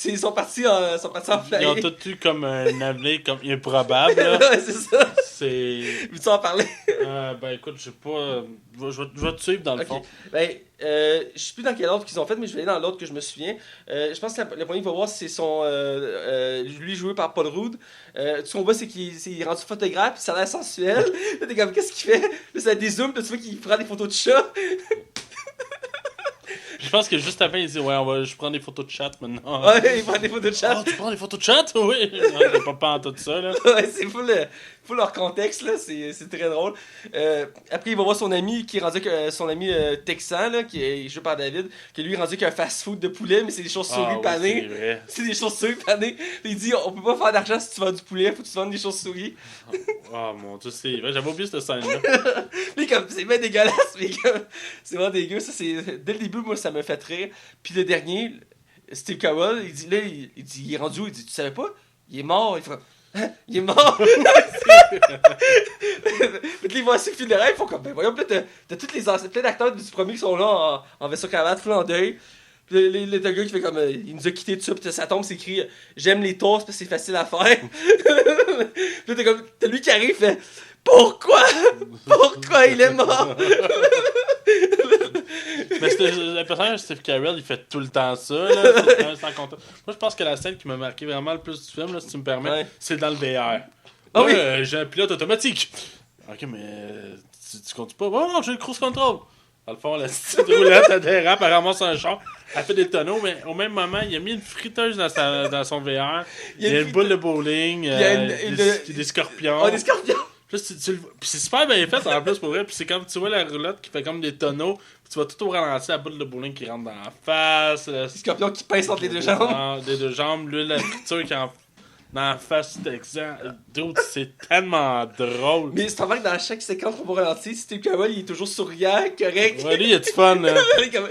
Speaker 1: ils sont partis en flying.
Speaker 2: Ils ont tous eu comme un avenir comme improbable, là.
Speaker 1: Ouais, c'est ça.
Speaker 2: C'est...
Speaker 1: Veux-tu en parler?
Speaker 2: Ben écoute, je sais pas... Je vais te suivre dans le fond.
Speaker 1: Ben, je sais plus dans quel ordre qu'ils ont fait, mais je vais aller dans l'ordre que je me souviens. Je pense que le premier qu'il va voir, c'est lui joué par Paul Rudd. Tout ce qu'on voit, c'est qu'il est rendu photographe, puis ça a l'air sensuel. Là, t'es comme, qu'est-ce qu'il fait? Là, ça dézoome, puis tu vois qu'il prend des photos de chat.
Speaker 2: pense que juste après, il dit ouais, je prends des photos de chat maintenant.
Speaker 1: Ouais, il prend des photos de chat.
Speaker 2: Oh, tu prends des photos de chat? Oui. Non, j'ai pas en tout ça, là.
Speaker 1: Ouais, c'est full leur contexte, là, c'est très drôle. Après, il va voir son ami qui est rendu son ami texan, là, qui est joué par David, qui lui est rendu qu'un fast-food de poulet, mais c'est des chauves-souris panées.
Speaker 2: C'est vrai.
Speaker 1: C'est des chauves-souris panées. Il dit on peut pas faire d'argent si tu vends du poulet, faut que tu vendes des chauves-souris.
Speaker 2: Oh mon dieu, c'est vrai, j'avais oublié cette scène-là.
Speaker 1: Puis comme, c'est bien dégueulasse, mais comme, c'est vraiment dégueu. Ça, dès le début, moi, ça me fait rire. Puis le dernier, Steve Carell, il dit, là, il dit, il est rendu où? Il dit, tu savais pas? Il est mort. Il fait, hein? Il est mort. Puis là, ils vont à ce funérailles, ils font comme, ben voyons, peut-être t'as tous les plein d'acteurs du premier qui sont là en vaisseau cravate, full en deuil. Puis le gars qui fait comme, il nous a quitté tout ça, puis ça tombe, c'est écrit, j'aime les toasts parce que c'est facile à faire. Puis là, t'es comme, t'as lui qui arrive, fait, pourquoi il est mort?
Speaker 2: Mais le personnage de Steve Carell, il fait tout le temps ça, là. Sans compter. Moi, je pense que la scène qui m'a marqué vraiment le plus du film, là, si tu me permets,
Speaker 1: Ouais.
Speaker 2: c'est dans le VR.
Speaker 1: Ah oui.
Speaker 2: J'ai un pilote automatique. Ok, mais tu comptes pas? Oh non, j'ai le cruise control. Dans le fond, la petite roulette, elle dérape, elle ramasse un char, elle fait des tonneaux, mais au même moment, il a mis une friteuse dans son VR. Il y a une boule de bowling, des scorpions.
Speaker 1: Oh, des scorpions!
Speaker 2: Puis c'est super bien fait en plus pour vrai. Puis c'est comme tu vois la roulotte qui fait comme des tonneaux. Puis tu vois tout au ralenti la boule de bowling qui rentre dans la face.
Speaker 1: Des scorpions qui pincent entre les deux jambes.
Speaker 2: Les deux jambes. L'huile la friture qui en dans la face du Texan. Dude, c'est tellement drôle.
Speaker 1: Mais c'est vrai que dans chaque séquence qu'on va ralentir, Steve Carell, il est toujours souriant, correct.
Speaker 2: Ouais, lui, il a du fun, là.
Speaker 1: Il est comme,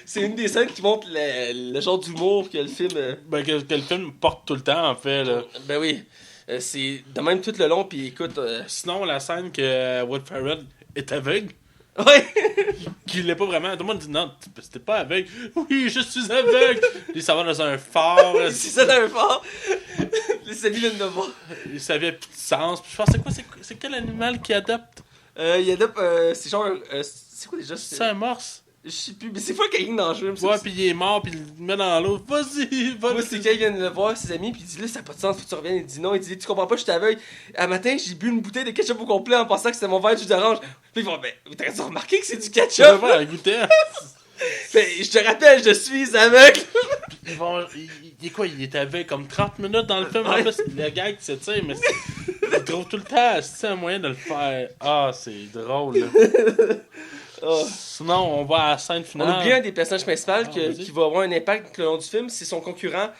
Speaker 1: c'est une des scènes qui montre le genre d'humour que le film.
Speaker 2: Ben, que le film porte tout le temps, en fait, là.
Speaker 1: Ben oui. C'est de même tout le long, puis écoute.
Speaker 2: Sinon, la scène que Will Ferrell est aveugle.
Speaker 1: Ouais!
Speaker 2: Qu'il l'est pas vraiment. Tout le monde dit non, t'es pas aveugle. Oui, je suis aveugle. Puis ça va dans un phare.
Speaker 1: C'est ça dans un phare. Les amis viennent de voir.
Speaker 2: Ça avait plus de sens. Puis je pense, c'est quel animal qui adopte?
Speaker 1: Il adopte. C'est genre. C'est quoi déjà?
Speaker 2: C'est un morse.
Speaker 1: Je sais plus, mais c'est pas quelqu'un dans le jeu.
Speaker 2: Ouais, puis il est mort, puis il le met dans l'eau. Vas-y, vas-y.
Speaker 1: Moi, c'est quand il vient de le voir, ses amis, puis il dit là, ça n'a pas de sens, faut que tu reviennes. Il dit non, il dit tu comprends pas, je suis aveugle. Un matin, j'ai bu une bouteille de ketchup au complet en pensant que c'était mon verre de jus d'orange. Puis ils vont, ben, t'as remarqué que c'est du ketchup?
Speaker 2: Je vais voir, goûter.
Speaker 1: Ben, je te rappelle, je suis aveugle.
Speaker 2: Il est quoi? Il est aveugle comme 30 minutes dans le film. En plus, le gars qui s'étire, mais il trouve tout le temps c'est un moyen de le faire. Ah, c'est drôle, là. Oh. Sinon, on va à la scène finale.
Speaker 1: On oublie un des personnages principaux qui va avoir un impact tout le long du film, c'est son concurrent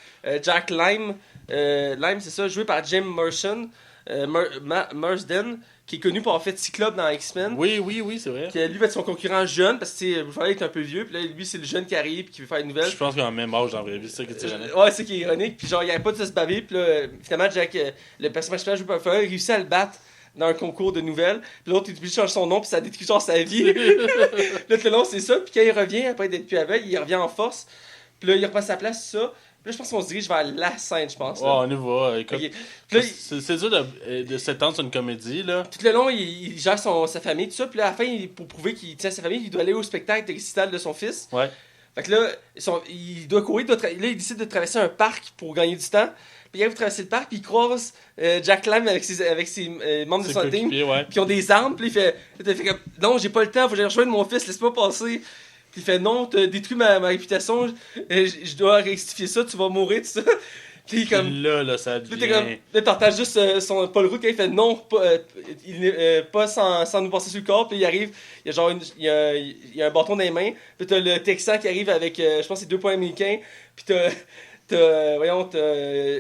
Speaker 1: Jack Lime. Lime, c'est ça, joué par Jim Marsden, qui est connu pour avoir fait Cyclope dans X-Men.
Speaker 2: Oui, c'est vrai.
Speaker 1: Qui, lui va être son concurrent jeune, parce que Will Ferrell est un peu vieux, puis là, lui, c'est le jeune qui arrive, puis qui veut faire une nouvelle.
Speaker 2: Je pense qu'il a le même âge dans la vraie vie, c'est ça qui est ironique.
Speaker 1: Ouais, c'est ça qui est ironique, puis genre, il arrête pas de se baver, puis là, finalement, Jack, le personnage principal joué par Will Ferrell, réussit à le battre dans un concours de nouvelles. Puis l'autre, il est obligé de changer son nom, puis ça détruit genre sa vie. Là, tout le long, c'est ça. Puis quand il revient, après d'être plus aveugle, il revient en force. Puis là, il repasse sa place, c'est ça. Puis là, je pense qu'on se dirige vers la scène, je pense.
Speaker 2: Ouais, on y va. Écoute,
Speaker 1: okay. Là,
Speaker 2: c'est dur de s'étendre sur une comédie, là.
Speaker 1: Tout le long, il gère sa famille, tout ça. Puis là, à la fin, pour prouver qu'il tient sa famille, il doit aller au spectacle de récital de son fils.
Speaker 2: Ouais.
Speaker 1: Fait que là, il doit courir, là, il décide de traverser un parc pour gagner du temps. Puis il arrive à traverser le parc, puis il croise Jack Lime avec ses membres de son team.
Speaker 2: Ouais.
Speaker 1: Puis ils ont des armes, puis il fait comme, non, j'ai pas le temps, faut que j'aille rejoindre mon fils, laisse-moi passer. Puis il fait, non, t'as détruit ma réputation, je dois rectifier ça, tu vas mourir, tout ça. Puis comme.
Speaker 2: Là, ça devient.
Speaker 1: Puis là, t'entends juste son Paul Rudd quand il fait non, pas sans nous passer sur le corps. Puis il arrive, il y a genre il y a un bâton dans les mains. Puis t'as le Texan qui arrive avec, je pense, c'est 2 points américains. Puis t'as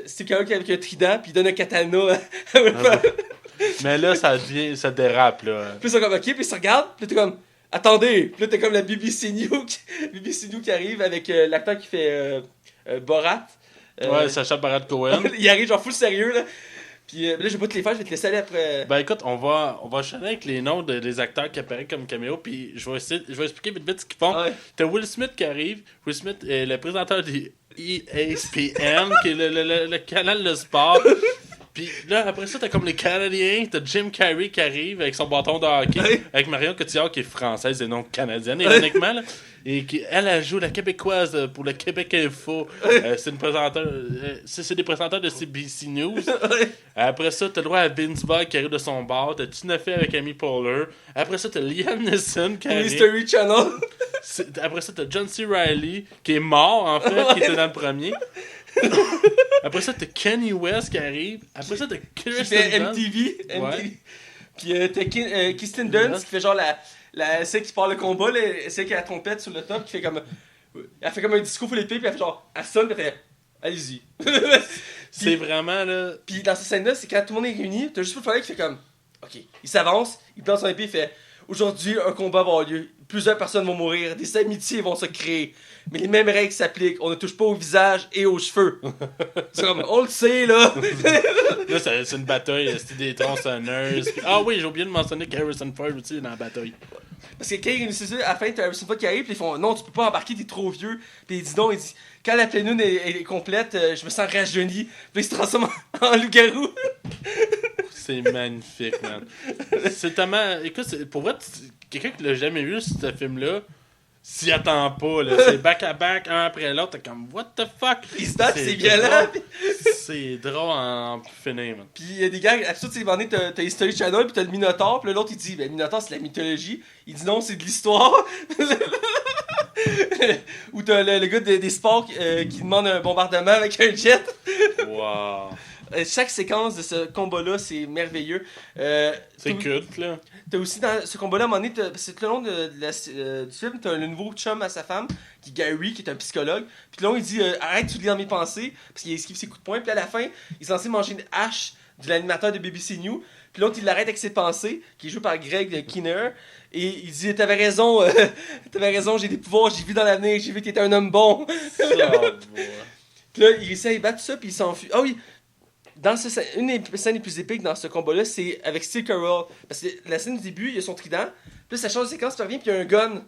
Speaker 1: Steve Carell qui avec un trident, puis il donne un katana.
Speaker 2: Mais là, ça dérape, là.
Speaker 1: Puis ils sont comme, ok, puis ils se regardent, puis t'es comme, attendez. Puis là, t'as comme la BBC News qui arrive avec l'acteur qui fait Borat.
Speaker 2: Ouais, Sacha Baron Cohen.
Speaker 1: Il arrive genre full sérieux, là. Puis là, je vais pas te les faire, je vais te laisser aller après.
Speaker 2: Ben écoute, on va enchaîner avec les noms des acteurs qui apparaissent comme caméo, puis je vais expliquer vite ce qu'ils font. Ouais. T'as Will Smith qui arrive. Will Smith est le présentateur du ESPN, qui est le canal de sport. Puis là, après ça, t'as comme les Canadiens, t'as Jim Carrey qui arrive avec son bâton de hockey, avec Marion Cotillard qui est française et non canadienne, ironiquement, là. Et elle joue la québécoise pour le Québec Info. C'est une présentateur. C'est des présentateurs de CBC News. Après ça, t'as le droit à Vince Vaughn qui arrive de son bar. T'as Tina Fey avec Amy Poehler. Après ça, t'as Liam Neeson qui arrive.
Speaker 1: Mystery Channel.
Speaker 2: Après ça, t'as John C. Reilly, qui est mort, en fait, qui était dans le premier. Après ça, t'as Kanye West qui arrive. Après ça, t'as
Speaker 1: Qui
Speaker 2: Kirsten
Speaker 1: fait
Speaker 2: Dunst.
Speaker 1: MTV.
Speaker 2: Ouais.
Speaker 1: Puis t'as Kirsten Dunst qui fait genre celle qui part le combat, là, celle qui a la trompette sur le top, qui fait comme. Elle fait comme un discours full épée, puis elle fait genre. Elle sonne, puis elle fait. Allez-y.
Speaker 2: C'est vraiment là.
Speaker 1: Puis dans cette scène-là, c'est quand tout le monde est réuni, t'as juste Will Ferrell qui fait comme. Ok. Il s'avance, il plante son épée, il fait. Aujourd'hui, un combat va avoir lieu. Plusieurs personnes vont mourir, des amitiés vont se créer. Mais les mêmes règles s'appliquent. On ne touche pas au visage et aux cheveux. C'est comme, on le sait, là.
Speaker 2: Là, c'est une bataille, c'était des tronçonneuses. Ah oui, j'ai oublié de mentionner qu'Harrison Ford aussi est dans la bataille.
Speaker 1: Parce que quand ils réussissent ça, à la fin, t'as Harrison Ford qui arrive, puis ils font non, tu peux pas embarquer, t'es trop vieux. Puis il dit non, il dit quand la pleine lune est complète, je me sens rajeuni. Puis il se transforme en loup-garou.
Speaker 2: C'est magnifique, man. C'est tellement. Écoute, pour vrai, quelqu'un qui l'a jamais vu, ce film-là, s'y attend pas, là. C'est back-à-back, un après l'autre, t'es comme, what the fuck?
Speaker 1: Ils se battent, c'est violent.
Speaker 2: C'est drôle en plus finir, man.
Speaker 1: Puis il y a des gars, à tout, c'est donné, t'as History Channel, puis t'as le Minotaur, puis l'autre il dit, ben Minotaur c'est la mythologie. Il dit non, c'est de l'histoire. Ou t'as le gars des sports qui demande un bombardement avec un jet.
Speaker 2: Wow.
Speaker 1: Chaque séquence de ce combat-là, c'est merveilleux.
Speaker 2: C'est culte, là.
Speaker 1: T'as aussi dans ce combat-là, à un moment donné, c'est tout le long du film, t'as le nouveau chum à sa femme, qui est Gary, qui est un psychologue. Puis là, il dit arrête, tu lis dans mes pensées, parce qu'il esquive ses coups de poing. Puis à la fin, il est censé manger une hache de l'animateur de BBC News. Puis l'autre, il l'arrête avec ses pensées, qui est joué par Greg Kinnear. Et il dit t'avais raison, j'ai des pouvoirs, j'ai vu dans l'avenir, j'ai vu que t'étais un homme bon. Puis là, il essaie de battre ça, puis il s'enfuit. Ah oui! Une des scènes les plus épiques dans ce combat-là, c'est avec Steve Carell. Parce que la scène du début, il y a son trident. Puis là, ça change de séquence, puis il revient, puis il y a un gun.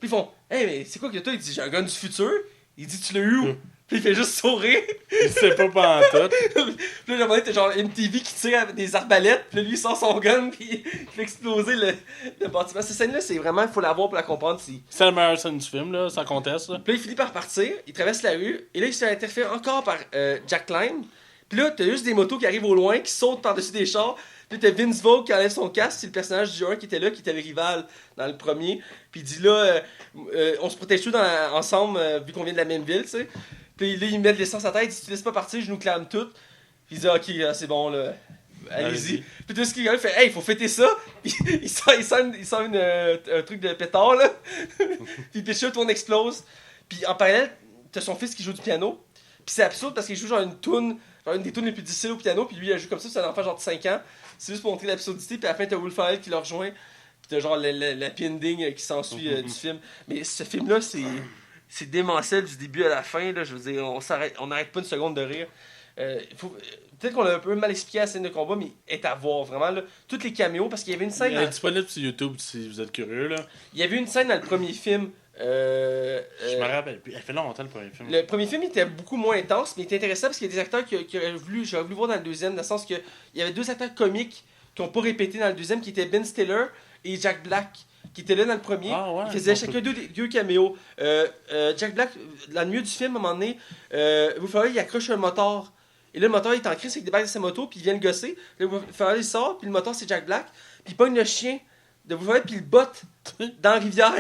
Speaker 1: Puis ils font hey, mais c'est quoi que t'as? Il dit j'ai un gun du futur. Il dit tu l'as eu où? Puis il fait juste sourire.
Speaker 2: Il sait pas pantoute.
Speaker 1: Puis là, à un moment donné, t'as genre MTV qui tire avec des arbalètes. Puis là, lui, il sort son gun, puis il fait exploser le bâtiment. Cette scène-là, c'est vraiment, il faut la voir pour la comprendre.
Speaker 2: C'est la meilleure scène du film, là, sans conteste. Là.
Speaker 1: Puis là, il finit par partir, il traverse la rue, et là, il se fait interférer encore par Jack Lime. Puis là, t'as juste des motos qui arrivent au loin, qui sautent par-dessus des chars. Puis t'as Vince Vaughn qui enlève son casque, c'est le personnage du 1 qui était là, qui était le rival dans le premier. Puis il dit là, on se protège tous ensemble, vu qu'on vient de la même ville, tu sais. Puis là, ils mettent l'essence à tête, ils disent tu laisses pas partir, je nous clame toutes. Puis il dit ok, c'est bon, là, allez-y. Puis tout ce qu'il fait, hey, il faut fêter ça. Puis il sort un truc de pétard, là. Puis le tourne explose. Puis en parallèle, t'as son fils qui joue du piano. Puis c'est absurde parce qu'il joue genre une toune. Une des tunes les plus difficiles au piano, puis lui il joue comme ça, c'est un enfant genre de 5 ans. C'est juste pour montrer l'absurdité, puis à la fin t'as Will Ferrell qui le rejoint, puis t'as genre la ending qui s'ensuit du film. Mais ce film-là, c'est démentiel du début à la fin, là, je veux dire, on n'arrête pas une seconde de rire. Peut-être qu'on l'a un peu mal expliqué à la scène de combat, mais est à voir vraiment, là. Tous les caméos, parce qu'il y avait une scène.
Speaker 2: Il est disponible sur YouTube si vous êtes curieux, là.
Speaker 1: Il y avait une scène dans le premier film.
Speaker 2: Je me rappelle plus. Elle fait longtemps le premier film.
Speaker 1: Le premier film il était beaucoup moins intense, mais il était intéressant parce qu'il y a des acteurs j'aurais voulu voir dans le deuxième, dans le sens que il y avait deux acteurs comiques qui n'ont pas répété dans le deuxième, qui étaient Ben Stiller et Jack Black, qui étaient là dans le premier.
Speaker 2: Ah ouais,
Speaker 1: ils faisaient chacun deux caméos. Jack Black, dans le milieu du film, à un moment donné, Will Ferrell il accroche un moteur. Et là, le moteur il est en crise, il débarque de sa moto, puis il vient le gosser. Là, Will Ferrell il sort, puis le moteur c'est Jack Black, puis il pogne le chien de Will Ferrell, puis il le botte dans la rivière.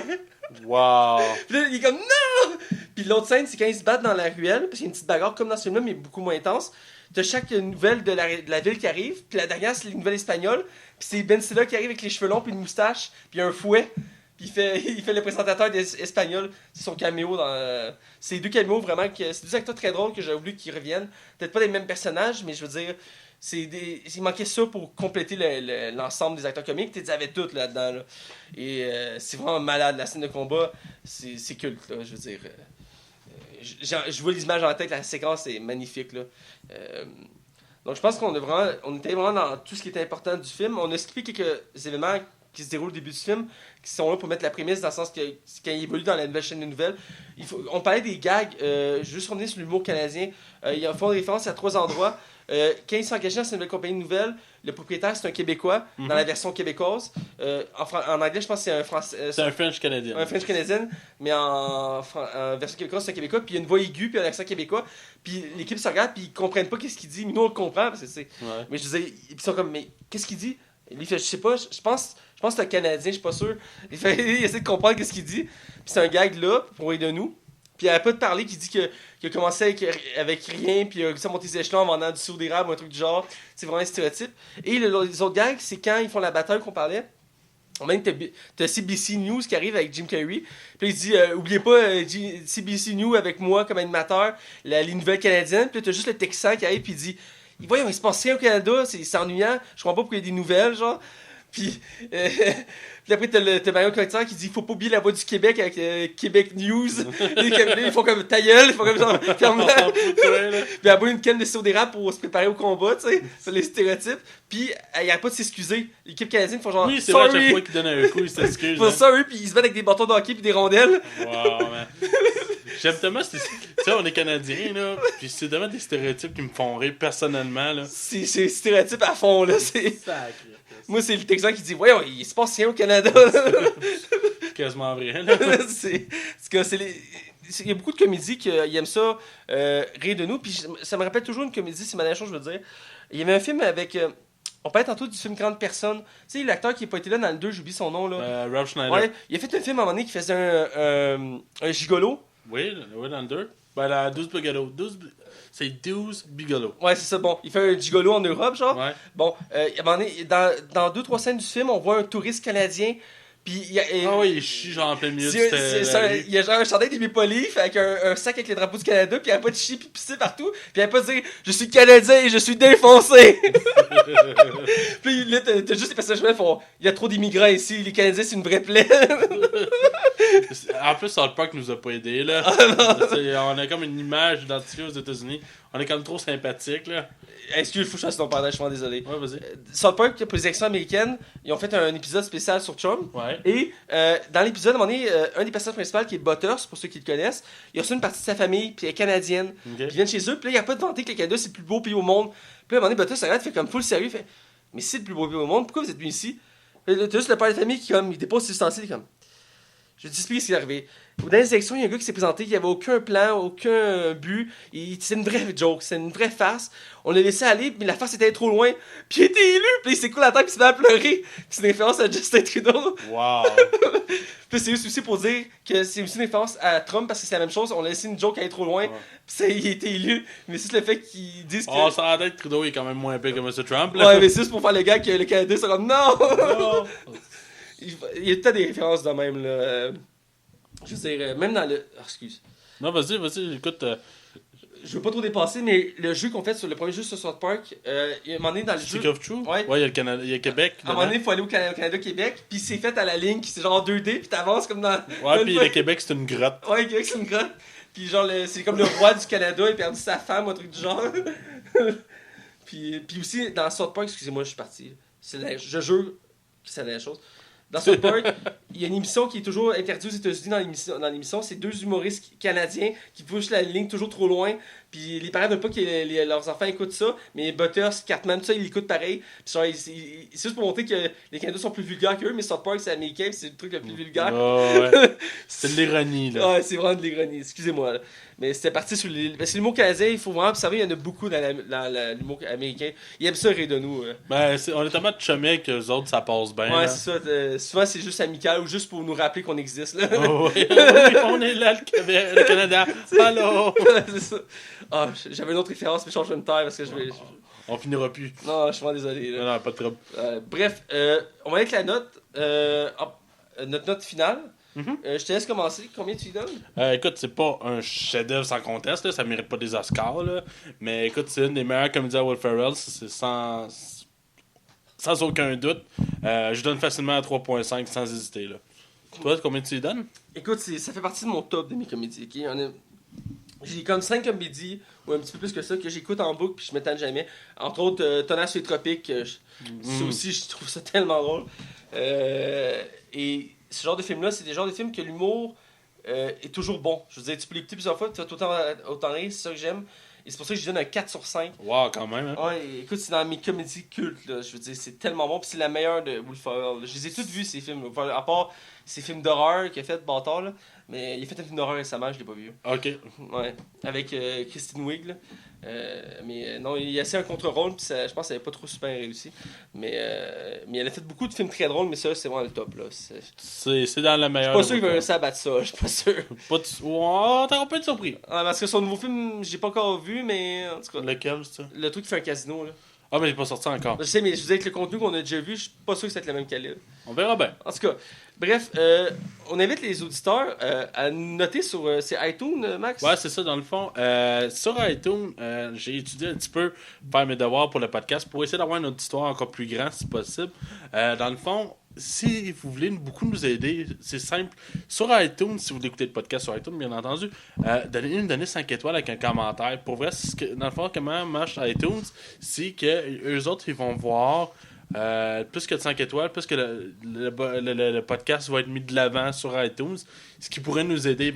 Speaker 2: Wow!
Speaker 1: Puis là, il est comme non! Puis l'autre scène, c'est quand ils se battent dans la ruelle, parce qu'il y a une petite bagarre comme dans ce film-là, mais beaucoup moins intense. T'as chaque nouvelle de la ville qui arrive, puis la dernière, c'est les nouvelles espagnoles. Puis c'est Ben Stiller qui arrive avec les cheveux longs, puis une moustache, puis un fouet. Puis il fait le présentateur espagnol. C'est son caméo dans. C'est deux caméos vraiment, c'est deux acteurs très drôles que j'aurais voulu qu'ils reviennent. Peut-être pas les mêmes personnages, mais je veux dire. Il manquait ça pour compléter l'ensemble des acteurs comiques. Tu les avais toutes là-dedans. Là. Et c'est vraiment malade. La scène de combat, c'est culte. Là, je veux dire. Je vois les images en tête. La séquence est magnifique. Là. Donc je pense on était vraiment dans tout ce qui était important du film. On a skippé quelques événements qui se déroulent au début du film, qui sont là pour mettre la prémisse dans le sens que quand il évolue dans la nouvelle chaîne de nouvelles. On parlait des gags. Je vais juste revenir sur l'humour canadien. Ils font référence à 3 endroits. Quand ils sont engagés dans cette nouvelle compagnie de nouvelles, le propriétaire c'est un Québécois dans la version québécoise. En anglais, je pense que c'est un français.
Speaker 2: C'est un French canadien.
Speaker 1: Un French canadien, mais en version québécoise, c'est un Québécois. Puis il y a une voix aiguë, puis un accent québécois. Puis l'équipe se regarde, puis ils comprennent pas qu'est-ce qu'il dit. Mais nous, on le comprend. Parce que c'est...
Speaker 2: Ouais.
Speaker 1: Mais je disais, ils sont comme, mais qu'est-ce qu'il dit? Il fait, je sais pas, je pense que c'est un Canadien, je suis pas sûr. Il essaie de comprendre ce qu'il dit. Puis c'est un gag là, pour rire de nous. Puis il arrête pas de parler, qui dit qu'il a commencé avec rien, puis il a réussi à monter ses échelons en vendant du sirop d'érable ou un truc du genre. C'est vraiment un stéréotype. Et les autres gags, c'est quand ils font la bataille qu'on parlait. Même t'as CBC News qui arrive avec Jim Carrey. Puis il dit oubliez pas CBC News avec moi comme animateur, les nouvelles canadiennes. Puis là, t'as juste le Texan qui arrive puis il dit voyons, il se passe rien au Canada, c'est ennuyant. Je comprends pas pourquoi il y a des nouvelles, genre. Puis, puis après, t'as Mario Cotillard qui dit faut pas oublier la voix du Québec avec Québec News. Ils font comme ta gueule, ils font comme genre. Puis elle boit une canne de sirop d'érable pour se préparer au combat, tu sais. C'est les stéréotypes. Puis il arrête pas de s'excuser. L'équipe canadienne font genre.
Speaker 2: Oui, c'est vrai, à chaque fois qu'il donne un coup, il s'excuse.
Speaker 1: Ils font sorry, puis ils se battent avec des bâtons de hockey puis des rondelles.
Speaker 2: Wow, man. J'aime tellement, tu sais, on est Canadiens, là. Puis c'est tellement des stéréotypes qui me font rire personnellement, là.
Speaker 1: C'est stéréotype à fond, là. Moi, c'est le Texan qui dit voyons, il se passe rien au Canada.
Speaker 2: C'est quasiment vrai, là.
Speaker 1: Il y a beaucoup de comédies qui aiment ça, rire de nous. Puis ça me rappelle toujours une comédie, c'est ma dernière chose, je veux dire. Il y avait un film avec. On parlait tantôt du film Grande Personne. Tu sais, l'acteur qui n'a pas été là dans le 2, j'oublie son nom, là.
Speaker 2: Rob Schneider.
Speaker 1: Ouais, il a fait un film à un moment donné qui faisait un gigolo.
Speaker 2: Oui, dans le 2. Ben, la 12 Bigelow. C'est 12 Bigelow.
Speaker 1: Ouais, c'est ça. Bon, il fait un gigolo en Europe, genre.
Speaker 2: Ouais.
Speaker 1: Bon, à un moment donné, dans 2-3 scènes du film, on voit un touriste canadien. Puis
Speaker 2: ah oui, il chie genre en plein milieu du
Speaker 1: il y a genre un chandail des Maple Leafs avec un sac avec les drapeaux du Canada, puis il n'y a pas de chier puis pisser partout, puis il n'y a pas de dire je suis Canadien et je suis défoncé. Puis là, t'as juste les personnages qui font il y a trop d'immigrants ici, les Canadiens c'est une vraie plaie.
Speaker 2: En plus, South Park nous a pas aidé là. On a comme une image identifiée aux États-Unis. On est comme trop sympathique là.
Speaker 1: Excuse, faut que je fasse ton pardon, je suis vraiment désolé.
Speaker 2: Ouais, vas-y.
Speaker 1: South Park, pour les élections américaines, ils ont fait un épisode spécial sur Trump.
Speaker 2: Ouais.
Speaker 1: Et dans l'épisode, à un moment donné, un des personnages principaux, qui est Butters, pour ceux qui le connaissent, il a reçu une partie de sa famille, puis elle est canadienne.
Speaker 2: Okay.
Speaker 1: Puis ils viennent chez eux, puis là, il n'y a pas de vanter que le Canada, c'est le plus beau pays au monde. Puis là, à un moment donné, Butters s'arrête, fait comme full sérieux, il fait mais c'est le plus beau pays au monde, pourquoi vous êtes venu ici? Puis là, t'as juste le père de famille qui, comme, il dépose ses ustensiles, il est comme je vais t'expliquer ce qui est arrivé. Dans les élections, il y a un gars qui s'est présenté, il n'y avait aucun plan, aucun but. C'est une vraie joke, c'est une vraie farce. On l'a laissé aller, mais la farce était trop loin. Puis il a été élu, puis il s'est coulé la tête, puis il s'est mis à pleurer. C'est une référence à Justin Trudeau.
Speaker 2: Wow.
Speaker 1: Puis c'est aussi pour dire que c'est aussi une référence à Trump, parce que c'est la même chose. On a laissé une joke aller trop loin, puis il a été élu. Mais c'est le fait qu'ils disent que.
Speaker 2: Oh, ça a l'air que Trudeau est quand même moins pire que M. Trump. Là.
Speaker 1: Ouais, mais c'est juste pour faire le gars que le Canada sera comme non! Il y a peut-être des références de même, là. Je veux dire, même dans le. Oh, excuse.
Speaker 2: Non, vas-y, écoute.
Speaker 1: Je veux pas trop dépasser, mais le jeu qu'on fait sur le premier jeu sur South Park, il y a un moment donné dans le jeu.
Speaker 2: Stick of Truth?
Speaker 1: Ouais.
Speaker 2: Ouais, il y a le Canada, il y a Québec.
Speaker 1: À un moment donné, il faut aller au Canada-Québec, puis c'est fait à la ligne, qui c'est genre 2D, puis t'avances comme dans.
Speaker 2: Ouais, puis le Québec, c'est une grotte.
Speaker 1: Ouais, le Québec, c'est une grotte. Puis genre, c'est comme le roi du Canada, il a perdu sa femme, un truc du genre. puis aussi, dans South Park, excusez-moi, je suis parti. Je jure que c'est la même chose. Dans South Park, il y a une émission qui est toujours interdite aux États-Unis dans l'émission. C'est deux humoristes canadiens qui poussent la ligne toujours trop loin. Puis les parents veulent pas que leurs enfants écoutent ça. Mais Butters, Cartman, tout ça, ils l'écoutent pareil. Puis genre, c'est juste pour montrer que les Canadiens sont plus vulgaires qu'eux. Mais South Park, c'est américain, c'est le truc le plus vulgaire.
Speaker 2: Oh, ouais. C'est de l'ironie, là.
Speaker 1: Ouais, c'est vraiment de l'ironie. Excusez-moi. Là. Mais c'était parti sur les. Parce que l'humour canadien, il faut vraiment observer, il y en a beaucoup dans l'humour américain. Ils aiment ça rire de nous.
Speaker 2: Ben, on est tellement de chumés que les autres, ça passe bien.
Speaker 1: Ouais,
Speaker 2: là.
Speaker 1: c'est ça. Souvent, c'est juste amical ou juste pour nous rappeler qu'on existe. Là.
Speaker 2: Oh, oui. Oui, on est là, le Canada. Allô?
Speaker 1: C'est ça. Ah, j'avais une autre référence, mais je change de me taire parce que je vais.
Speaker 2: On finira plus.
Speaker 1: Non, je suis vraiment désolé. Là.
Speaker 2: Non, pas de trouble.
Speaker 1: Bref, on va avec la note. Notre note finale. Je te laisse commencer. Combien tu lui donnes?
Speaker 2: Écoute, c'est pas un chef-d'œuvre sans conteste, là, ça mérite pas des Oscars, là, mais écoute, c'est une des meilleures comédies à Will Ferrell, c'est sans aucun doute. Je donne facilement à 3.5 sans hésiter. Là. Toi, combien tu lui donnes?
Speaker 1: Écoute, ça fait partie de mon top de mes comédies. Okay? J'ai comme 5 comédies, ou un petit peu plus que ça, que j'écoute en boucle puis je m'étonne jamais. Entre autres, Tonnerre sur les tropiques, ça aussi, je trouve ça tellement drôle. Et ce genre de film-là, c'est des genres de films que l'humour est toujours bon. Je veux dire, tu peux l'écouter plusieurs fois, tu vas autant rire, c'est ça que j'aime. Et c'est pour ça que je donne un 4 sur 5.
Speaker 2: Wow, quand même. Hein?
Speaker 1: Ouais, écoute, c'est dans mes comédies cultes. Là. Je veux dire, c'est tellement bon. Puis c'est la meilleure de Will Ferrell. Je les ai toutes vues, ces films. À part ses films d'horreur qu'il a fait, bâtard, là. Mais il a fait un film d'horreur récemment, je l'ai pas vu.
Speaker 2: Ok.
Speaker 1: Ouais, avec Kristen Wiig, là. Mais non, il y a assez un contre-rôle, puis je pense que ça n'avait pas trop super réussi. Mais elle a fait beaucoup de films très drôles, mais ça, c'est vraiment le top, là.
Speaker 2: C'est dans la
Speaker 1: Je
Speaker 2: meilleure.
Speaker 1: suis pas sûr qu'il va réussir à battre ça, je suis pas sûr.
Speaker 2: On peut être surpris.
Speaker 1: Ouais, parce que son nouveau film, j'ai pas encore vu, mais en tout cas.
Speaker 2: Lequel, c'est ça?
Speaker 1: Le truc qui fait un casino, là.
Speaker 2: Ah, mais il n'est pas sorti encore.
Speaker 1: Je sais, mais je vous dis, avec le contenu qu'on a déjà vu, je suis pas sûr que c'est le même calibre.
Speaker 2: On verra bien.
Speaker 1: En tout cas, bref, on invite les auditeurs à noter sur c'est iTunes, Max.
Speaker 2: Ouais, c'est ça, dans le fond. Sur iTunes, j'ai étudié un petit peu, faire mes devoirs pour le podcast, pour essayer d'avoir une auditoire encore plus grande, si possible. Dans le fond, si vous voulez beaucoup nous aider, c'est simple. Sur iTunes, si vous voulez écouter le podcast sur iTunes, bien entendu, donnez 5 étoiles avec un commentaire. Pour vrai, dans le fond, comment marche iTunes, c'est que eux autres, ils vont voir plus que de 5 étoiles, plus que le podcast va être mis de l'avant sur iTunes, ce qui pourrait nous aider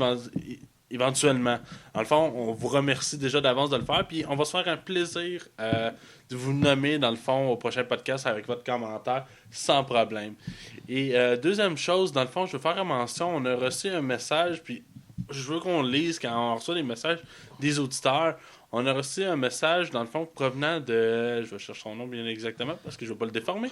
Speaker 2: éventuellement. Dans le fond, on vous remercie déjà d'avance de le faire, puis on va se faire un plaisir de vous nommer, dans le fond, au prochain podcast avec votre commentaire, sans problème. Et deuxième chose, dans le fond, je veux faire une mention, on a reçu un message, puis je veux qu'on le lise quand on reçoit des messages des auditeurs. On a reçu un message, dans le fond, provenant de... Je vais chercher son nom bien exactement, parce que je ne vais pas le déformer.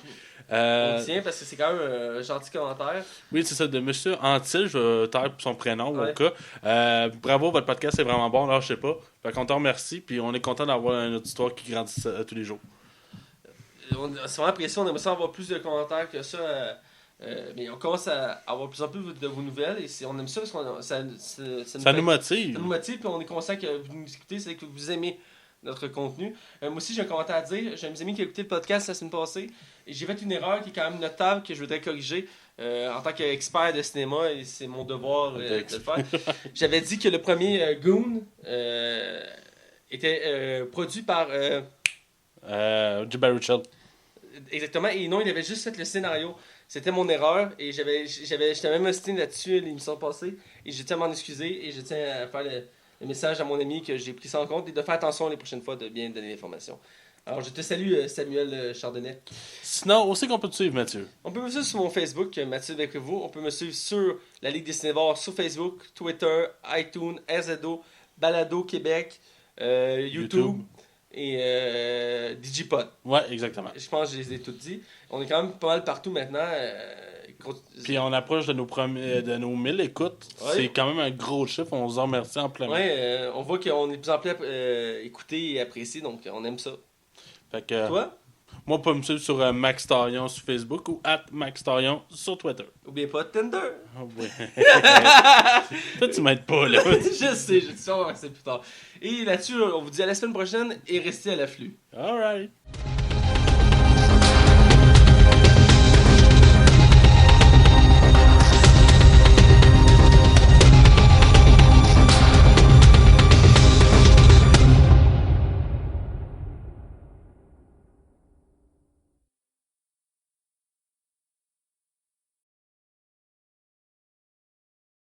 Speaker 1: On tient, parce que c'est quand même un gentil commentaire.
Speaker 2: Oui, c'est ça, de M. Antil, je tape son prénom
Speaker 1: Ouais.
Speaker 2: au cas. Bravo, votre podcast est vraiment bon, là, je sais pas. Fait qu'on te remercie, puis on est content d'avoir une autre histoire qui grandit tous les jours.
Speaker 1: C'est vraiment apprécié, on aimerait ça avoir plus de commentaires que ça. Mais on commence à avoir de plus en plus de vos nouvelles et on aime ça parce que ça
Speaker 2: Ça nous motive.
Speaker 1: Ça nous motive, puis on est conscient que vous nous écoutez, c'est que vous aimez notre contenu. Moi aussi, j'ai un commentaire à dire. J'ai un de mes amis qui a écouté le podcast la semaine passée et j'ai fait une erreur qui est quand même notable que je voudrais corriger. En tant qu'expert de cinéma, et c'est mon devoir de le faire. J'avais dit que le premier Goon était produit par...
Speaker 2: Jibba Richard.
Speaker 1: Exactement, et non, il avait juste fait le scénario. C'était mon erreur, et j'étais même ostinné là-dessus l'émission passée, et je tiens à m'en excuser, et je tiens à faire le message à mon ami que j'ai pris ça en compte, et de faire attention les prochaines fois de bien donner l'information. Alors, je te salue, Samuel Chardonnay.
Speaker 2: Sinon, où c'est qu'on peut te suivre, Mathieu?
Speaker 1: On peut me suivre sur mon Facebook, Mathieu avec vous. On peut me suivre sur la Ligue des Cinévores sur Facebook, Twitter, iTunes, RZO, Balado Québec, YouTube. Et Digipod.
Speaker 2: Ouais, exactement.
Speaker 1: Je pense que je les ai toutes dit. On est quand même pas mal partout maintenant.
Speaker 2: Puis on approche de nos 1000 écoutes.
Speaker 1: Ouais.
Speaker 2: C'est quand même un gros chiffre. On vous en remercie amplement.
Speaker 1: Ouais, on voit qu'on est de plus en plus écouté et apprécié, donc on aime ça.
Speaker 2: Fait que,
Speaker 1: Toi?
Speaker 2: moi, on peut me suivre sur Max Tarion sur Facebook ou @Max Tarion sur Twitter.
Speaker 1: Oubliez pas Tinder.
Speaker 2: Oh, ouais. Toi, tu m'aides pas, là.
Speaker 1: Je sais, je te dis ça, on va voir ça plus tard. Et là-dessus, on vous dit à la semaine prochaine et restez à l'afflux.
Speaker 2: All right.